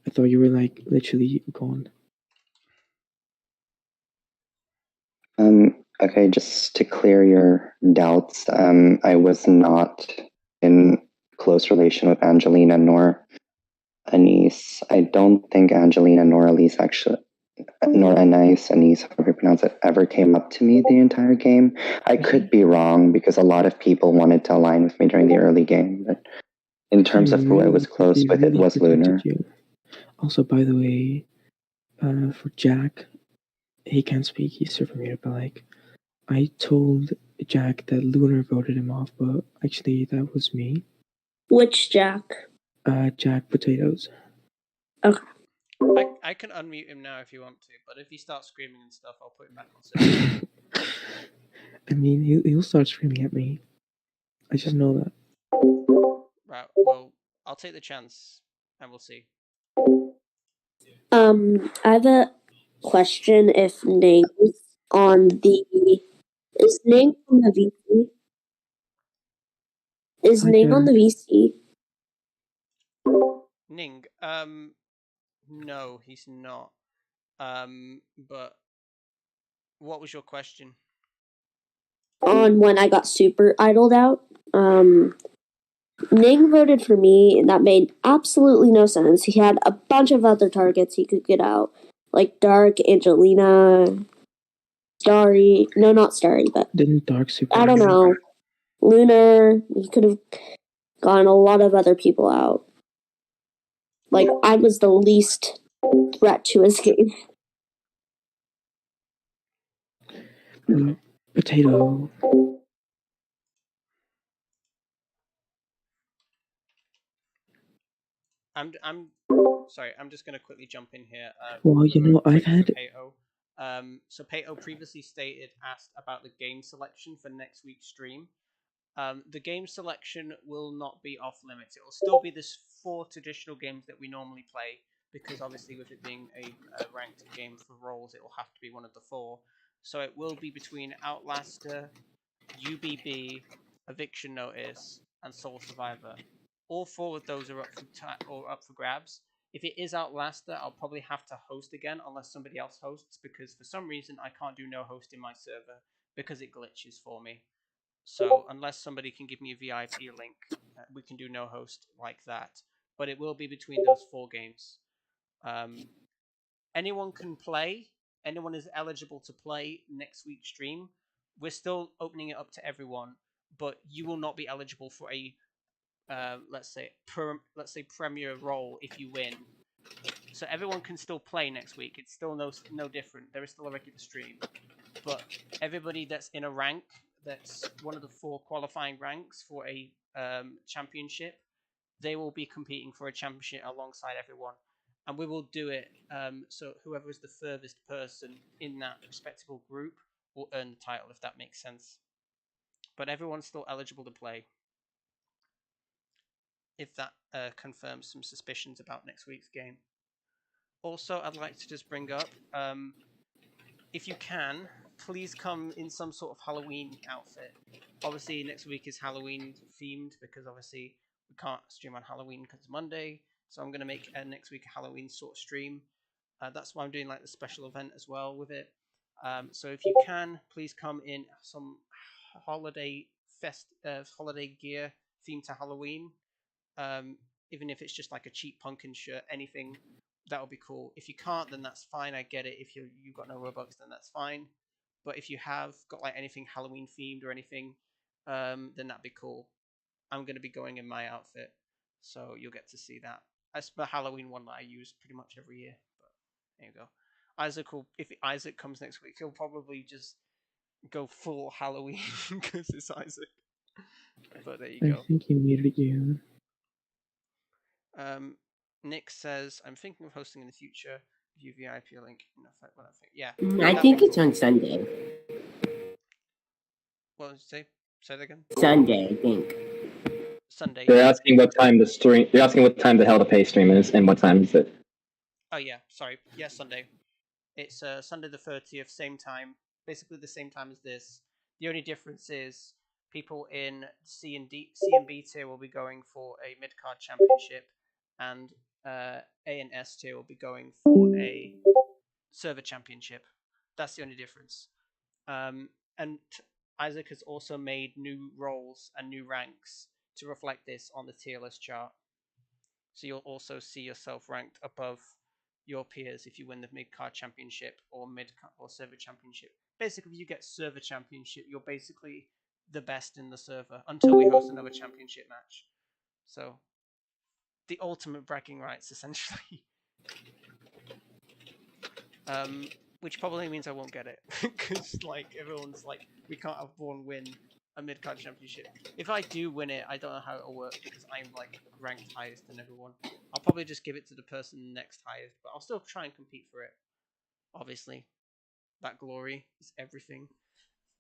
I thought you were like literally gone. Okay, just to clear your doubts, I was not in close relation with Angelina nor Anise. I don't think Angelina nor Elise actually, nor Anise, however you pronounce it, ever came up to me the entire game. I could be wrong because a lot of people wanted to align with me during the early game, but in terms of who I was close with, it was Lunar. Also, by the way, for Jack, he can't speak, he's super muted, but like, I told Jack that Lunar voted him off, but actually that was me. Which Jack? Jack Potatoes. Okay. I can unmute him now if you want to, but if he starts screaming and stuff, I'll put him back on server. I mean, he'll start screaming at me. I just know that. Right, well, I'll take the chance, and we'll see. I have a question. If Ning's on the... Is Ning on the VC? Is Ning on the VC? Ning, no, he's not. But what was your question? On when I got super idled out. Ning voted for me, and that made absolutely no sense. He had a bunch of other targets he could get out, like Dark, Angelina, Starry. No, not Starry, but didn't Dark super? I don't know. Lunar. He could have gotten a lot of other people out. Like, I was the least threat to his game. Potato. I'm sorry. I'm just gonna quickly jump in here. Well, you know, I've had. So Pato previously asked about the game selection for next week's stream. The game selection will not be off limits. It will still be this 4 traditional games that we normally play, because obviously with it being a ranked game for roles, it will have to be one of the 4. So it will be between Outlaster, UBB, Eviction Notice, and Soul Survivor. All 4 of those are up for grabs. If it is Outlaster, I'll probably have to host again unless somebody else hosts, because for some reason I can't do no host in my server because it glitches for me. So unless somebody can give me a VIP link, we can do no host like that. But it will be between those 4 games. Anyone can play. Anyone is eligible to play next week's stream. We're still opening it up to everyone, but you will not be eligible for a let's say premier role if you win. So everyone can still play next week. It's still no different. There is still a regular stream, but everybody that's in a rank that's one of the 4 qualifying ranks for a championship, they will be competing for a championship alongside everyone, and we will do it so whoever is the furthest person in that respectable group will earn the title, if that makes sense. But everyone's still eligible to play, if that confirms some suspicions about next week's game. Also, I'd like to just bring up, if you can, please come in some sort of Halloween outfit. Obviously, next week is Halloween themed, because obviously we can't stream on Halloween because it's Monday. So I'm going to make next week a Halloween sort of stream. That's why I'm doing like the special event as well with it. So if you can, please come in some holiday gear themed to Halloween. Even if it's just like a cheap pumpkin shirt, anything, that would be cool. If you can't, then that's fine. I get it. If you've got no Robux, then that's fine. But if you have got like anything Halloween themed or anything, then that'd be cool. I'm going to be going in my outfit, so you'll get to see that. That's the Halloween one that I use pretty much every year. But there you go. If Isaac comes next week, he'll probably just go full Halloween because it's Isaac. But there you go. I think he muted you. Nick says, I'm thinking of hosting in the future. View VIP link. Yeah. I think it's on Sunday. What did you say? Say that again? Sunday, I think. Sunday. They're asking what time the stream. They're asking what time the Hell to Pay stream is and what time is it. Oh yeah, sorry. Yeah, Sunday. It's Sunday the 30th, same time. Basically the same time as this. The only difference is people in C and B tier will be going for a mid-card championship, and A and S tier will be going for a server championship. That's the only difference. And Isaac has also made new roles and new ranks to reflect this on the tier list chart. So you'll also see yourself ranked above your peers if you win the mid-card championship or server championship. Basically, if you get server championship, you're basically the best in the server until we host another championship match. So the ultimate bragging rights, essentially. Which probably means I won't get it, because like everyone's like, we can't have one win a mid-card championship. If I do win it, I don't know how it'll work, because I'm like ranked highest than everyone. I'll probably just give it to the person next highest, but I'll still try and compete for it. Obviously, that glory is everything.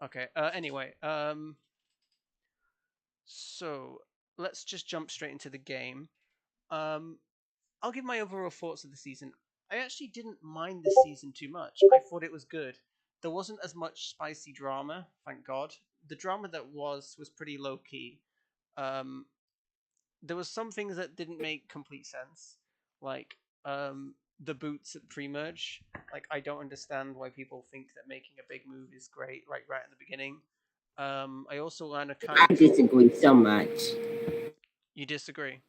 Okay. Anyway, so let's just jump straight into the game. I'll give my overall thoughts of the season. I actually didn't mind this season too much. I thought it was good. There wasn't as much spicy drama, thank God. The drama that was pretty low key. There was some things that didn't make complete sense, like the boots at pre-merge. Like, I don't understand why people think that making a big move is great right at the beginning. I also learned I disagree so much. You disagree?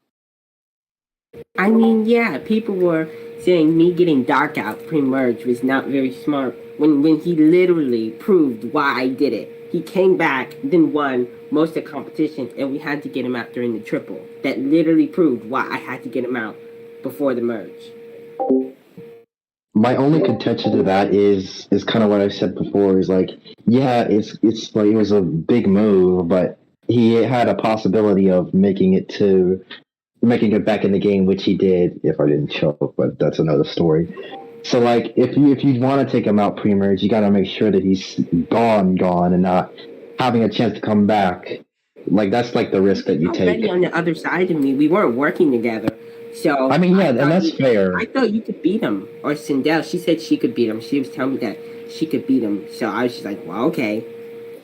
I mean, yeah, people were saying me getting dark out pre-merge was not very smart when he literally proved why I did it. He came back, then won most of the competition, and we had to get him out during the triple. That literally proved why I had to get him out before the merge. My only contention to that is kind of what I said before. Is like, yeah, it's like it was a big move, but he had a possibility of making it back in the game, which he did. If I didn't choke, but that's another story. So like, if you want to take him out pre-merge, you got to make sure that he's gone, and not having a chance to come back. Like, that's like the risk that you take. Already on the other side of me, we weren't working together. So I mean, yeah, and thought that's fair. I thought you could beat him. Or Sindel, she said she could beat him. She was telling me that she could beat him. So I was just like, well, okay.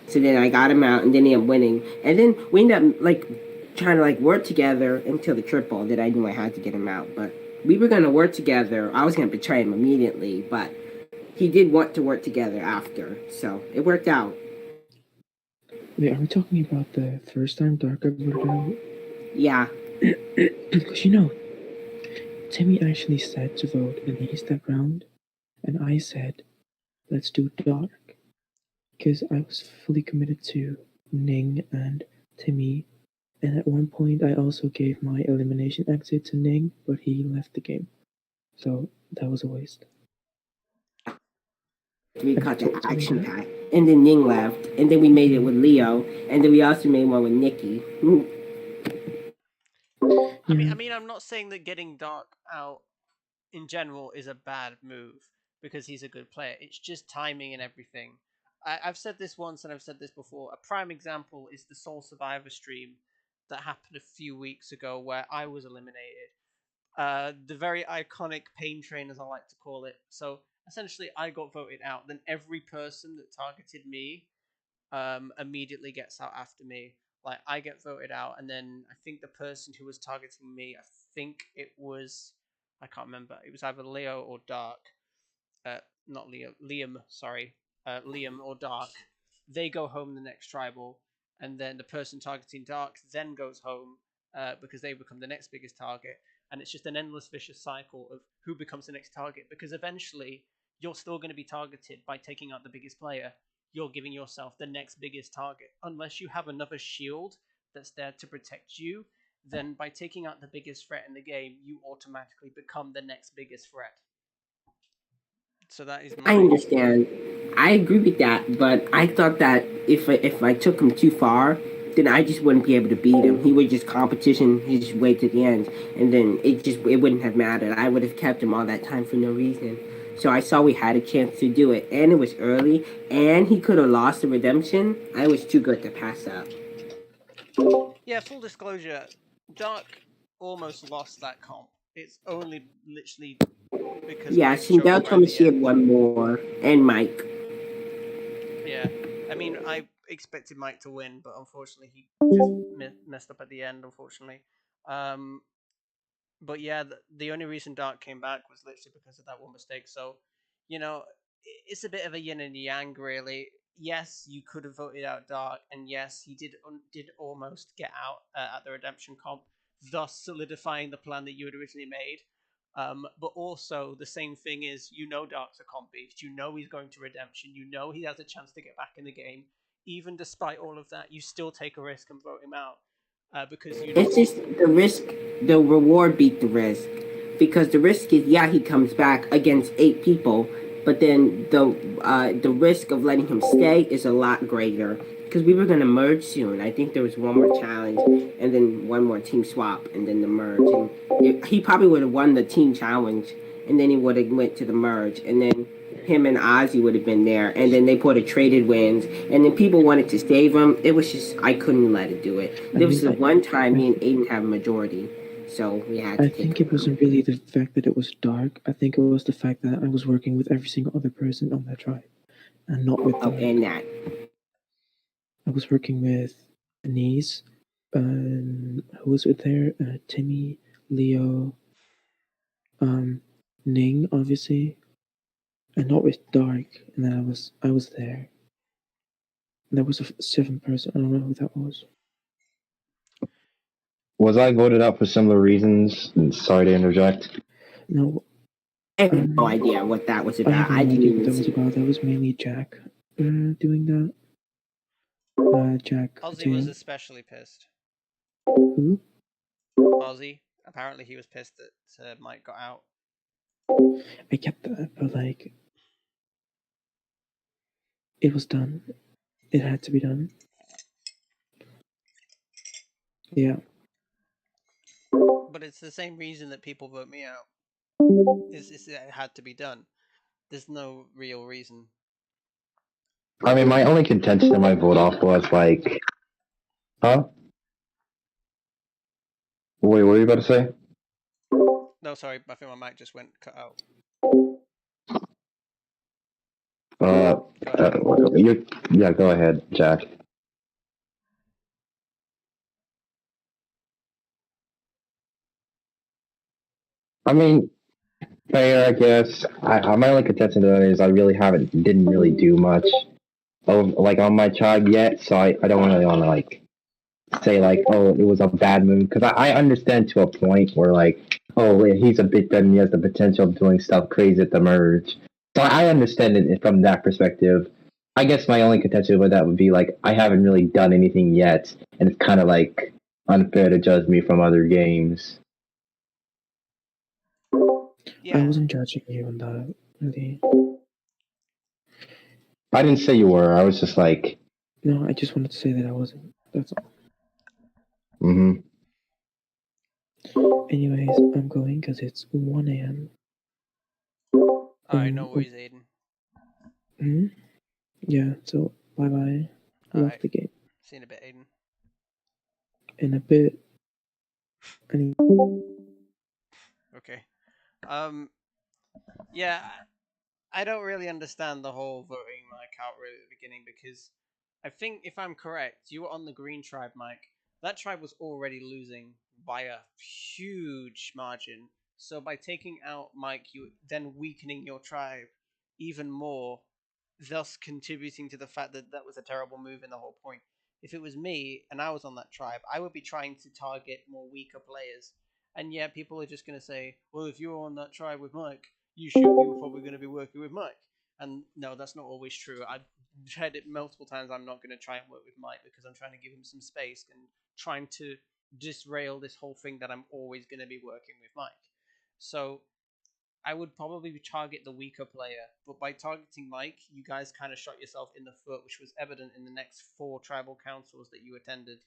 So then I got him out, and then he ended up winning. And then we ended up like trying to like work together until the triple that I knew I had to get him out. But we were gonna work together. I was gonna betray him immediately, but he did want to work together after, so it worked out. Wait, are we talking about the first time Dark ever voted out? Yeah. Because Timmy actually said to vote Elise that round, and I said, let's do Dark. Because I was fully committed to Ning and Timmy, and at one point I also gave my elimination exit to Ning, but he left the game. So that was a waste. We caught the action pack, and then Ning left, and then we made it with Leo, and then we also made one with Nikki. I mean, I'm not saying that getting Dark out in general is a bad move because he's a good player. It's just timing and everything. I've said this once and I've said this before. A prime example is the Soul Survivor stream that happened a few weeks ago where I was eliminated. The very iconic pain train, as I like to call it. So essentially, I got voted out. Then every person that targeted me immediately gets out after me. Like I get voted out, and then I think the person who was targeting me, I think it was, I can't remember. It was either Leo or Dark. Not Leo, Liam. Sorry, Liam or Dark. They go home the next tribal, and then the person targeting Dark then goes home because they become the next biggest target, and it's just an endless vicious cycle of who becomes the next target. Because eventually, you're still going to be targeted by taking out the biggest player. You're giving yourself the next biggest target, unless you have another shield that's there to protect you. Then by taking out the biggest threat in the game, you automatically become the next biggest threat. So that is I understand. I agree with that, but I thought that if I took him too far, then I just wouldn't be able to beat him. He would just competition his way to the end, and then it wouldn't have mattered. I would have kept him all that time for no reason. So I saw we had a chance to do it, and it was early, and he could have lost the redemption. I was too good to pass up. Yeah, full disclosure, Dark almost lost that comp. It's only literally because Yeah, Mike choked Sindel right told me at the she had end. one more, and Mike. Yeah, I mean, I expected Mike to win, but unfortunately, he just messed up at the end. Unfortunately, um, but yeah, the only reason Dark came back was literally because of that one mistake. So, it's a bit of a yin and yang, really. Yes, you could have voted out Dark, and yes, he did almost get out at the redemption comp, thus solidifying the plan that you had originally made. But also the same thing is, Dark's a comp beast. You know he's going to redemption. You know he has a chance to get back in the game. Even despite all of that, you still take a risk and vote him out because you know. It's just the risk, the reward beat the risk. Because the risk is, yeah, he comes back against 8 people, but then the risk of letting him stay is a lot greater. Because we were gonna merge soon. I think there was one more challenge, and then one more team swap, and then the merge. And he probably would have won the team challenge, and then he would have went to the merge, and then him and Ozzy would have been there, and then they put a traded wins, and then people wanted to save him. It was just I couldn't let it do it. There was the one time me and Aiden have a majority, so we had to. I think it wasn't really the fact that it was Dark. I think it was the fact that I was working with every single other person on that tribe, and not with Dark. And that. I was working with Anise, who was with there? Timmy, Leo, Ning, obviously, and not with Dark. And then I was there. And there was a 7th person. I don't know who that was. Was I voted out for similar reasons? Sorry to interject. No. I have no idea what that was about. I have no idea what that was about. That was mainly Jack doing that. Jack. Ozzy was especially pissed. Who? Ozzy. Apparently, he was pissed that Mike got out. I get that, but it was done. It had to be done. Yeah. But it's the same reason that people vote me out. Is that it had to be done. There's no real reason. I mean, my only contention in my vote off was huh? Wait, what were you about to say? No, sorry, I think my mic just went cut out. Uh, Go ahead. yeah, go ahead, Jack. I mean, fair, I guess. My only contention to that is I really didn't really do much like on my tribe yet, so I don't really want to like say like, oh, it was a bad move because I understand to a point where like, oh, yeah, he's a bit done. He has the potential of doing stuff crazy at the merge. So I understand it from that perspective. I guess my only contention with that would be like I haven't really done anything yet, and it's kind of like unfair to judge me from other games. Yeah. I wasn't judging you on that, really. I didn't say you were. I was just like, No, I just wanted to say that I wasn't. That's all. mm-hmm. Anyways, I'm going because it's 1 a.m. Alright, no worries, Aiden. Hmm? Yeah, so bye bye. Love Alright. the game. See you in a bit, Aiden. In a bit. Any. Okay. Yeah, I don't really understand the whole voting Mike out really at the beginning because I think if I'm correct, you were on the green tribe, Mike. That tribe was already losing by a huge margin. So by taking out Mike, you then weakening your tribe even more, thus contributing to the fact that that was a terrible move in the whole point. If it was me and I was on that tribe, I would be trying to target more weaker players. And yeah, people are just going to say, well, if you were on that tribe with Mike, you were probably going to be working with Mike. And no, that's not always true. I've tried it multiple times. I'm not going to try and work with Mike because I'm trying to give him some space and trying to disrail this whole thing that I'm always going to be working with Mike. So I would probably target the weaker player, but by targeting Mike, you guys kind of shot yourself in the foot, which was evident in the next 4 tribal councils that you attended.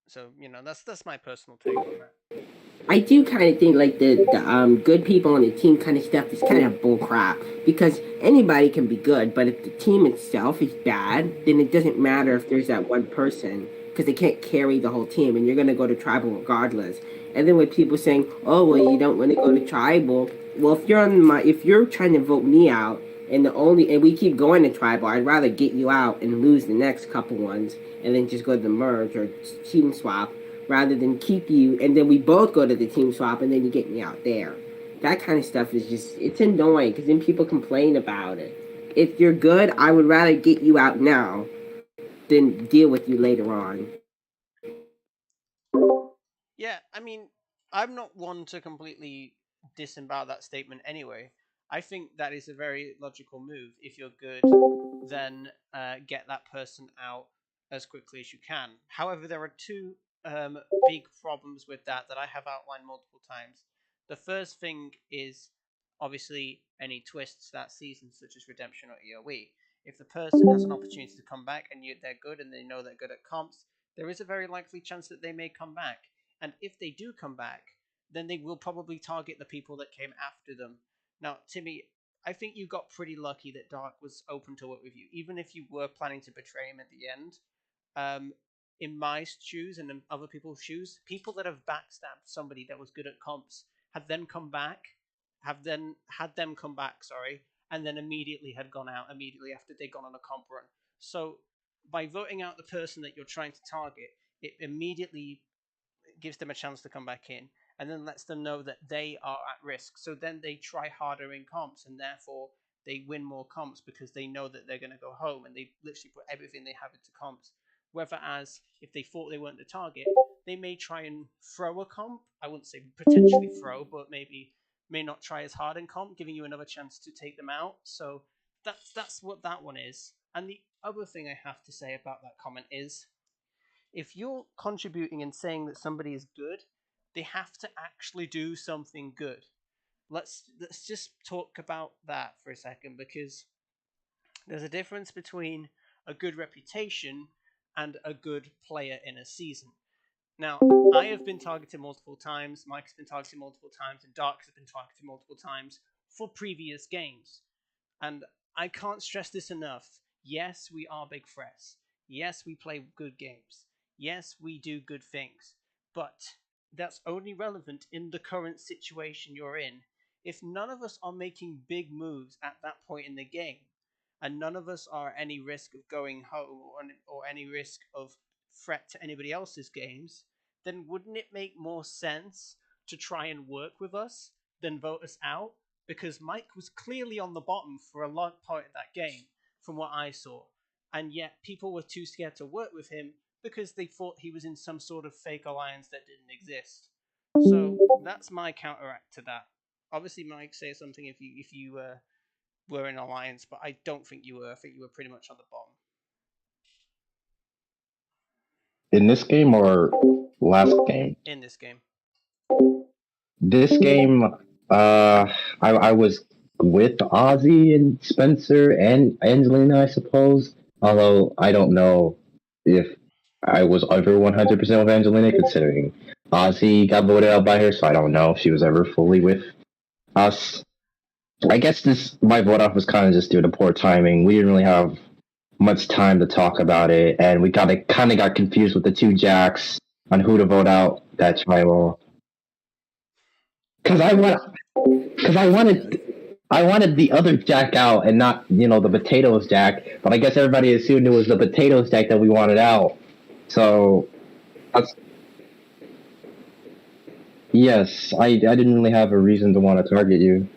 So that's my personal take on that. I do kind of think like the good people on the team kind of stuff is kind of bull crap because anybody can be good, but if the team itself is bad, then it doesn't matter if there's that one person because they can't carry the whole team, and you're gonna go to tribal regardless. And then with people saying, "Oh, well, you don't want to go to tribal," well, if you're trying to vote me out, and we keep going to tribal, I'd rather get you out and lose the next couple ones, and then just go to the merge or team swap rather than keep you and then we both go to the team swap and then you get me out there. That kind of stuff is it's annoying because then people complain about it. If you're good, I would rather get you out now than deal with you later on. Yeah, I mean, I'm not one to completely disavow that statement anyway. I think that is a very logical move. If you're good, then get that person out as quickly as you can. However, there are two big problems with that I have outlined multiple times. The first thing is obviously any twists that season, such as Redemption or EOE. If the person has an opportunity to come back and they're good and they know they're good at comps, there is a very likely chance that they may come back. And if they do come back, then they will probably target the people that came after them. Now, Timmy, I think you got pretty lucky that Dark was open to work with you, even if you were planning to betray him at the end. Um, in my shoes and in other people's shoes, people that have backstabbed somebody that was good at comps have then had them come back, sorry, and then immediately had gone out immediately after they'd gone on a comp run. So by voting out the person that you're trying to target, it immediately gives them a chance to come back in, and then lets them know that they are at risk. So then they try harder in comps, and therefore they win more comps because they know that they're going to go home, and they literally put everything they have into comps. Whereas if they thought they weren't the target, they may try and throw a comp. I wouldn't say potentially throw, but maybe may not try as hard in comp, giving you another chance to take them out. So that's what that one is. And the other thing I have to say about that comment is if you're contributing and saying that somebody is good, they have to actually do something good. Let's just talk about that for a second because there's a difference between a good reputation and a good player in a season. Now, I have been targeted multiple times, Mike's been targeted multiple times, and Dark has been targeted multiple times for previous games. And I can't stress this enough. Yes, we are big threats. Yes, we play good games. Yes, we do good things. But that's only relevant in the current situation you're in. If none of us are making big moves at that point in the game, and none of us are at any risk of going home or any risk of threat to anybody else's games, then wouldn't it make more sense to try and work with us than vote us out? Because Mike was clearly on the bottom for a long part of that game, from what I saw, and yet people were too scared to work with him because they thought he was in some sort of fake alliance that didn't exist. So that's my counteract to that. Obviously, Mike, say something if you were in alliance, but I don't think you were. I think you were pretty much on the bottom In this game or last game? in this game. This game, I was with Ozzy and Spencer and Angelina, I suppose. Although I don't know if I was ever 100% with Angelina, considering Ozzy got voted out by her, so I don't know if she was ever fully with us. I guess my vote off was kind of just due to poor timing. We didn't really have much time to talk about it, and we kind of got confused with the two Jacks on who to vote out that tribal. Because I wanted the other Jack out and not the potatoes Jack. But I guess everybody assumed it was the potatoes Jack that we wanted out. So that's yes. I didn't really have a reason to want to target you.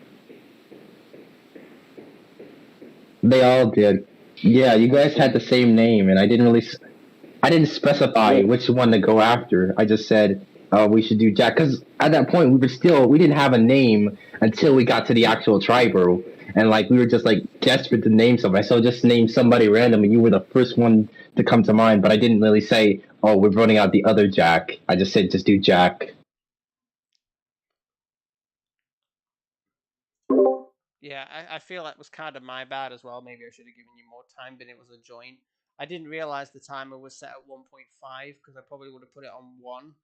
They all did. Yeah, you guys had the same name, and I didn't specify which one to go after. I just said we should do Jack because at that point we didn't have a name until we got to the actual tribal, and we were just desperate to name somebody. So just name somebody random, and you were the first one to come to mind. But I didn't really say, oh, we're running out the other Jack. I just said just do Jack. Yeah, I feel that was kind of my bad as well. Maybe I should have given you more time, but it was a joint. I didn't realize the timer was set at 1.5 because I probably would have put it on 1.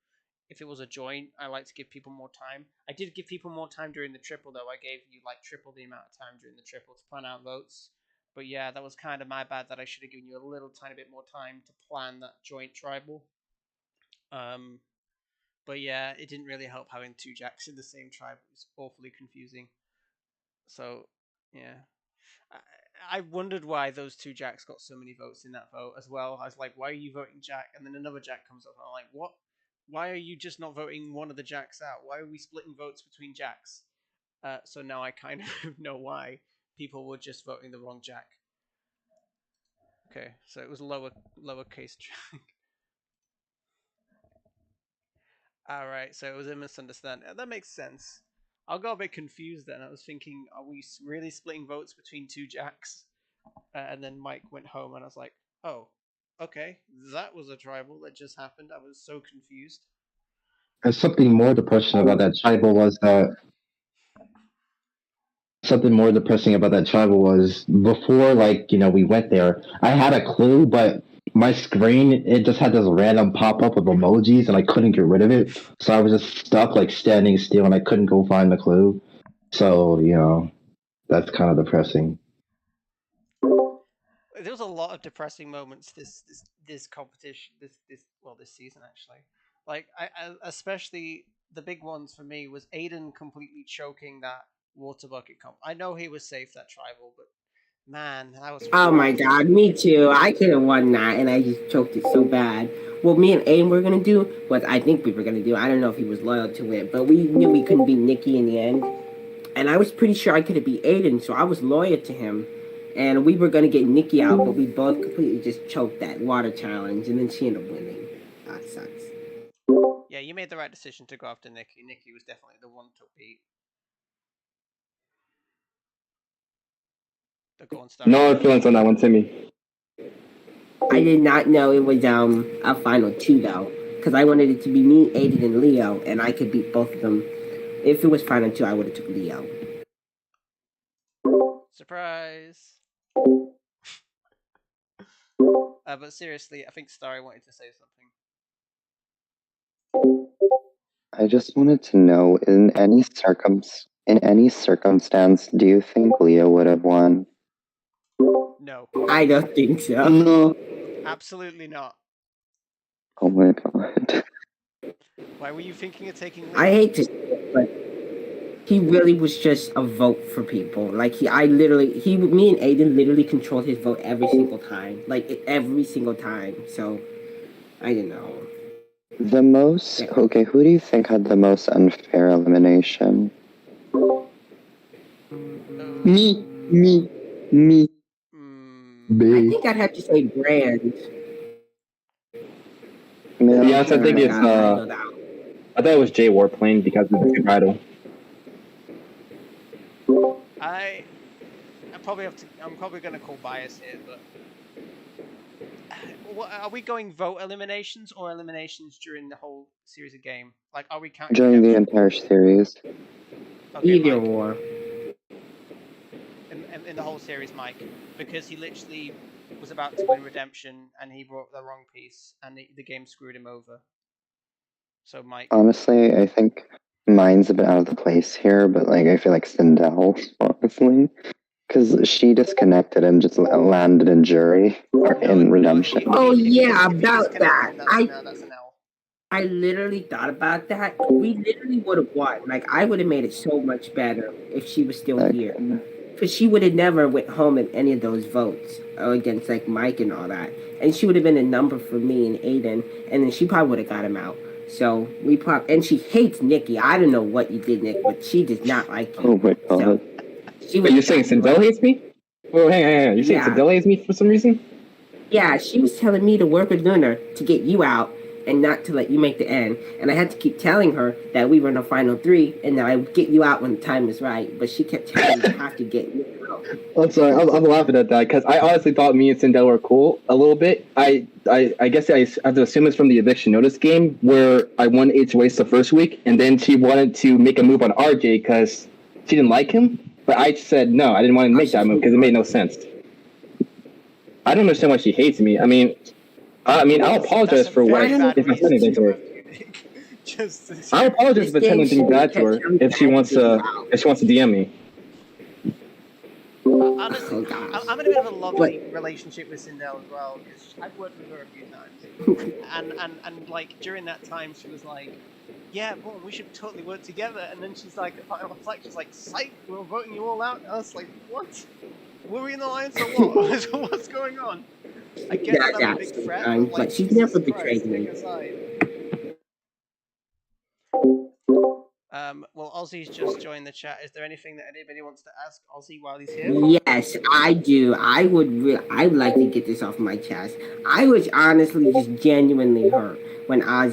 If it was a joint, I like to give people more time. I did give people more time during the triple, though. I gave you triple the amount of time during the triple to plan out votes. But yeah, that was kind of my bad that I should have given you a little tiny bit more time to plan that joint tribal. But yeah, it didn't really help having two Jacks in the same tribe. It was awfully confusing. So yeah, I wondered why those two Jacks got so many votes in that vote as well. I was like, why are you voting Jack? And then another Jack comes up, and I'm like, what? Why are you just not voting one of the Jacks out? Why are we splitting votes between Jacks? So now I kind of know why people were just voting the wrong Jack. Okay, so it was lowercase Jack. All right, so it was a misunderstanding. That makes sense. I got a bit confused then. I was thinking, are we really splitting votes between two Jacks? And then Mike went home, and I was like, oh, okay, that was a tribal that just happened. I was so confused. And something more depressing about that tribal was before we went there, I had a clue, but my screen it just had this random pop up of emojis and I couldn't get rid of it. So I was just stuck standing still and I couldn't go find the clue. So, that's kind of depressing. There was a lot of depressing moments this competition this season actually. I especially the big ones for me was Aiden completely choking that water bucket comp. I know he was safe that tribal, but man, that was Oh my rough. god, me too. I could have won that, and I just choked it so bad. What me and Aiden were gonna do was, I think we were gonna do. I don't know if he was loyal to it, but we knew we couldn't beat Nikki in the end, and I was pretty sure I could have beat Aiden, so I was loyal to him. And we were gonna get Nikki out, but we both completely just choked that water challenge, and then she ended up winning. That sucks. Yeah, you made the right decision to go after Nikki. Nikki was definitely the one to beat. The Corn Star. No hard feelings on that one, Timmy. I did not know it was a final two though, because I wanted it to be me, Aiden, and Leo, and I could beat both of them. If it was final two, I would have took Leo. Surprise! But seriously, I think Starry wanted to say something. I just wanted to know, in any circumstance, do you think Leo would have won? No. I don't think so. No. Absolutely not. Oh my god. Why were you thinking of taking I leave? hate to say it, but he really was just a vote for people. Like me and Aiden literally controlled his vote every single time. Like every single time. So I don't know. The most Yeah. okay. Who do you think had the most unfair elimination? Me, me, me. I Me. think I'd have to say Brand. Yeah, To be honest, I think it's Got idled out. I thought it was Jay Warplane because of the super idol. I'm probably gonna call bias here, but are we going vote eliminations or eliminations during the whole series of game? Like, are we counting during the redemption? entire series. Okay, Either Mike. or. In the whole series, Mike, because he literally was about to win redemption and he brought the wrong piece and the game screwed him over. So, Mike. Honestly, I think mine's a bit out of the place here, but like I feel like Sindel, honestly, because she disconnected and just landed in jury or in redemption. Oh yeah, if he about that. disconnected, that's an L. I literally thought about that. We literally would have won. Like I would have made it so much better if she was still here, because she would have never went home in any of those votes against like Mike and all that, and she would have been a number for me and Aiden, and then she probably would have got him out. So and she hates Nikki. I don't know what you did, Nick, but she does not like you. Oh my god. So she Wait, you're saying Sindel hates me? Oh, hang on. You're saying Sindel hates me for some reason? Yeah, she was telling me to work with Lunar to get you out and not to let you make the end. And I had to keep telling her that we were in the final three and that I would get you out when the time was right. But she kept telling me you have to get you out. I'm sorry, I'm laughing at that because I honestly thought me and Sindel were cool a little bit. I guess I have to assume it's from the eviction notice game where I won HOAs the first week and then she wanted to make a move on RJ because she didn't like him. But I said no, I didn't want to make that move because it made no sense. I don't understand why she hates me. I mean, I'll apologize for what if I said anything to her. I'll apologize if I said anything bad to her if she wants to DM me. Honestly, I'm in a bit of a lovely relationship with Sindel as well because I've worked with her a few times, and like during that time she was like, "Yeah, boom, we should totally work together." And then she's like, "Final flex," she's like, "Psych, we're voting you all out." And I was like, "What? Were we in the alliance or what? So what's going on?" I guess that I'm a big threat, but like, she's never betrayed me. Well, Ozzy's just joined the chat. Is there anything that anybody wants to ask Ozzy while he's here? Yes, I do. I would like to get this off my chest. I was honestly just genuinely hurt when I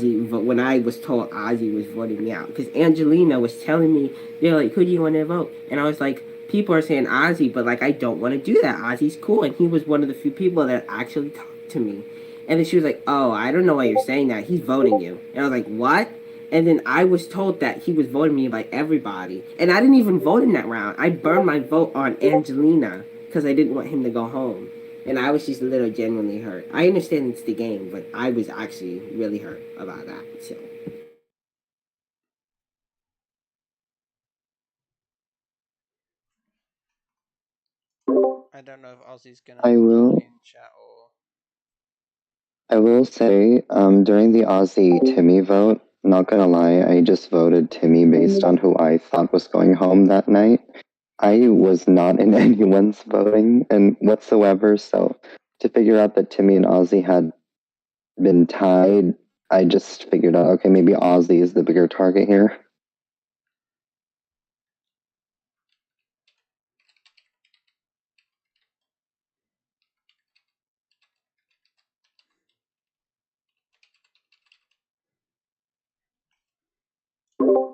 was told Ozzy was voting me out because Angelina was telling me, they're like, who do you want to vote? And I was like, people are saying Ozzy, but like I don't want to do that. Ozzy's cool, and he was one of the few people that actually talked to me. And then she was like, oh, I don't know why you're saying that. He's voting you. And I was like, what? And then I was told that he was voting me by everybody. And I didn't even vote in that round. I burned my vote on Angelina because I didn't want him to go home. And I was just a little genuinely hurt. I understand it's the game, but I was actually really hurt about that. So. I don't know if Ozzy's gonna I will. join chat or. I will say, during the Aussie Timmy vote, not gonna lie, I just voted Timmy based on who I thought was going home that night. I was not in anyone's voting and whatsoever, so to figure out that Timmy and Ozzy had been tied, I just figured out, okay, maybe Ozzy is the bigger target here.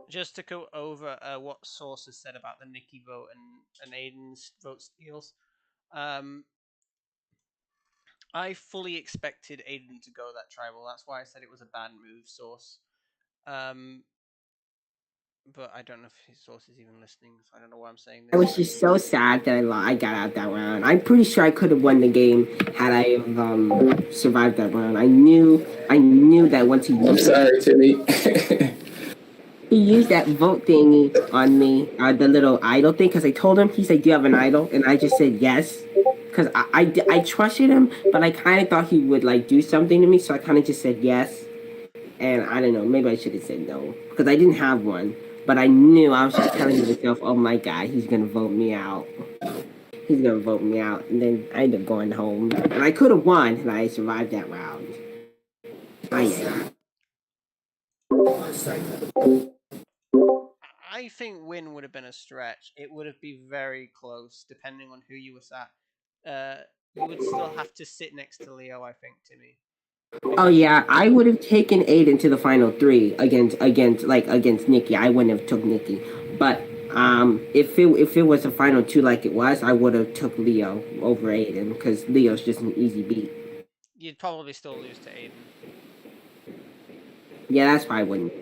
Just to go over what sources said about the Nikki vote and Aiden's vote steals. I fully expected Aiden to go that tribal. That's why I said it was a bad move, source. But I don't know if his source is even listening, so I don't know why I'm saying this. I was just so sad that I got out that round. I'm pretty sure I could have won the game had I survived that round. I knew that once he. I'm sorry, Timmy. He used that vote thingy on me, the little idol thing, because I told him, he said, do you have an idol? And I just said yes, because I trusted him, but I kind of thought he would, like, do something to me, so I kind of just said yes. And I don't know, maybe I should have said no because I didn't have one. But I knew I was just telling myself, "Oh my God, he's gonna vote me out. He's gonna vote me out." And then I ended up going home, and I could have won, and I survived that round. Yeah. I think win would have been a stretch. It would have been very close, depending on who you were sat. You would still have to sit next to Leo, I think, Timmy. Oh yeah, I would have taken Aiden to the final three against Nikki. I wouldn't have took Nikki, but if it was a final two like it was, I would have took Leo over Aiden because Leo's just an easy beat. You'd probably still lose to Aiden. Yeah, that's why I wouldn't.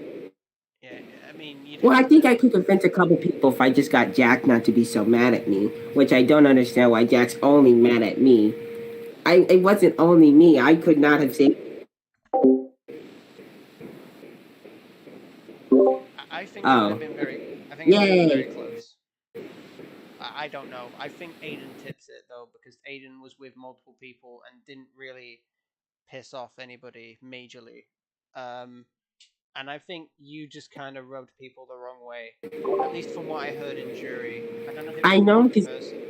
Yeah, I mean, well, I think I could convince a couple people if I just got Jack not to be so mad at me, which I don't understand why Jack's only mad at me. It wasn't only me. I could not have said. I think it would have been very. I think it would have been very close. I don't know. I think Aiden tips it though because Aiden was with multiple people and didn't really piss off anybody majorly. And I think you just kind of rubbed people the wrong way. At least from what I heard in jury. I don't know if it was one person.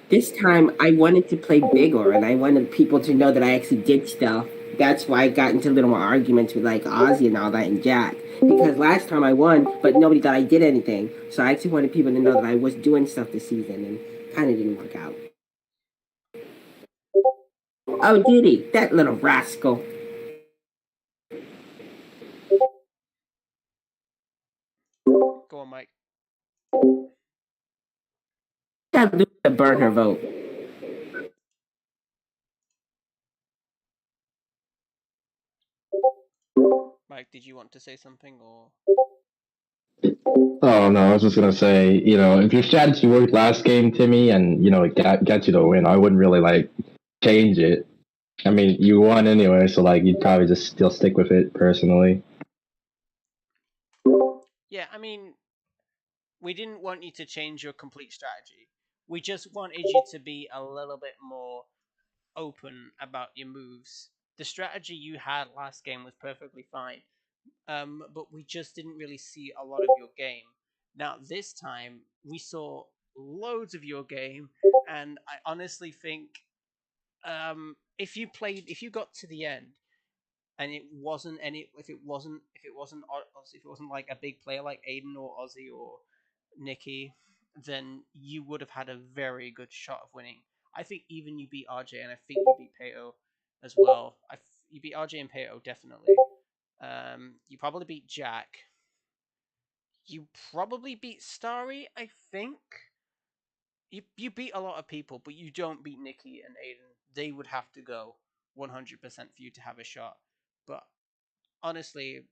This time I wanted to play bigger and I wanted people to know that I actually did stuff. That's why I got into little more arguments with like Ozzy and all that and Jack. Because last time I won, but nobody thought I did anything. So I actually wanted people to know that I was doing stuff this season and kind of didn't work out. Oh, did he? That little rascal. Go on, Mike. That Luke to burn her vote. Mike, did you want to say something or? Oh no, I was just gonna say, if your strategy worked last game, Timmy, and it got you the win, I wouldn't really like change it. I mean, you won anyway, so like you'd probably just still stick with it personally. Yeah, I mean, we didn't want you to change your complete strategy. We just wanted you to be a little bit more open about your moves. The strategy you had last game was perfectly fine, but we just didn't really see a lot of your game. Now, this time, we saw loads of your game, and I honestly think if you got to the end, and if it wasn't like a big player like Aiden or Ozzy or Nikki, then you would have had a very good shot of winning. I think even you beat RJ, and I think you beat Pato as well. You beat RJ and Pato definitely. You probably beat Jack. You probably beat Starry, I think. You beat a lot of people, but you don't beat Nikki and Aiden. They would have to go 100% for you to have a shot. But honestly,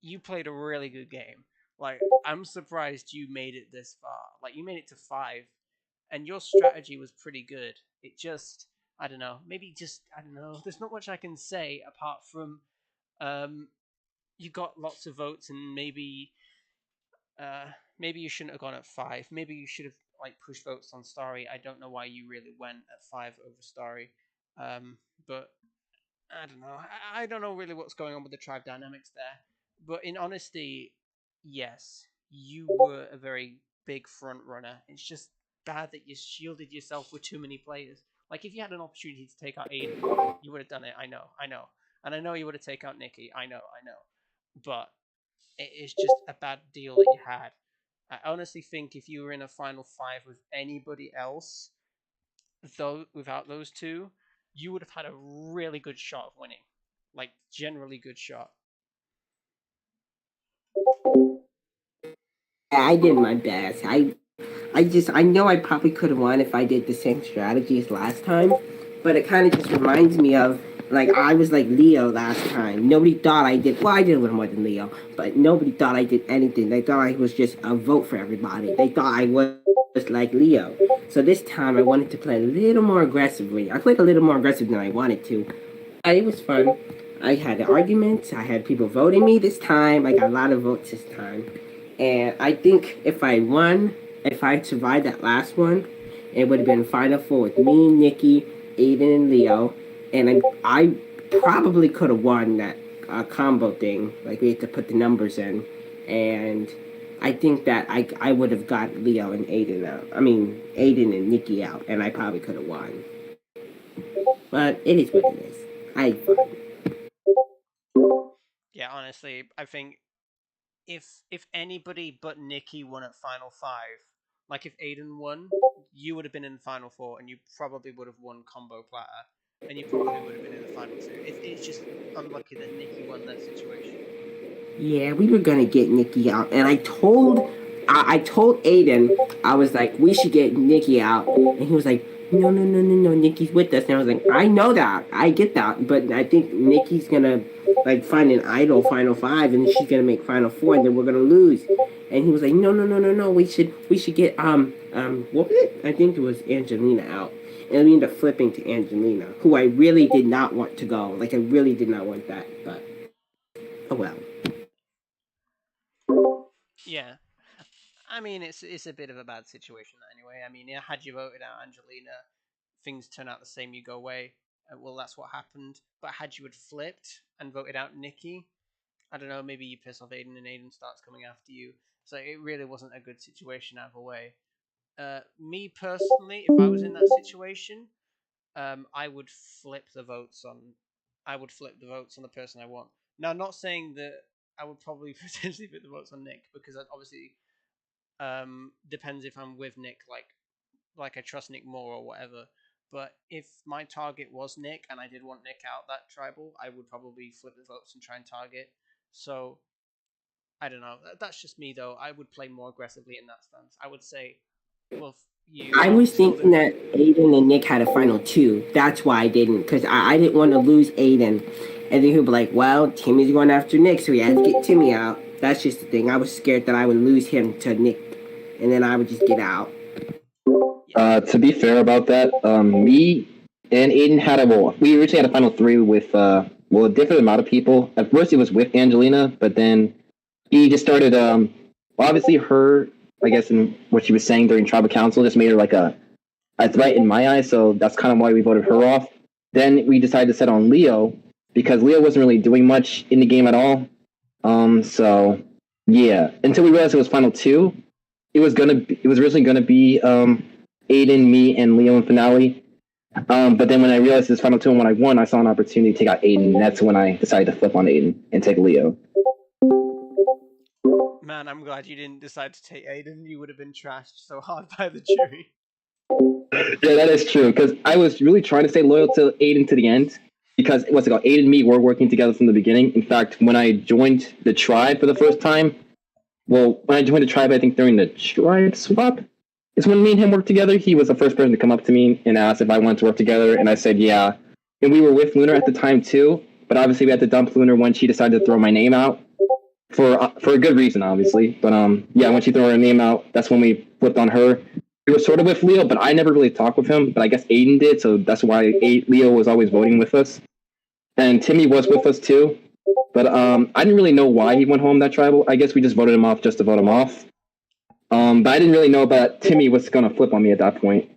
you played a really good game. Like, I'm surprised you made it this far. Like, you made it to 5, and your strategy was pretty good. It just, I don't know, I don't know. There's not much I can say apart from you got lots of votes, and maybe you shouldn't have gone at 5. Maybe you should have like pushed votes on Starry. I don't know why you really went at 5 over Starry. But I don't know. I don't know really what's going on with the tribe dynamics there. But in honesty, yes, you were a very big front runner. It's just bad that you shielded yourself with too many players. Like if you had an opportunity to take out Aiden, you would have done it. I know. And I know you would have taken out Nikki. I know. But it is just a bad deal that you had. I honestly think if you were in a final 5 with anybody else, though without those two, you would have had a really good shot of winning. Like generally good shot. I did my best. I know I probably could have won if I did the same strategy as last time, but it kind of just reminds me of like I was like Leo last time. Nobody thought I did. Well, I did a little more than Leo, but nobody thought I did anything. They thought I was just a vote for everybody. They thought I was like Leo. So this time I wanted to play a little more aggressively. I played a little more aggressive than I wanted to. It was fun. I had arguments. I had people voting me this time. I got a lot of votes this time. And I think if I survived that last one, it would have been Final Four with me, Nikki, Aiden, and Leo. And I probably could have won that a combo thing. Like we had to put the numbers in, and I think that I would have got Leo and Aiden out. I mean Aiden and Nikki out, and I probably could have won. But it is what it is. I had fun. Yeah, honestly, I think if anybody but Nikki won at Final Five, like if Aiden won, you would have been in the Final Four, and you probably would have won combo platter, and you probably would have been in the Final Two. It's just unlucky that Nikki won that situation. Yeah, we were gonna get Nikki out, and I told Aiden, I was like, we should get Nikki out, and he was like, no, Nikki's with us, and I was like, I know that, I get that, but I think Nikki's gonna like find an idol Final Five, and she's gonna make Final Four, and then we're gonna lose. And he was like, no, we should get what was it? I think it was Angelina out. And we ended up flipping to Angelina, who I really did not want to go. Like I really did not want that, but oh well. Yeah, I mean it's a bit of a bad situation anyway. I mean, yeah, had you voted out Angelina, things turn out the same, you go away. Well, that's what happened. But had you had flipped and voted out Nikki, I don't know, maybe you piss off Aiden and Aiden starts coming after you. So it really wasn't a good situation either way. Me personally, if I was in that situation, I would flip the votes on. I would flip the votes on the person I want. Now, not saying that I would probably potentially flip the votes on Nick because that obviously depends if I'm with Nick, like I trust Nick more or whatever. But if my target was Nick and I did want Nick out that tribal, I would probably flip the votes and try and target. So I don't know. That's just me though. I would play more aggressively in that stance. I would say, well, you. I was Still thinking do. that Aiden and Nick had a final two. That's why I didn't, because I didn't want to lose Aiden. And then he'll be like, well, Timmy's going after Nick, so we have to get Timmy out. That's just the thing. I was scared that I would lose him to Nick, and then I would just get out. To be fair about that, me and Aiden had we originally had a final three with a different amount of people. At first it was with Angelina, but then he just started, obviously her, I guess in what she was saying during tribal council just made her like a threat in my eyes, so that's kind of why we voted her off. Then we decided to set on Leo, because Leo wasn't really doing much in the game at all. So yeah, until we realized it was final two, it was originally gonna be Aiden, me, and Leo in finale. But then when I realized it was final two and when I won, I saw an opportunity to take out Aiden, and that's when I decided to flip on Aiden and take Leo. Man, I'm glad you didn't decide to take Aiden. You would have been trashed so hard by the jury. Yeah, that is true, because I was really trying to stay loyal to Aiden to the end, because what's it called? Aiden and me were working together from the beginning. In fact, when I joined the tribe for the first time, when I joined the tribe, I think during the tribe swap, is when me and him worked together. He was the first person to come up to me and ask if I wanted to work together, and I said yeah. And we were with Lunar at the time too, but obviously we had to dump Lunar when she decided to throw my name out for a good reason, obviously. But yeah, when she threw her name out, that's when we flipped on her. We were sort of with Leo, but I never really talked with him. But I guess Aiden did, so that's why Leo was always voting with us. And Timmy was with us too. But I didn't really know why he went home that tribal. I guess we just voted him off just to vote him off. But I didn't really know that Timmy was going to flip on me at that point.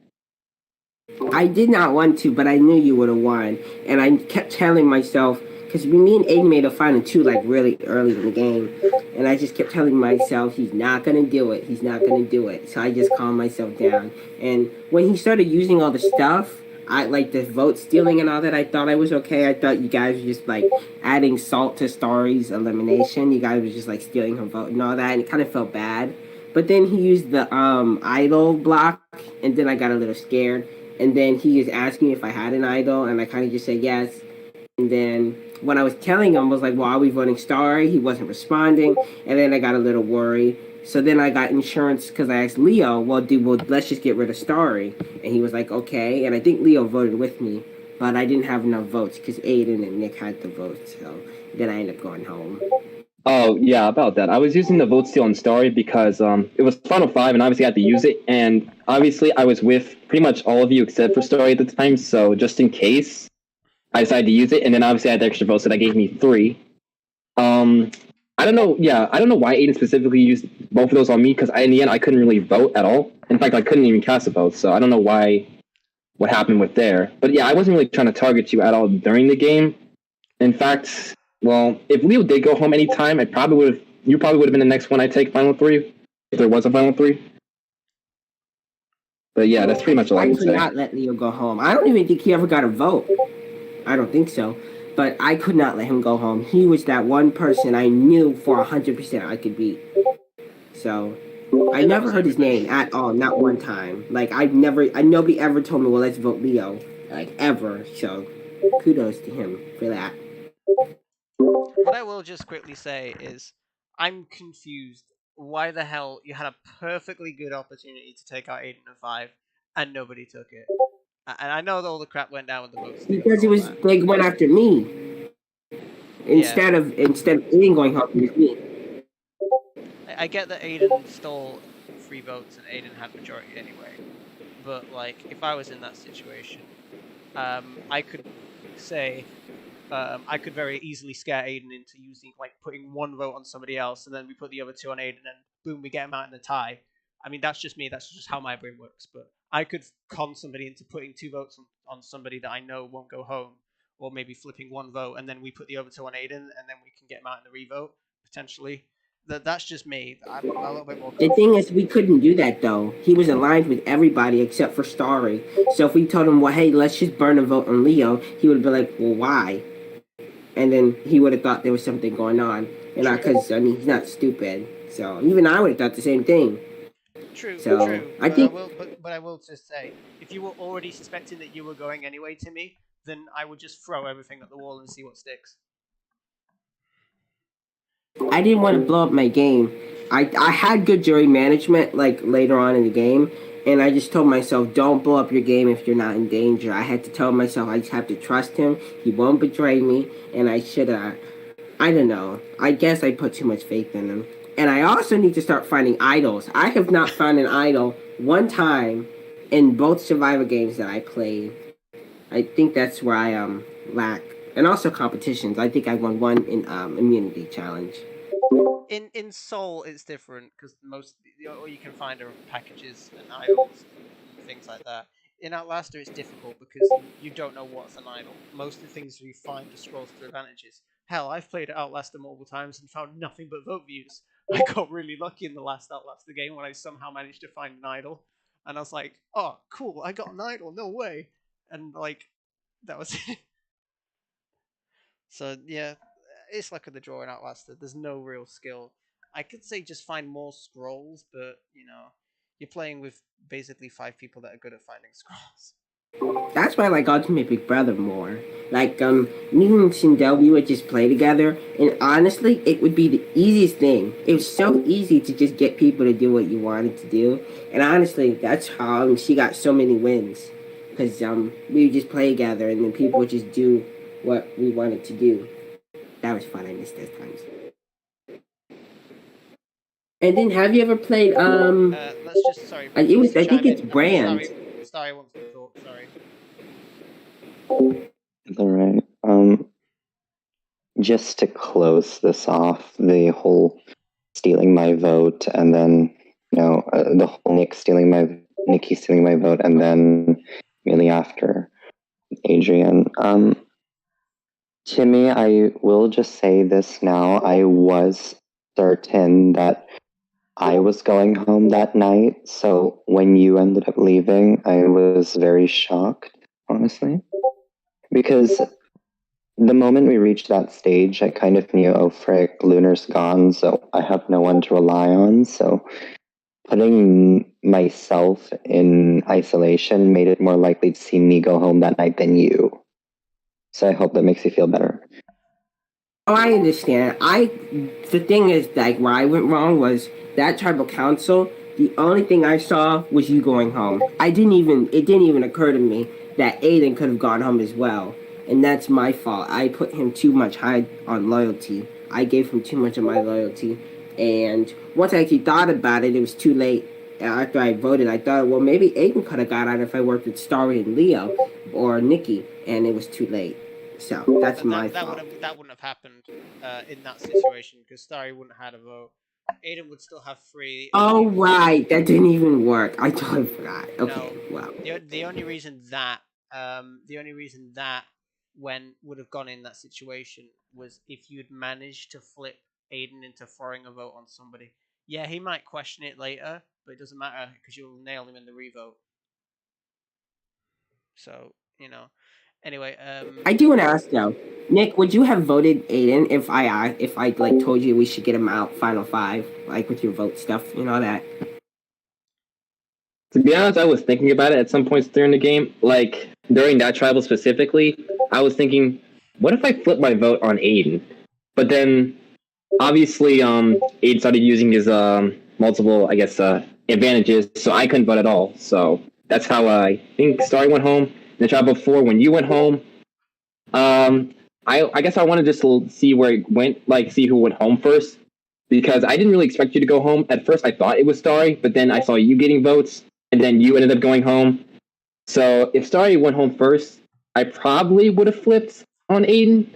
I did not want to, but I knew you would have won. And I kept telling myself, because me and Aiden made a final two like really early in the game, and I just kept telling myself he's not gonna do it. He's not gonna do it. So I just calmed myself down. And when he started using all the stuff, I like the vote stealing and all that, I thought I was okay. I thought you guys were just like adding salt to Starry's elimination. You guys were just like stealing her vote and all that, and it kind of felt bad. But then he used the idol block, and then I got a little scared. And then he was asking me if I had an idol, and I kind of just said yes. And then when I was telling him, I was like, well, are we voting Starry? He wasn't responding. And then I got a little worried. So then I got insurance because I asked Leo, well, let's just get rid of Starry. And he was like, okay. And I think Leo voted with me. But I didn't have enough votes because Aiden and Nick had the votes. So then I ended up going home. Oh, yeah, about that. I was using the vote steal on Starry because it was Final 5, and obviously I had to use it. And obviously I was with pretty much all of you except for Starry at the time, so just in case, I decided to use it. And then obviously I had the extra votes, so that gave me 3. I don't know why Aiden specifically used both of those on me, because in the end I couldn't really vote at all. In fact, I couldn't even cast a vote, so I don't know what happened with there. But yeah, I wasn't really trying to target you at all during the game. In fact, Well, if Leo did go home anytime, I probably would have. You probably would have been the next one I take final three if there was a final three. But yeah, that's pretty much all I can could say. not let Leo go home. I don't even think he ever got a vote. I don't think so. But I could not let him go home. He was that one person I knew for 100% I could beat. So I never heard his name at all, not one time. Like nobody ever told me, well, let's vote Leo, like ever. So kudos to him for that. What I will just quickly say is, I'm confused. Why the hell you had a perfectly good opportunity to take out Aiden and 5, and nobody took it? And I know that all the crap went down with the vote stealing. Because it was they went after me instead of Aiden going home. It was me. I get that Aiden stole 3 votes and Aiden had majority anyway, but like if I was in that situation, I could say I could very easily scare Aiden into putting 1 vote on somebody else, and then we put the other 2 on Aiden, and boom, we get him out in a tie. I mean, that's just me. That's just how my brain works. But I could con somebody into putting 2 votes on somebody that I know won't go home, or maybe flipping 1 vote, and then we put the other 2 on Aiden, and then we can get him out in the revote potentially. That's just me. I'm a little bit more. The thing is, we couldn't do that though. He was aligned with everybody except for Starry. So if we told him, well, hey, let's just burn a vote on Leo, he would be like, well, why? And then he would have thought there was something going on. And because he's not stupid. So even I would have thought the same thing. True. I think But I will just say, if you were already suspecting that you were going anyway, Timmy, then I would just throw everything at the wall and see what sticks. I didn't want to blow up my game. I had good jury management like later on in the game, and I just told myself, don't blow up your game if you're not in danger. I had to tell myself I just have to trust him. He won't betray me, and I should have. I don't know. I guess I put too much faith in him. And I also need to start finding idols. I have not found an idol one time in both Survivor games that I played. I think that's where I lack. And also competitions. I think I won 1 in immunity challenge. In Soul, it's different because all you can find are packages and idols and things like that. In Outlaster, it's difficult because you don't know what's an idol. Most of the things you find are scrolls to advantages. Hell, I've played Outlaster multiple times and found nothing but vote views. I got really lucky in the last Outlaster game when I somehow managed to find an idol, and I was like, "Oh, cool! I got an idol! No way!" And like, that was it. So yeah, it's luck of the draw in Outlaster. There's no real skill. I could say just find more scrolls, but you're playing with basically 5 people that are good at finding scrolls. That's why I like Ultimate Big Brother more. Like, me and Sindel, we would just play together, and honestly, it would be the easiest thing. It was so easy to just get people to do what you wanted to do, and honestly, that's how she got so many wins. Because, we would just play together, and then people would just do what we wanted to do. That was fun. I missed those times. And then, have you ever played, Let's just, sorry. I think it's Brand. Sorry, I want to talk, sorry. It's alright. Just to close this off, the whole stealing my vote, and then the whole Nikki stealing my vote, and then really after Adrian. Timmy, I will just say this now. I was certain that I was going home that night, so when you ended up leaving, I was very shocked, honestly. Because the moment we reached that stage, I kind of knew, oh frick, Lunar's gone, so I have no one to rely on. So putting myself in isolation made it more likely to see me go home that night than you. So I hope that makes you feel better. Oh, I understand. The thing is, like, where I went wrong was that tribal council. The only thing I saw was you going home. It didn't even occur to me that Aiden could have gone home as well. And that's my fault. I put him too much high on loyalty. I gave him too much of my loyalty. And once I actually thought about it, it was too late. After I voted, I thought, well, maybe Aiden could have got out if I worked with Starry and Leo or Nikki. And it was too late. So that's my fault. That wouldn't have happened in that situation because Starry wouldn't have had a vote. Aiden would still have 3. Oh, right. That didn't even work. I totally forgot. Okay, no, wow. The only reason that would have gone in that situation was if you'd managed to flip Aiden into throwing a vote on somebody. Yeah, he might question it later, but it doesn't matter because you'll nail him in the revote. So, anyway, I do want to ask though, Nick, would you have voted Aiden if I like told you we should get him out final 5, like with your vote stuff, that? To be honest, I was thinking about it at some points during the game. Like during that tribal specifically, I was thinking, what if I flip my vote on Aiden? But then obviously Aiden started using his multiple, I guess, advantages, so I couldn't vote at all. So that's how I think Starry went home. The tribal 4, when you went home, I guess I wanted just to see where it went, like see who went home first, because I didn't really expect you to go home. At first, I thought it was Starry, but then I saw you getting votes, and then you ended up going home. So if Starry went home first, I probably would have flipped on Aiden,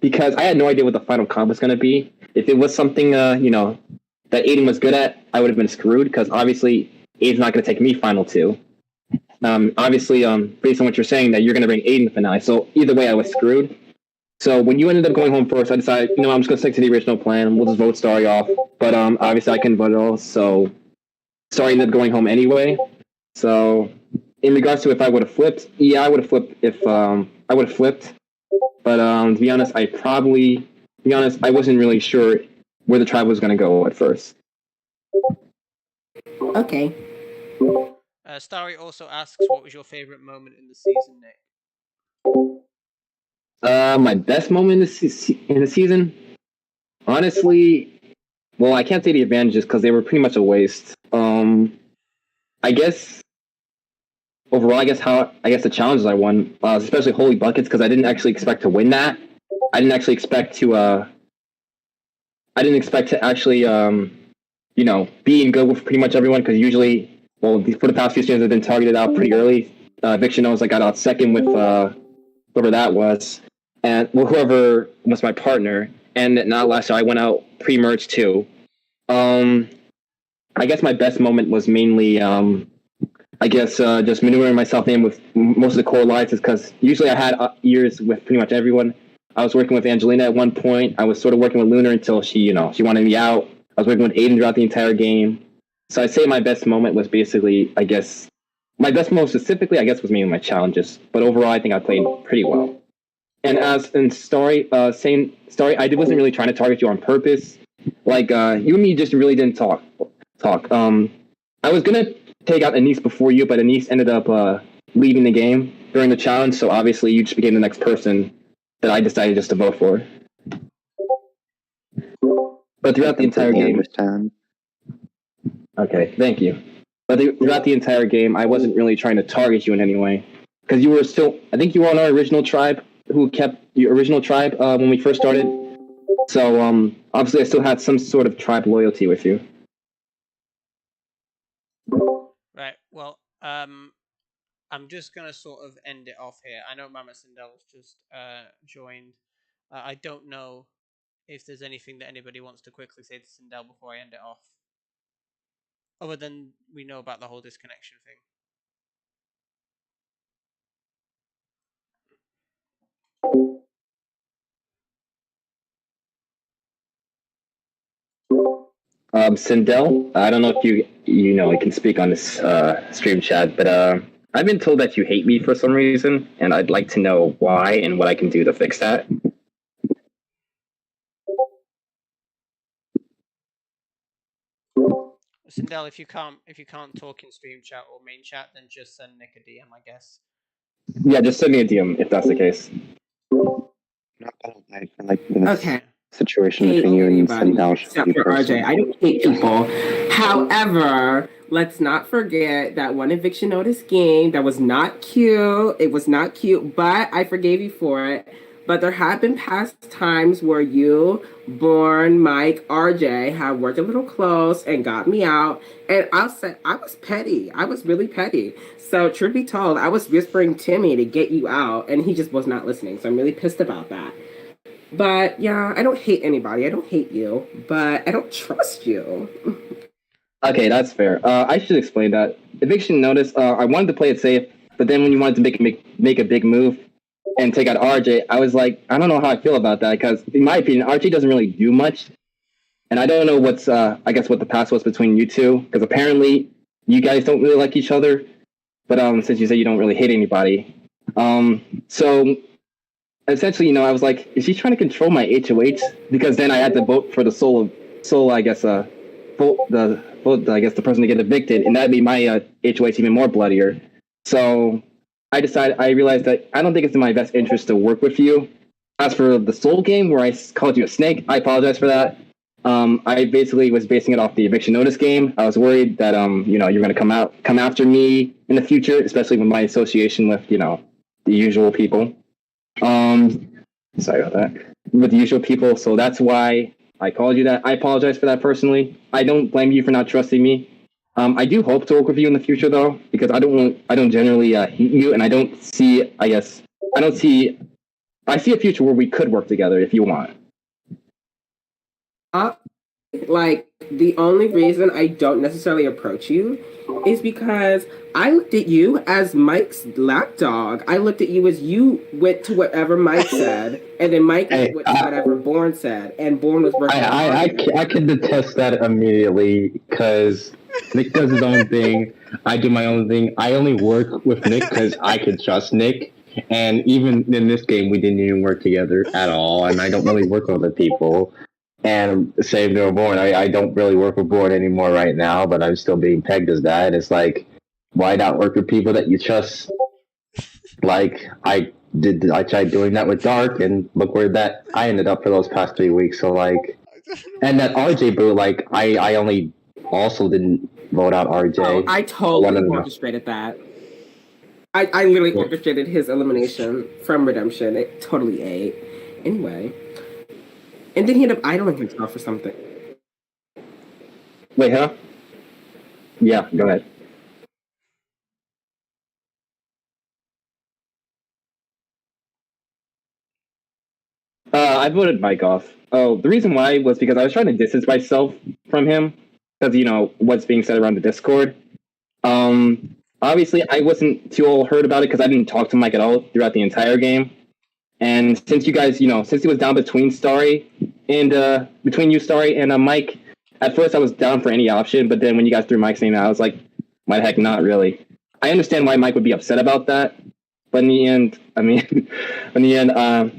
because I had no idea what the final comp was going to be. If it was something, that Aiden was good at, I would have been screwed, because obviously Aiden's not going to take me final 2. Obviously, based on what you're saying, that you're going to bring Aiden to finale. So either way, I was screwed. So when you ended up going home first, I decided, I'm just going to stick to the original plan. We'll just vote Starry off. But obviously, I couldn't vote at all. So Starry ended up going home anyway. So in regards to if I would have flipped, yeah, I would have flipped if I would have flipped. But to be honest, I wasn't really sure where the tribe was going to go at first. Okay. Starry also asks, what was your favorite moment in the season, Nick? My best moment in the season, honestly, well, I can't say the advantages because they were pretty much a waste. I guess overall, I guess the challenges I won, especially Holy Buckets, because I didn't actually expect to win that. I didn't actually expect to. I didn't expect to actually, be in good with pretty much everyone, because usually, well, for the past few seasons, I've been targeted out pretty early. Eviction knows I got out second with whoever that was, and whoever was my partner. And not last year, I went out pre-merge too. I guess my best moment was mainly, just maneuvering myself in with most of the core alliances, because usually I had years with pretty much everyone. I was working with Angelina at one point. I was sort of working with Lunar until she wanted me out. I was working with Aiden throughout the entire game. So I'd say my best moment was basically, my best moment specifically, was mainly my challenges. But overall, I think I played pretty well. And as in Story, I wasn't really trying to target you on purpose. Like, you and me just really didn't talk. I was going to take out Anise before you, but Anise ended up leaving the game during the challenge, so obviously you just became the next person that I decided just to vote for. But throughout the entire game... Okay, thank you. But throughout the entire game, I wasn't really trying to target you in any way. Because you were still... I think you were on our original tribe, who kept your original tribe when we first started. So, obviously I still had some sort of tribe loyalty with you. Right, well, I'm just going to sort of end it off here. I know Mama Sindel's just joined. I don't know if there's anything that anybody wants to quickly say to Sindel before I end it off. Other than we know about the whole disconnection thing. Sindel, I don't know if you can speak on this stream chat, but I've been told that you hate me for some reason, and I'd like to know why and what I can do to fix that. Sindel, if you can't talk in stream chat or main chat, then just send Nick a DM, I guess. Yeah, just send me a DM if that's the case. Okay. Situation between you and Sindel, except for RJ. I don't hate people. However, let's not forget that one eviction notice game that was not cute. It was not cute, but I forgave you for it. But there have been past times where you, Born, Mike, RJ have worked a little close and got me out. And I'll say I was petty. I was really petty. So truth be told, I was whispering Timmy to get you out, and he just was not listening. So I'm really pissed about that. But yeah, I don't hate anybody. I don't hate you, but I don't trust you. Okay, that's fair. I should explain that. Eviction notice, I wanted to play it safe, but then when you wanted to make a big move, and take out RJ, I was like, I don't know how I feel about that because, in my opinion, RJ doesn't really do much, and I don't know what's I guess what the past was between you two because apparently you guys don't really like each other. But since you say you don't really hate anybody, so essentially, I was like, is she trying to control my HOH? Because then I had to vote for the soul, I guess, I guess the person to get evicted, and that made my HOH even more bloodier. So I realized that I don't think it's in my best interest to work with you. As for the soul game where I called you a snake, I apologize for that. I basically was basing it off the eviction notice game. I was worried that you're going to come after me in the future, especially with my association with the usual people. Sorry about that. With the usual people, so that's why I called you that. I apologize for that personally. I don't blame you for not trusting me. I do hope to work with you in the future though, because I don't generally hate you, and I see a future where we could work together if you want. Like, the only reason I don't necessarily approach you is because I looked at you as Mike's lapdog. I looked at you as you went to whatever Mike said, and then Mike went to whatever Bourne said, and Bourne was working. I can detest that immediately because Nick does his own thing. I do my own thing. I only work with Nick because I can trust Nick. And even in this game, we didn't even work together at all. And I don't really work with other people. And same to Bourne. I don't really work with Bourne anymore right now, but I'm still being pegged as that. It's like, why not work with people that you trust? Like, I tried doing that with Dark, and look where I ended up for those past 3 weeks. So, like, and that RJ boo, like, I only also didn't vote out RJ. Oh, I totally orchestrated that. I literally orchestrated his elimination from Redemption. It totally ate. Anyway. And then he ended up idling himself for something. Wait, huh? Yeah, go ahead. I voted Mike off. Oh, the reason why was because I was trying to distance myself from him because, what's being said around the Discord. Obviously, I wasn't too all hurt about it because I didn't talk to Mike at all throughout the entire game. And since you guys, since he was down between Starry and between you, Starry, and Mike, at first I was down for any option, but then when you guys threw Mike's name out, I was like, why the heck not really? I understand why Mike would be upset about that, but in the end,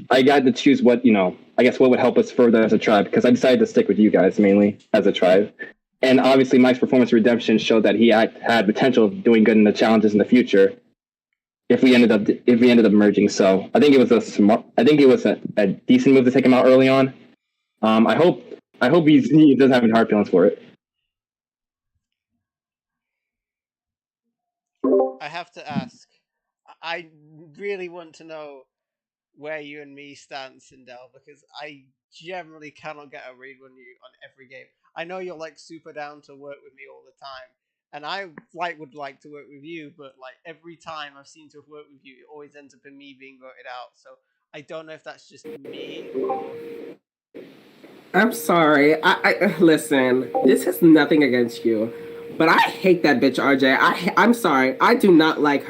I got to choose what, I guess what would help us further as a tribe, because I decided to stick with you guys mainly as a tribe. And obviously Mike's performance Redemption showed that he had potential of doing good in the challenges in the future. If we ended up merging, so I think it was a decent move to take him out early on. I hope he doesn't have any hard feelings for it. I have to ask. I really want to know where you and me stand, Sindel, because I generally cannot get a read on you on every game. I know you're like super down to work with me all the time, and I would like to work with you, but like every time I've seen to have worked with you, it always ends up in me being voted out. So I don't know if that's just me or. I'm sorry. I listen. This has nothing against you, but I hate that bitch RJ. I'm sorry. I do not like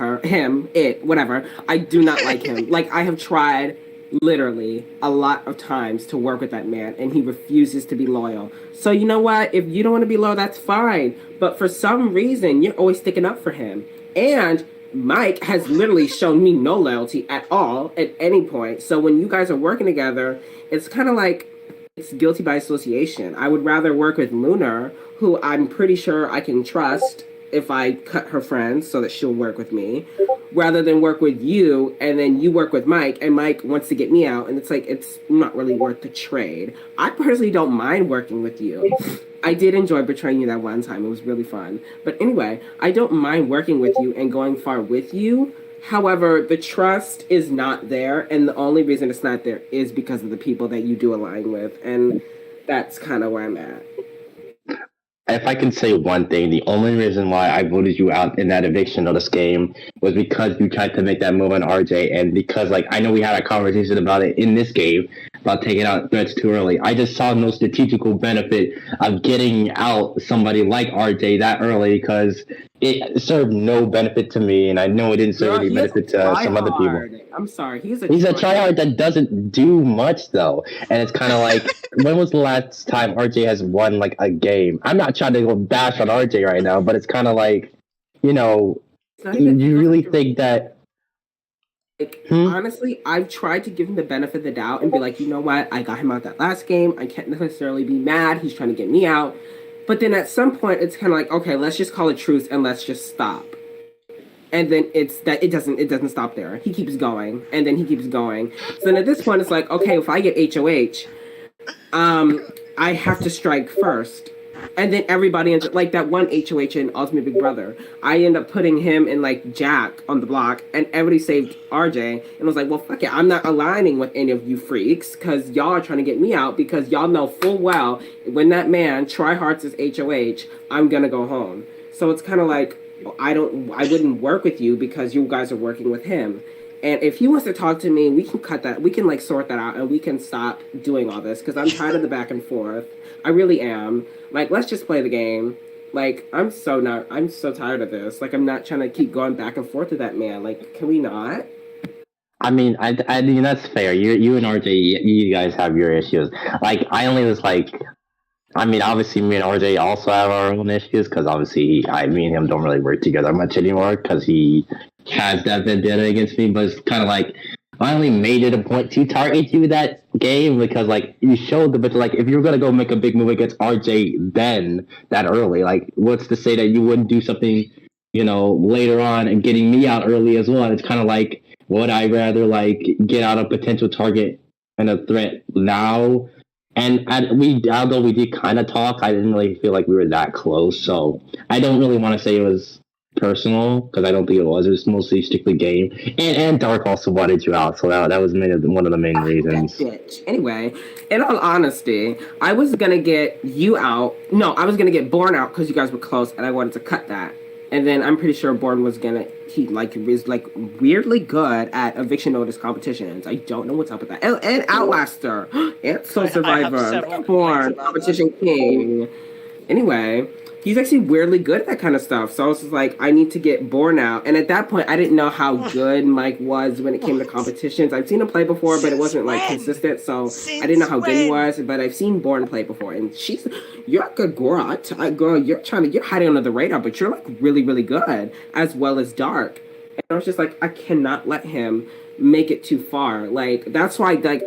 whatever. I do not like him. Like, I have tried literally a lot of times to work with that man, and he refuses to be loyal. So you know what? If you don't want to be loyal, that's fine. But for some reason, you're always sticking up for him. And Mike has literally shown me no loyalty at all at any point. So when you guys are working together, it's kind of like it's guilty by association. I would rather work with Lunar, who I'm pretty sure I can trust if I cut her friends so that she'll work with me, rather than work with you and then you work with Mike and Mike wants to get me out, and it's like, it's not really worth the trade. I personally don't mind working with you. I did enjoy betraying you that one time. It was really fun. But anyway, I don't mind working with you and going far with you. However, the trust is not there, and the only reason it's not there is because of the people that you do align with, and that's kind of where I'm at. If I can say one thing, the only reason why I voted you out in that eviction notice game was because you tried to make that move on RJ, and because, like, I know we had a conversation about it in this game, about taking out threats too early. I just saw no strategical benefit of getting out somebody like RJ that early because it served no benefit to me, and I know it didn't serve any benefit to some other people. I'm sorry, he's a tryhard that doesn't do much though, and it's kind of like, when was the last time RJ has won like a game? I'm not trying to go bash on RJ right now, but it's kind of like, you really think that? Honestly, I've tried to give him the benefit of the doubt and be like, you know what, I got him out that last game. I can't necessarily be mad. He's trying to get me out. But then at some point, it's kind of like, okay, let's just call it truce and let's just stop. And then it doesn't stop there. He keeps going, and then he keeps going. So then at this point, it's like, okay, if I get HOH, I have to strike first. And then everybody ends up, like that one HOH in Ultimate Big Brother. I end up putting him in like Jack on the block, and everybody saved RJ. And I was like, well, fuck it. I'm not aligning with any of you freaks because y'all are trying to get me out because y'all know full well when that man tryhards his HOH, I'm gonna go home. So it's kind of like, I wouldn't work with you because you guys are working with him. And if he wants to talk to me, we can cut that. We can like sort that out, and we can stop doing all this because I'm tired of the back and forth. I really am. Like, let's just play the game. Like, I'm so tired of this. Like, I'm not trying to keep going back and forth with that man. Like, can we not? I mean, I mean that's fair. You and RJ, you guys have your issues. Like, I only was like, I mean, obviously, me and RJ also have our own issues because obviously, me and him don't really work together much anymore because he has that vendetta against me. But it's kind of like, I only made it a point to target you that game because, like, you showed the, but like, if you're gonna go make a big move against RJ then that early, like, what's to say that you wouldn't do something, later on and getting me out early as well? And it's kind of like, would I rather like get out a potential target and a threat now? And although we did kind of talk, I didn't really feel like we were that close. So I don't really want to say it was personal because I don't think it was. It was mostly strictly game. And Dark also wanted you out, so that was one of the main reasons. Bitch. Anyway, in all honesty, I was gonna get you out. No, I was gonna get Born out because you guys were close, and I wanted to cut that. And then I'm pretty sure Born was he was weirdly good at eviction notice competitions. I don't know what's up with that. And Outlaster and Soul Survivor, Born competition king. Anyway, he's actually weirdly good at that kind of stuff. So I was just like, I need to get Born out. And at that point, I didn't know how good Mike was when it came to competitions. I've seen him play before, but it wasn't like consistent. So I didn't know how good he was. But I've seen Born play before, and you're a good girl. Girl, you're hiding under the radar, but you're like really, really good, as well as Dark. And I was just like, I cannot let him make it too far. Like, that's why, like,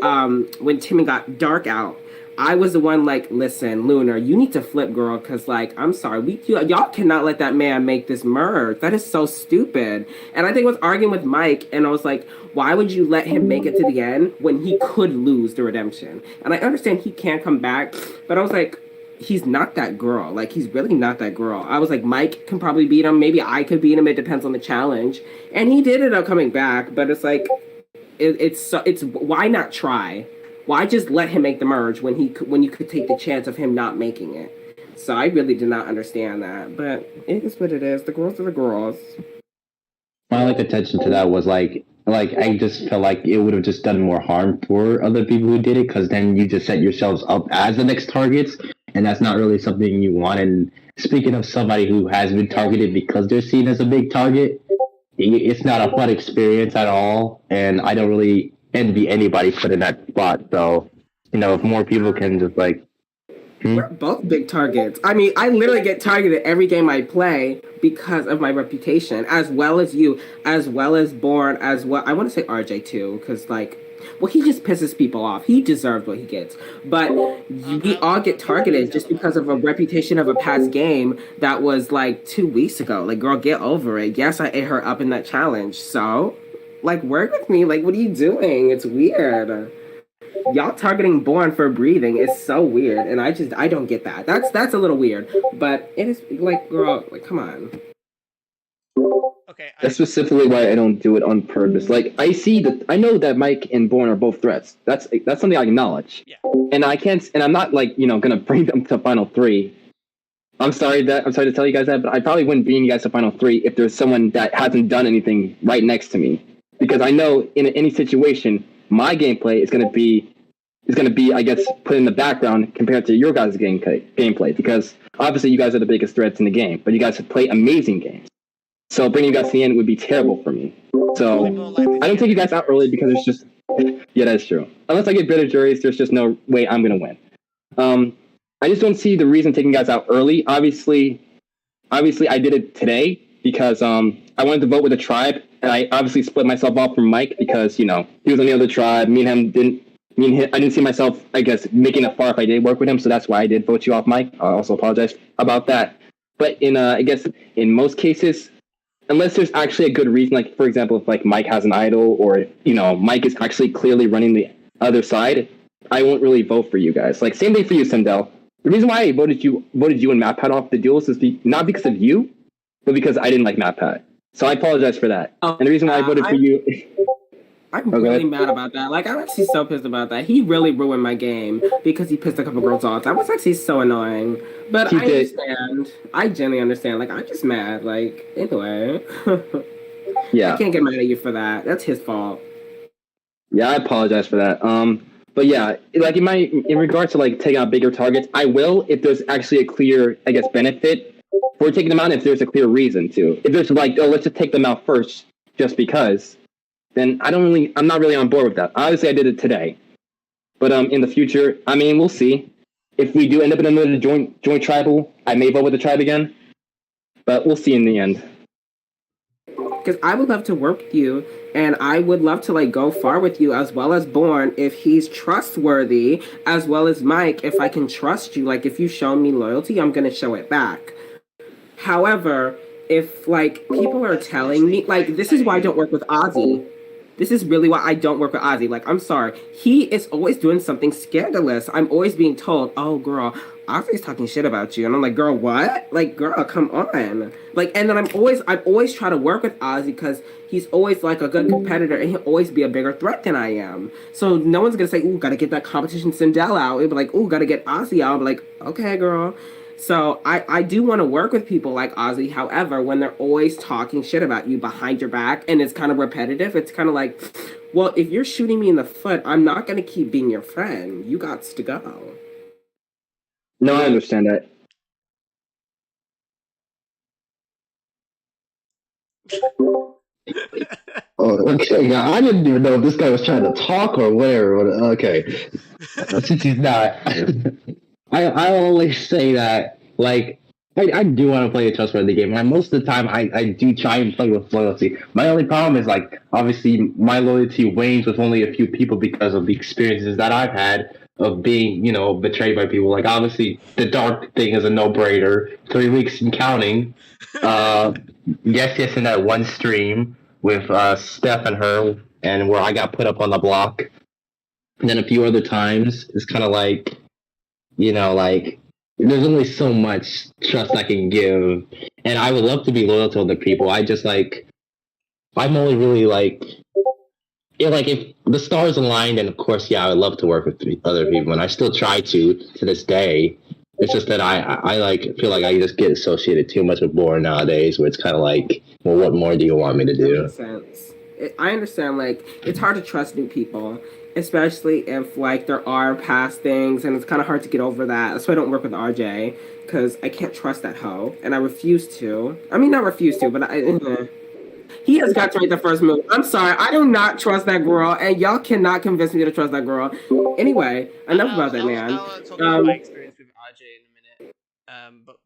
when Timmy got Dark out, I was the one like, listen, Lunar, you need to flip, girl, because, like, I'm sorry, y'all cannot let that man make this merge. That is so stupid. And I think I was arguing with Mike, and I was like, why would you let him make it to the end when he could lose the redemption? And I understand he can't come back, but I was like, he's not that girl. Like, he's really not that girl. I was like, Mike can probably beat him. Maybe I could beat him. It depends on the challenge. And he did end up coming back, but it's like, it's why not try? Why just let him make the merge when you could take the chance of him not making it? So I really did not understand that, but it is what it is. The girls are the girls. My attention to that was like I just felt like it would have just done more harm for other people who did it, because then you just set yourselves up as the next targets, and that's not really something you want. And speaking of somebody who has been targeted because they're seen as a big target, it's not a fun experience at all, and I don't really envy anybody put in that spot. So, if more people can just like... We're both big targets. I mean, I literally get targeted every game I play because of my reputation, as well as you, as well as Born, as well. I want to say RJ too, because, like, well, he just pisses people off. He deserves what he gets. But we all get targeted just because of a reputation of a past game that was, like, 2 weeks ago. Like, girl, get over it. Yes, I ate her up in that challenge. So, like, work with me. Like, what are you doing? It's weird. Y'all targeting Born for breathing is so weird, and I don't get that. That's a little weird, but it is, like, girl, like, come on. Okay. That's specifically why I don't do it on purpose. Like, I know that Mike and Born are both threats. That's something I acknowledge. Yeah. And I'm not, like, gonna bring them to Final 3. I'm sorry to tell you guys that, but I probably wouldn't bring you guys to Final 3 if there's someone that hasn't done anything right next to me. Because I know in any situation, my gameplay is going to be is going to be, I guess, put in the background compared to your guys' gameplay, because obviously you guys are the biggest threats in the game, but you guys play amazing games. So bringing you guys to the end would be terrible for me. So I don't take you guys out early because it's just, yeah, that's true. Unless I get better juries, there's just no way I'm going to win. I just don't see the reason taking you guys out early. Obviously, I did it today because I wanted to vote with the tribe, and I obviously split myself off from Mike because, you know, he was on the other tribe. I didn't see myself, I guess, making it far if I did work with him, so that's why I did vote you off, Mike. I also apologize about that. But I guess in most cases, unless there's actually a good reason, like for example, if like Mike has an idol, or Mike is actually clearly running the other side, I won't really vote for you guys. Like same thing for you, Sindel. The reason why I voted you and MatPat off the duels is not because of you, but because I didn't like MatPat. So I apologize for that. And the reason why I voted for you. I'm really mad about that. Like, I'm actually so pissed about that. He really ruined my game because he pissed a couple girls off. That was actually so annoying. But I understand. I genuinely understand. Like, I'm just mad. Like, anyway. Yeah. I can't get mad at you for that. That's his fault. Yeah, I apologize for that. But yeah, like in regards to like taking out bigger targets, I will if there's actually a clear, I guess, benefit for taking them out. If there's a clear reason to. If there's like, oh, let's just take them out first, just because. Then I'm not really on board with that. Obviously, I did it today, but in the future, I mean, we'll see. If we do end up in another joint tribal, I may vote with the tribe again, but we'll see in the end. Because I would love to work with you, and I would love to like go far with you, as well as Born, if he's trustworthy, as well as Mike, if I can trust you. Like, if you show me loyalty, I'm gonna show it back. However, if like people are telling me, like, this is why I don't work with Ozzy. This is really why I don't work with Ozzy. Like, I'm sorry. He is always doing something scandalous. I'm always being told, oh, girl, Ozzy's talking shit about you. And I'm like, girl, what? Like, girl, come on. Like, and then I'm always try to work with Ozzy because he's always, like, a good competitor and he'll always be a bigger threat than I am. So no one's going to say, ooh, got to get that competition Sindel out. It'll be like, ooh, got to get Ozzy out. I'm like, okay, girl. So I do want to work with people like Ozzy. However, when they're always talking shit about you behind your back and it's kind of repetitive, it's kind of like, well, if you're shooting me in the foot, I'm not going to keep being your friend. You got to go. No, I understand that. Oh, okay. Now, I didn't even know if this guy was trying to talk or whatever. Okay. Since he's not, I only say that, like, I do want to play a trustworthy game. And most of the time, I do try and play with loyalty. My only problem is, like, obviously, my loyalty wanes with only a few people because of the experiences that I've had of being, betrayed by people. Like, obviously, the dark thing is a no-brainer. 3 weeks and counting. Yes, in that one stream with Steph and her, and where I got put up on the block. And then a few other times, it's kind of like, there's only so much trust I can give. And I would love to be loyal to other people. I'm only really if the stars aligned, and of course, I would love to work with other people, and I still try to this day. It's just that I feel like I just get associated too much with Born nowadays, where it's kind of like, well, what more do you want me to do? That makes sense. I understand, like, it's hard to trust new people, especially if, like, there are past things, and it's kind of hard to get over that. That's why I don't work with RJ, because I can't trust that hoe, and I refuse to. I mean, not refuse to, but he has got to make the first move. I'm sorry, I do not trust that girl, and y'all cannot convince me to trust that girl. Anyway, enough about that, man. I'll talk about my experience with RJ in a minute.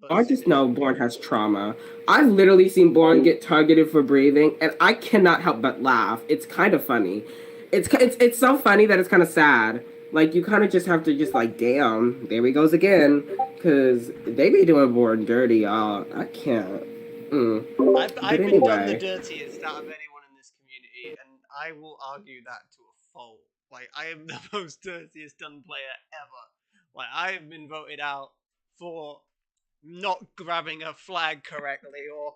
But I just know Born has trauma. I've literally seen Born get targeted for breathing, and I cannot help but laugh. It's kind of funny. It's so funny that it's kind of sad. Like, you kind of just have to just like, damn, there he goes again. Because they be doing Born dirty, y'all. I can't. I've been done the dirtiest out of anyone in this community, and I will argue that to a fault. Like, I am the most dirtiest done player ever. Like, I have been voted out for not grabbing a flag correctly, or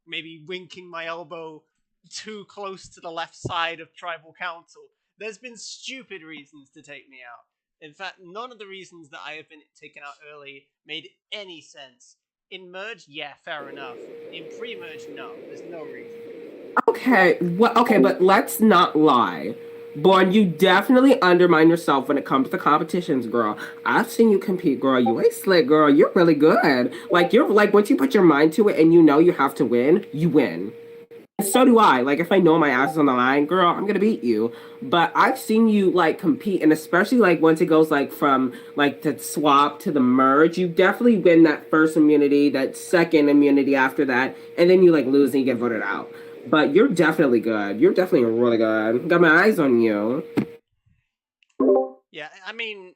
maybe winking my elbow too close to the left side of tribal council. There's been stupid reasons to take me out. In fact, none of the reasons that I have been taken out early made any sense. In merge, yeah, fair enough. In pre-merge, no. There's no reason. Okay, but let's not lie. Born, you definitely undermine yourself when it comes to competitions, girl. I've seen you compete, girl. You ain't slick, girl. You're really good. Like you're like once you put your mind to it and you know you have to win, you win. And so do I. Like if I know my ass is on the line, girl, I'm gonna beat you. But I've seen you like compete, and especially like once it goes like from like the swap to the merge, you definitely win that first immunity, that second immunity after that, and then you like lose and you get voted out. But you're definitely good. You're definitely really good. Got my eyes on you. Yeah, I mean,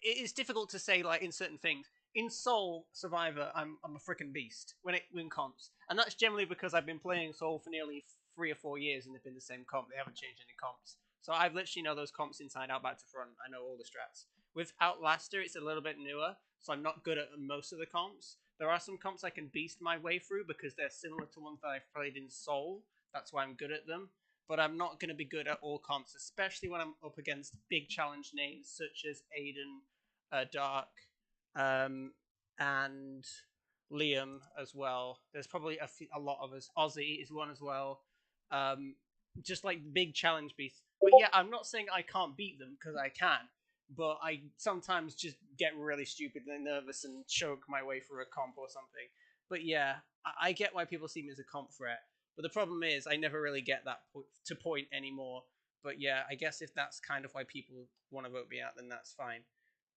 it is difficult to say like in certain things. In Soul Survivor, I'm a freaking beast when it when comps, and that's generally because I've been playing Soul for nearly 3 or 4 years, and they've been the same comp. They haven't changed any comps, so I've literally know those comps inside out, back to front. I know all the strats. With Outlaster, it's a little bit newer, so I'm not good at most of the comps. There are some comps I can beast my way through because they're similar to ones that I've played in Soul. That's why I'm good at them. But I'm not going to be good at all comps, especially when I'm up against big challenge names such as Aiden, Dark, um, and Liam as well. There's probably a lot of us. Ozzy is one as well. Um, just like big challenge beasts. But yeah, I'm not saying I can't beat them because I can. But I sometimes just get really stupid and nervous and choke my way through a comp or something. But yeah, I get why people see me as a comp threat. But the problem is, I never really get that to point anymore. But yeah, I guess if that's kind of why people want to vote me out, then that's fine.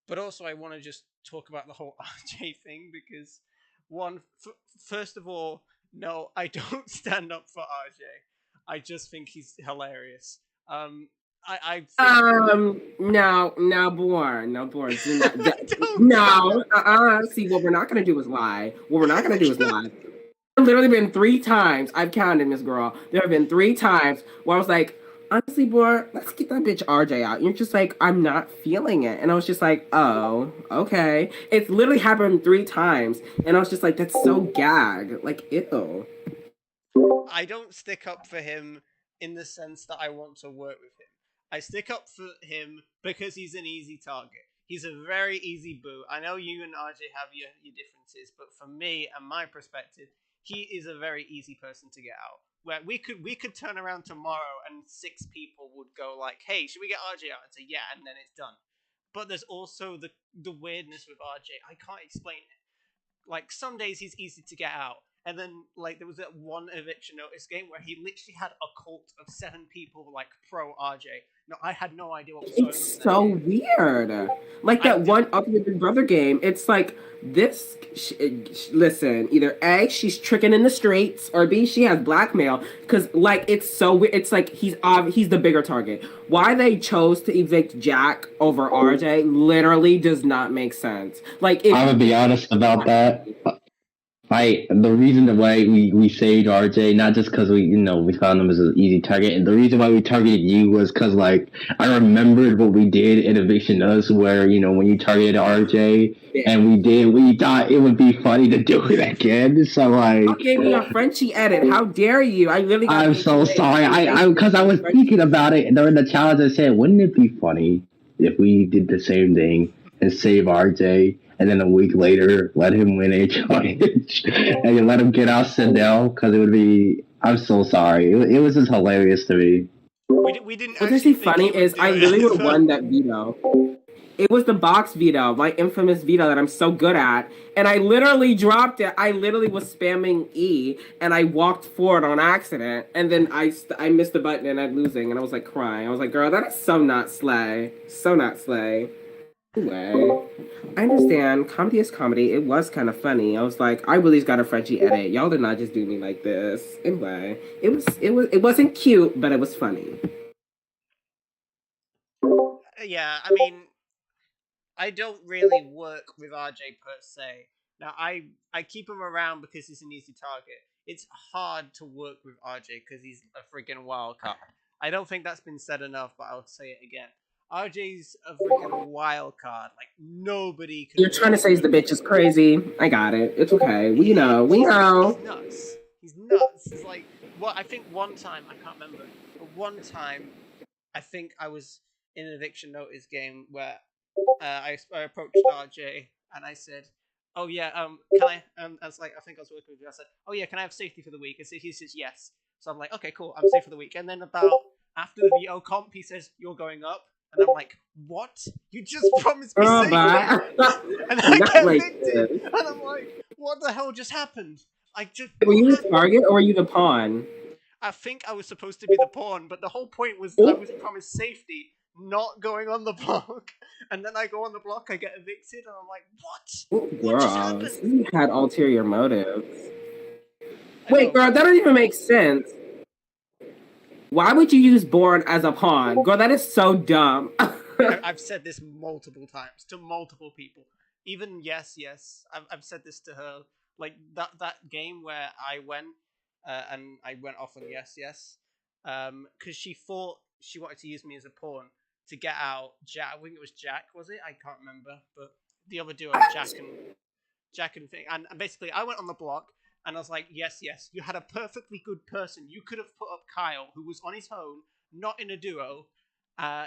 But also, I want to just talk about the whole RJ thing because, first of all, no, I don't stand up for RJ. I just think he's hilarious. I think No, no, born, no, born. Do not. don't. No, See, what we're not gonna do is lie. What we're not gonna do is lie. There have literally been 3 times I've counted, Miss Girl. There have been 3 times where I was like, honestly, boy, let's get that bitch RJ out. You're just like, I'm not feeling it, and I was just like, oh, okay. It's literally happened 3 times, and I was just like, that's so gag, like, ew. I don't stick up for him in the sense that I want to work with him. I stick up for him because he's an easy target. He's a very easy boo. I know you and RJ have your differences, but for me and my perspective, he is a very easy person to get out. Where we could turn around tomorrow and 6 people would go like, "Hey, should we get RJ out?" And say, "Yeah," and then it's done. But there's also the weirdness with RJ. I can't explain it. Like some days he's easy to get out, and then like there was that one eviction notice game where he literally had a cult of 7 people like pro RJ. No, I had no idea what was going on in It's that so game. weird. Like I that did. one Up Your Big Brother game. It's like this. Listen, either A, she's tricking in the streets, or B, she has blackmail. Because like it's so weird. It's like he's the bigger target. Why they chose to evict Jack over RJ literally does not make sense. Like I'm gonna be honest about that. The reason why we saved RJ, not just because we found him as an easy target, and the reason why we targeted you was because like I remembered what we did in Eviction Us, where when you targeted RJ, and we thought it would be funny to do it again. So like, y'all gave me a Frenchie edit. How dare you? I literally got I'm so HOA. sorry. Because I was thinking about it during the challenge. I said, wouldn't it be funny if we did the same thing and save RJ, and then a week later let him win HOH and you let him get out Sindel? Because it would be. I'm so sorry. It was just hilarious to me. We didn't What's actually actually think he funny would is do I it literally would as have well. won that veto. It was the box veto, my infamous veto that I'm so good at. And I literally dropped it. I literally was spamming E and I walked forward on accident. And then I missed the button and I'm losing. And I was like crying. I was like, girl, that is so not slay. So not slay. Anyway, I understand. Comedy is comedy. It was kind of funny. I was like, I really got a Frenchie edit. Y'all did not just do me like this. Anyway, it wasn't cute, but it was funny. Yeah, I mean, I don't really work with RJ per se. Now, I keep him around because he's an easy target. It's hard to work with RJ because he's a freaking wild card. I don't think that's been said enough, but I'll say it again. RJ's a freaking wild card. Like nobody You're can trying to really say the work with bitch him. is crazy. I got it. It's okay. We know. We He's know. nuts. He's nuts. It's like what I think one time I can't remember, but one time I think I was in an eviction notice game where I approached RJ and I said, "Oh yeah, can I?" I was like, I think I was working with you. I said, "Oh yeah, can I have safety for the week?" And so he says yes. So I'm like, "Okay, cool, I'm safe for the week." And then about After the veto comp, he says, "You're going up." And I'm like, what? You just promised me Girl, safety! bye. And I Not get like evicted! this. And I'm like, what the hell just happened? Like, just Were what you the happened? target or were you the pawn? I think I was supposed to be the pawn, but the whole point was I was promised safety, not going on the block. And then I go on the block, I get evicted, and I'm like, what? Ooh, What just girl, happened? you had ulterior motives. I Wait, know. girl, that don't even make sense. Why would you use Born as a pawn? Girl, that is so dumb. I've said this multiple times to multiple people. Even yes. I've said this to her. Like that game where I went and I went off on yes. Because she thought she wanted to use me as a pawn to get out Jack. I think it was Jack, was it? I can't remember. But the other duo, Jack and thing. And basically, I went on the block and I was like, yes. You had a perfectly good person. You could have put up Kyle, who was on his own, not in a duo.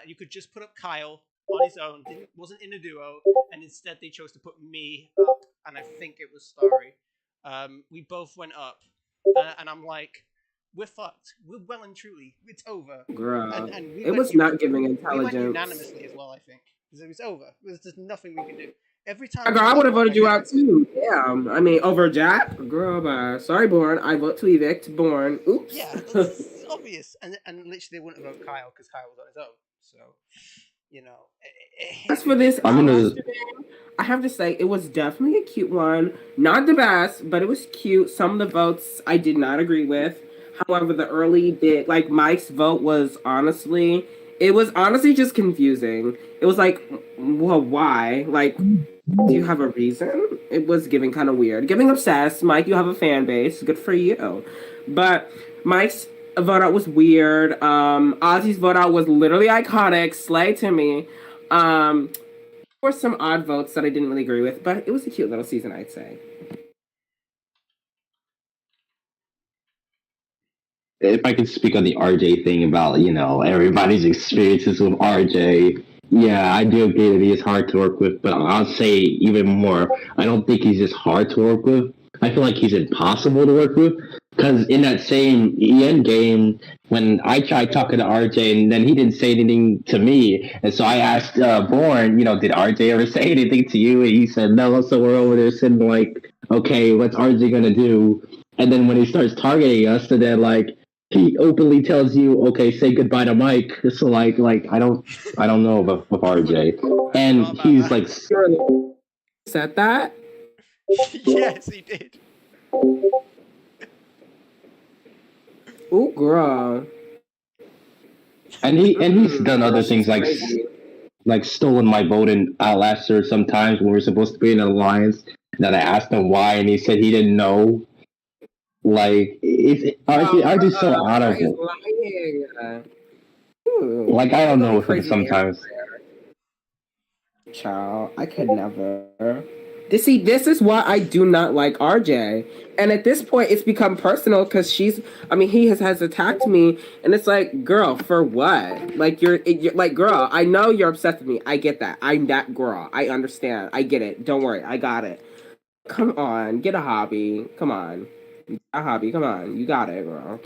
You could just put up Kyle on his own, wasn't in a duo, and instead they chose to put me up, and I think it was Starry. We both went up, and I'm like, we're fucked. We're well and truly, it's over. Girl, And it was not giving we went intelligence. unanimously as well, I think, because it was over. There's just nothing we can do. Every time Girl, I would have voted I you get out evicted. too. Damn. I mean, over Jack? Girl, bye. Sorry, Born. I vote to evict Born. Oops. Yeah, that's obvious. And literally they wouldn't vote Kyle because Kyle was on his own. So, you know, As it's for this ridiculous. Alastair game, I have to say it was definitely a cute one. Not the best, but it was cute. Some of the votes I did not agree with. However, the early bit, like Mike's vote it was honestly just confusing. It was like, well, why? Like, do you have a reason? It was giving kind of weird. Giving obsessed. Mike, you have a fan base. Good for you. But Mike's vote out was weird. Ozzy's vote out was literally iconic. Slay to me. There were some odd votes that I didn't really agree with, but it was a cute little season, I'd say. If I could speak on the RJ thing about, everybody's experiences with RJ, yeah, I do agree that he is hard to work with, but I'll say even more, I don't think he's just hard to work with. I feel like he's impossible to work with. Because in that same EN game, when I tried talking to RJ and then he didn't say anything to me, and so I asked Born, did RJ ever say anything to you? And he said no, so we're over there sitting like, okay, what's RJ gonna do? And then when he starts targeting us, and then like, he openly tells you, "Okay, say goodbye to Mike." So like I don't know about with RJ, and he's like, Said that? Yes, he did. Ooh, girl. and he's done other Girl, she's things crazy. like stolen my vote in Outlast sometimes when we're supposed to be in an alliance. That I asked him why, and he said he didn't know. Like RJ's so out of Is it. lying. Ooh, Like I don't there's know only with him crazy man sometimes. Child, I could never. This is why I do not like RJ. And at this point, it's become personal because he has attacked me. And it's like, girl, for what? Like, you're like, girl, I know you're obsessed with me. I get that. I'm that girl. I understand. I get it. Don't worry. I got it. Come on. Get a hobby. Come on. A hobby. Come on. You got it, girl.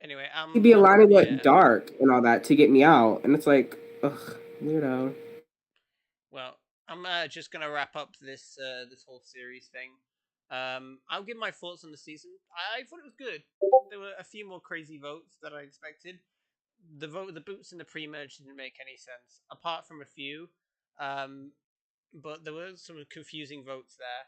Anyway, He'd be aligning with yeah. Dark and all that to get me out. And it's like, ugh, weirdo. Well, I'm just gonna wrap up this this whole series thing. I'll give my thoughts on the season. I thought it was good. There were a few more crazy votes than I expected. The boots in the pre-merge didn't make any sense, apart from a few. But there were some confusing votes there.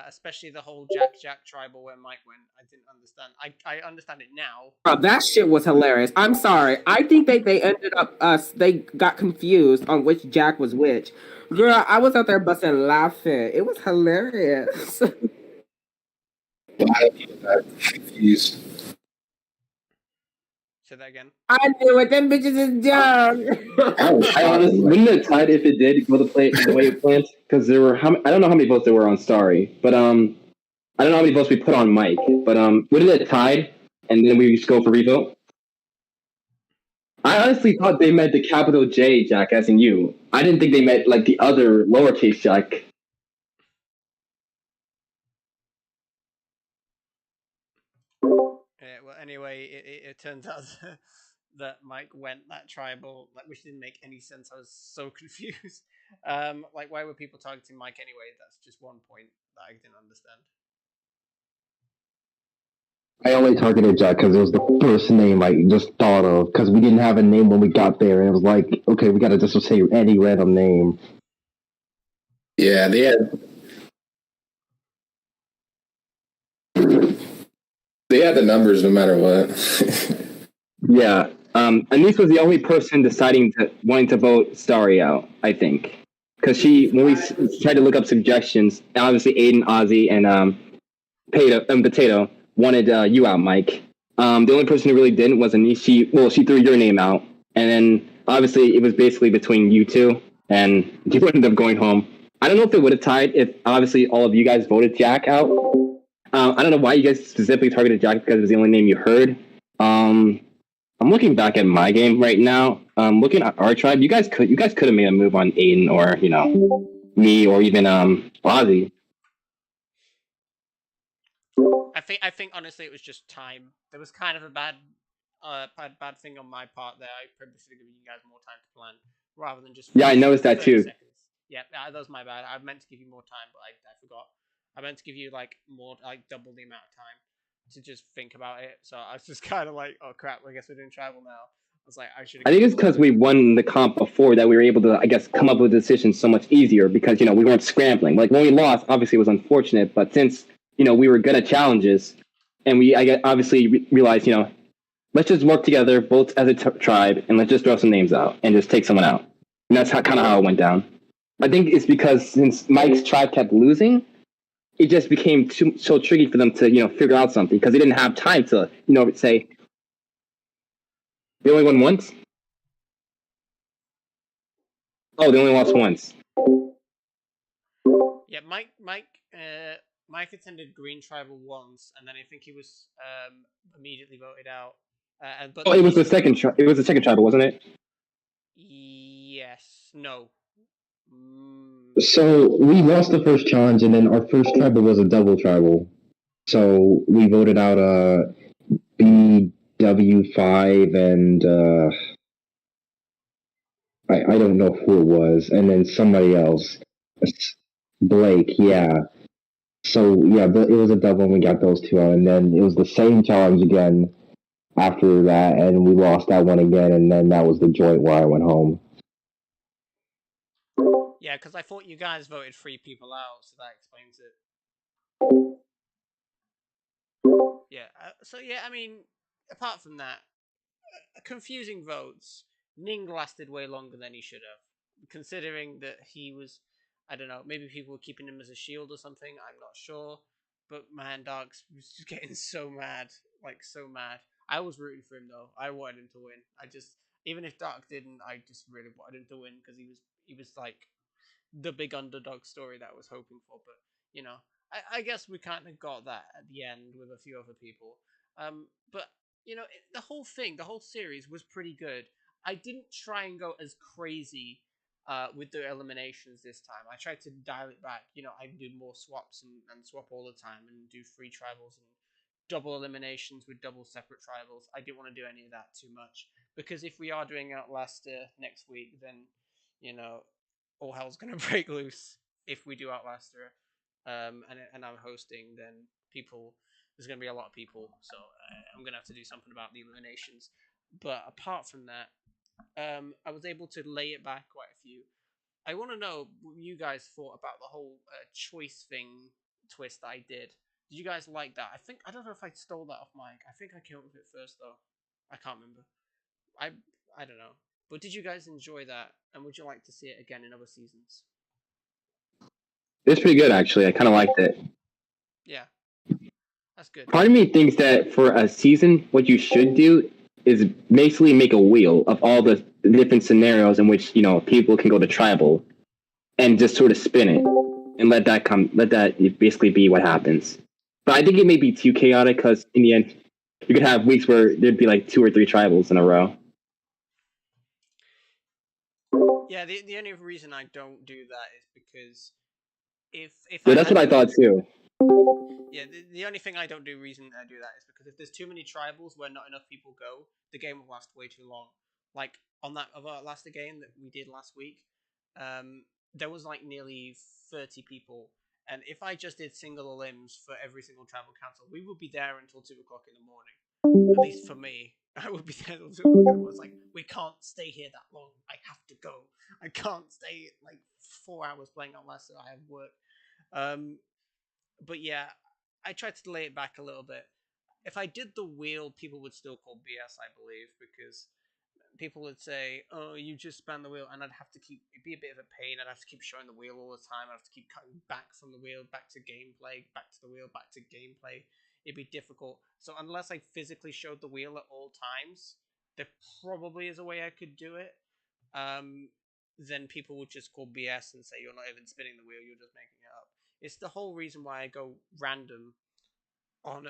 Especially the whole Jack tribal where Mike went. I didn't understand. I understand it now. Bro, that shit was hilarious. I'm sorry. I think they ended up they got confused on which Jack was which. Girl, I was out there busting laughing. It was hilarious. Confused. Say that again. I knew it. Them bitches is dumb. I honestly wouldn't have tied if it did go the way it planned because there were I don't know how many votes there were on Starry, but I don't know how many votes we put on Mike, but wouldn't it tied and then we just go for revote? I honestly thought they meant the capital J Jack as in you. I didn't think they meant like the other lowercase Jack. Yeah, well, anyway, it turns out that Mike went that tribal, like, which didn't make any sense. I was so confused. Like, why were people targeting Mike anyway? That's just one point that I didn't understand. I only targeted Jack because it was the first name I just thought of. Because we didn't have a name when we got there, and it was like, okay, we gotta just say any random name. Yeah, they had the numbers no matter what. Yeah. Anise was the only person wanting to vote Starry out, I think, because when we tried to look up suggestions, obviously Aiden, Ozzy, and Potato wanted you out, Mike. The only person who really didn't was Anise. She threw your name out, and then obviously it was basically between you two, and you ended up going home. I don't know if it would have tied if obviously all of you guys voted Jack out. I don't know why you guys specifically targeted Jack because it was the only name you heard. I'm looking back at my game right now. Looking at our tribe, you guys could have made a move on Aiden or me or even Ozzy. I think honestly it was just time. There was kind of a bad thing on my part there. I probably should have given you guys more time to plan rather than just. Yeah, I noticed that 30 too. Seconds. Yeah, that was my bad. I meant to give you more time, but I forgot. I meant to give you like more, like double the amount of time to just think about it. So I was just kind of like, oh crap, I guess we're doing tribal now. I was like, I should. I think it's because we won the comp before that we were able to, I guess, come up with decisions so much easier because we weren't scrambling. Like when we lost, obviously it was unfortunate, but since we were good at challenges, and obviously realized let's just work together both as a tribe and let's just throw some names out and just take someone out. And that's kind of how it went down. I think it's because since Mike's tribe kept losing, it just became so tricky for them to figure out something because they didn't have time to say they only won once. Oh, they only lost once. Yeah, Mike attended Green Tribal once, and then I think he was immediately voted out. But it was the second. It was the second tribal, wasn't it? Yes. No. So we lost the first challenge, and then our first tribal was a double tribal. So we voted out BW5 and I don't know who it was, and then somebody else, Blake. Yeah. So yeah, it was a double, and we got those two out, and then it was the same challenge again after that, and we lost that one again, and then that was the joint where I went home. Yeah, because I thought you guys voted 3 people out, so that explains it. Yeah. So yeah, I mean, apart from that, confusing votes. Ning lasted way longer than he should have, considering that he was. I don't know. Maybe people were keeping him as a shield or something. I'm not sure. But man, Darks was just getting so mad, like so mad. I was rooting for him though. I wanted him to win. Even if Dark didn't, I just really wanted him to win because he was like the big underdog story that I was hoping for. But I guess we kind of got that at the end with a few other people. But the whole thing, the whole series was pretty good. I didn't try and go as crazy with the eliminations this time. I tried to dial it back. I do more swaps and swap all the time and do free tribals and double eliminations with double separate tribals. I didn't want to do any of that too much because if we are doing Outlaster next week, then all hell's gonna break loose if we do Outlaster. And I'm hosting, then there's gonna be a lot of people, so I'm gonna have to do something about the eliminations. But apart from that, I was able to lay it back quite a few. I want to know what you guys thought about the whole choice thing twist that I did. Did you guys like that? I don't know if I stole that off Mike. I think I came up with it first though. I can't remember. I don't know. But did you guys enjoy that? And would you like to see it again in other seasons? It's pretty good actually. I kind of liked it. Yeah, that's good. Part of me thinks that for a season, what you should do is basically make a wheel of all the different scenarios in which people can go to tribal, and just sort of spin it and let that basically be what happens. But I think it may be too chaotic because in the end, you could have weeks where there'd be like 2 or 3 tribals in a row. Yeah, the only reason I don't do that is because if that's what I thought too. Yeah, the only thing I don't do reason I do that is because if there's too many tribals where not enough people go, the game will last way too long. Like on that of our last game that we did last week, there was like nearly 30 people, and if I just did single limbs for every single tribal council, we would be there until 2 o'clock in the morning. At least for me, I would be there until 2 o'clock in the morning. It's like we can't stay here that long. I have to go. I can't stay like 4 hours playing unless I have work. Um, but yeah, I tried to lay it back a little bit. If I did the wheel, people would still call BS, I believe, because people would say, "Oh, you just span the wheel," and I'd have to keep. It'd be a bit of a pain. I'd have to keep showing the wheel all the time. I'd have to keep cutting back from the wheel, back to gameplay, back to the wheel, back to gameplay. It'd be difficult. So unless I physically showed the wheel at all times, there probably is a way I could do it. Um, then people would just call BS and say you're not even spinning the wheel. You're just making it up. It's the whole reason why I go random on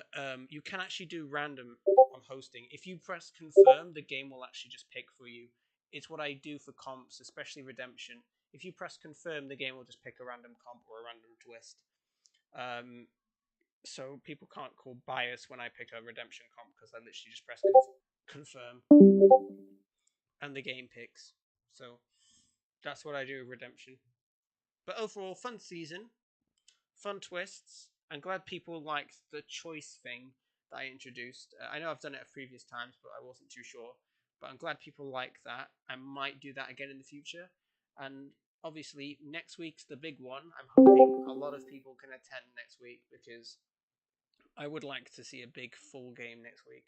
you can actually do random on hosting. If you press confirm, the game will actually just pick for you. It's what I do for comps, especially redemption. If you press confirm, the game will just pick a random comp or a random twist. So people can't call bias when I pick a redemption comp because I literally just press confirm and the game picks. So that's what I do with redemption. But overall, fun season, fun twists. I'm glad people liked the choice thing that I introduced. I know I've done it at previous times, but I wasn't too sure. But I'm glad people like that. I might do that again in the future. And obviously, next week's the big one. I'm hoping a lot of people can attend next week because I would like to see a big full game next week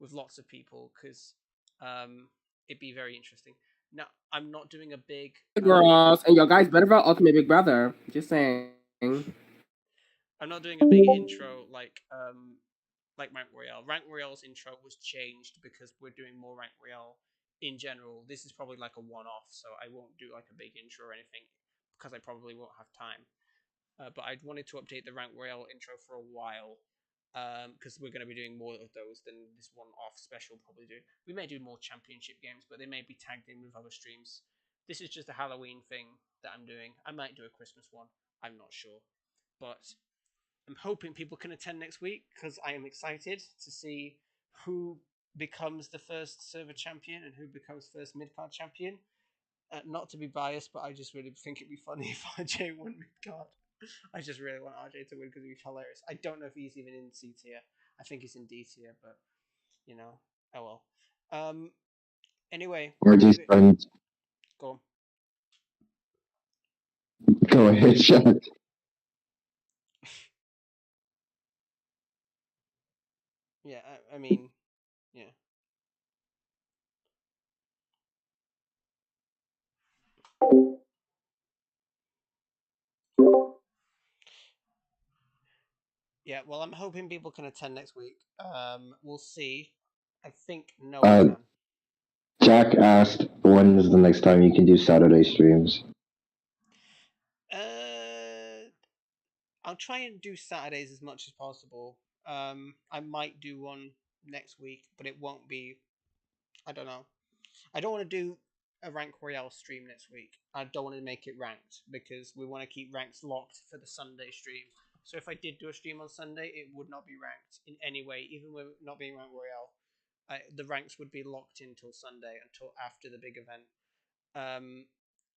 with lots of people because it'd be very interesting. Now, I'm not doing a big. Girls, and your guys better vote Ultimate Big Brother. Just saying. I'm not doing a big intro like Rank Royale. Rank Royale's intro was changed because we're doing more Rank Royale in general. This is probably like a one-off, so I won't do like a big intro or anything because I probably won't have time. But I wanted to update the Rank Royale intro for a while because we're going to be doing more of those than this one-off special probably do. We may do more championship games, but they may be tagged in with other streams. This is just a Halloween thing that I'm doing. I might do a Christmas one. I'm not sure, but I'm hoping people can attend next week because I am excited to see who becomes the first server champion and who becomes first mid card champion. Not to be biased, but I just really think it'd be funny if RJ won mid card. I just really want RJ to win because it'd be hilarious. I don't know if he's even in C tier. I think he's in D tier, but you know, oh well. Anyway, Or just go on. go ahead, Jack. Yeah, I mean, yeah. Yeah, well, I'm hoping people can attend next week. We'll see. I think no one Uh, can. Jack asked when is the next time you can do Saturday streams. Uh, I'll try and do Saturdays as much as possible. I might do one next week, but it won't be. I don't know. I don't want to do a rank royale stream next week. I don't want to make it ranked because we want to keep ranks locked for the Sunday stream. So if I did do a stream on Sunday, it would not be ranked in any way, even with not being rank royale. The ranks would be locked until Sunday, until after the big event. Um,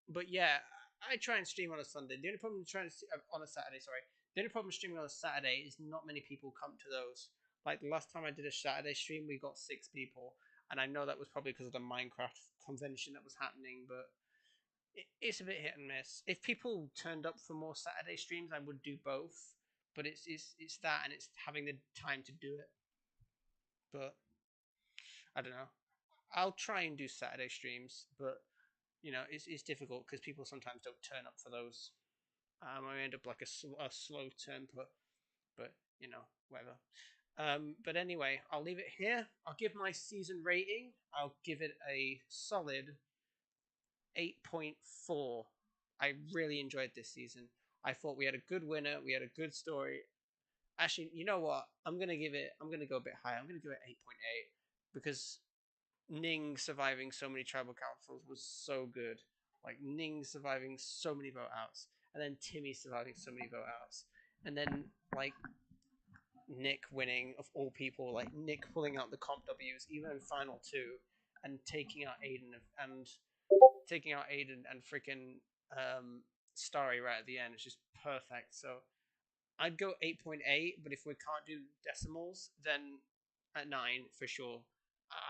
but yeah, I try and stream on a Sunday. The only problem with trying to on a Saturday, sorry. The only problem with streaming on a Saturday is not many people come to those. Like the last time I did a Saturday stream, we got 6 people, and I know that was probably because of the Minecraft convention that was happening. But it's a bit hit and miss. If people turned up for more Saturday streams, I would do both. But it's that, and it's having the time to do it. But I don't know. I'll try and do Saturday streams, but you know, it's difficult because people sometimes don't turn up for those. I end up like a slow temper, but you know, whatever. But anyway, I'll leave it here. I'll give my season rating. I'll give it a solid 8.4. I really enjoyed this season. I thought we had a good winner. We had a good story. Actually, you know what? I'm gonna give it. I'm gonna go a bit higher. I'm gonna give it 8.8 because Ning surviving so many tribal councils was so good. Like Ning surviving so many vote outs, and then Timmy surviving so many vote outs, and then like Nick winning of all people, like Nick pulling out the comp Ws even in final two, and taking out Aiden and freaking Starry right at the end. It's just perfect. So I'd go 8.8, but if we can't do decimals, then at 9 for sure.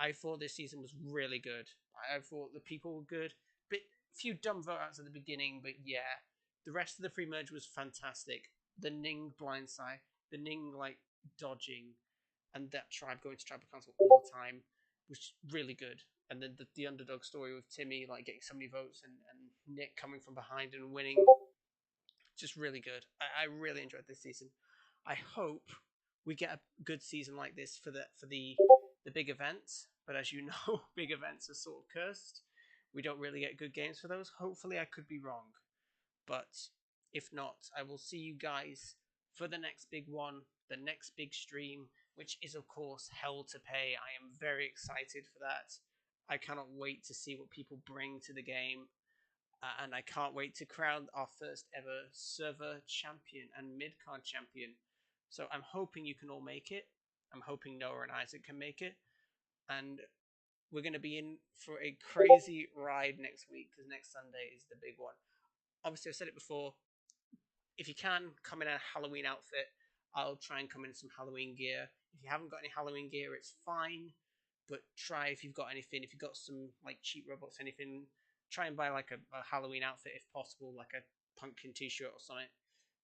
I thought this season was really good. I thought the people were good. Bit few dumb vote outs at the beginning, but yeah, the rest of the pre-merge was fantastic. The Ning blindside, the Ning like dodging, and that tribe going to tribal council all the time was really good. And then the underdog story with Timmy like getting so many votes and Nick coming from behind and winning, just really good. I really enjoyed this season. I hope we get a good season like this for the big events. But as you know, big events are sort of cursed. We don't really get good games for those. Hopefully, I could be wrong. But if not, I will see you guys for the next big one, the next big stream, which is, of course, Hell to Pay. I am very excited for that. I cannot wait to see what people bring to the game. And I can't wait to crown our first ever server champion and mid-card champion. So I'm hoping you can all make it. I'm hoping Noah and Isaac can make it. And we're going to be in for a crazy ride next week, because next Sunday is the big one. Obviously, I've said it before. If you can, come in a Halloween outfit. I'll try and come in some Halloween gear. If you haven't got any Halloween gear, it's fine. But try if you've got anything. If you've got some like cheap robots, anything, try and buy like a Halloween outfit if possible, like a pumpkin t-shirt or something.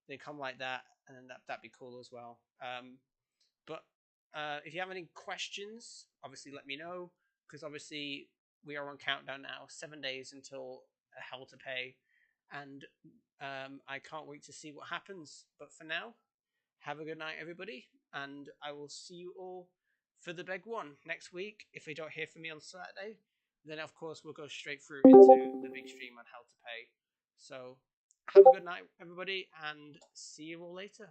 They come like that, and then that'd be cool as well. But if you have any questions, obviously let me know, because obviously we are on countdown now, 7 days until Hell to Pay, and I can't wait to see what happens. But for now, have a good night, everybody, and I will see you all for the big one next week. If we don't hear from me on Saturday, then of course we'll go straight through into the big stream on Hell to Pay. So have a good night, everybody, and see you all later.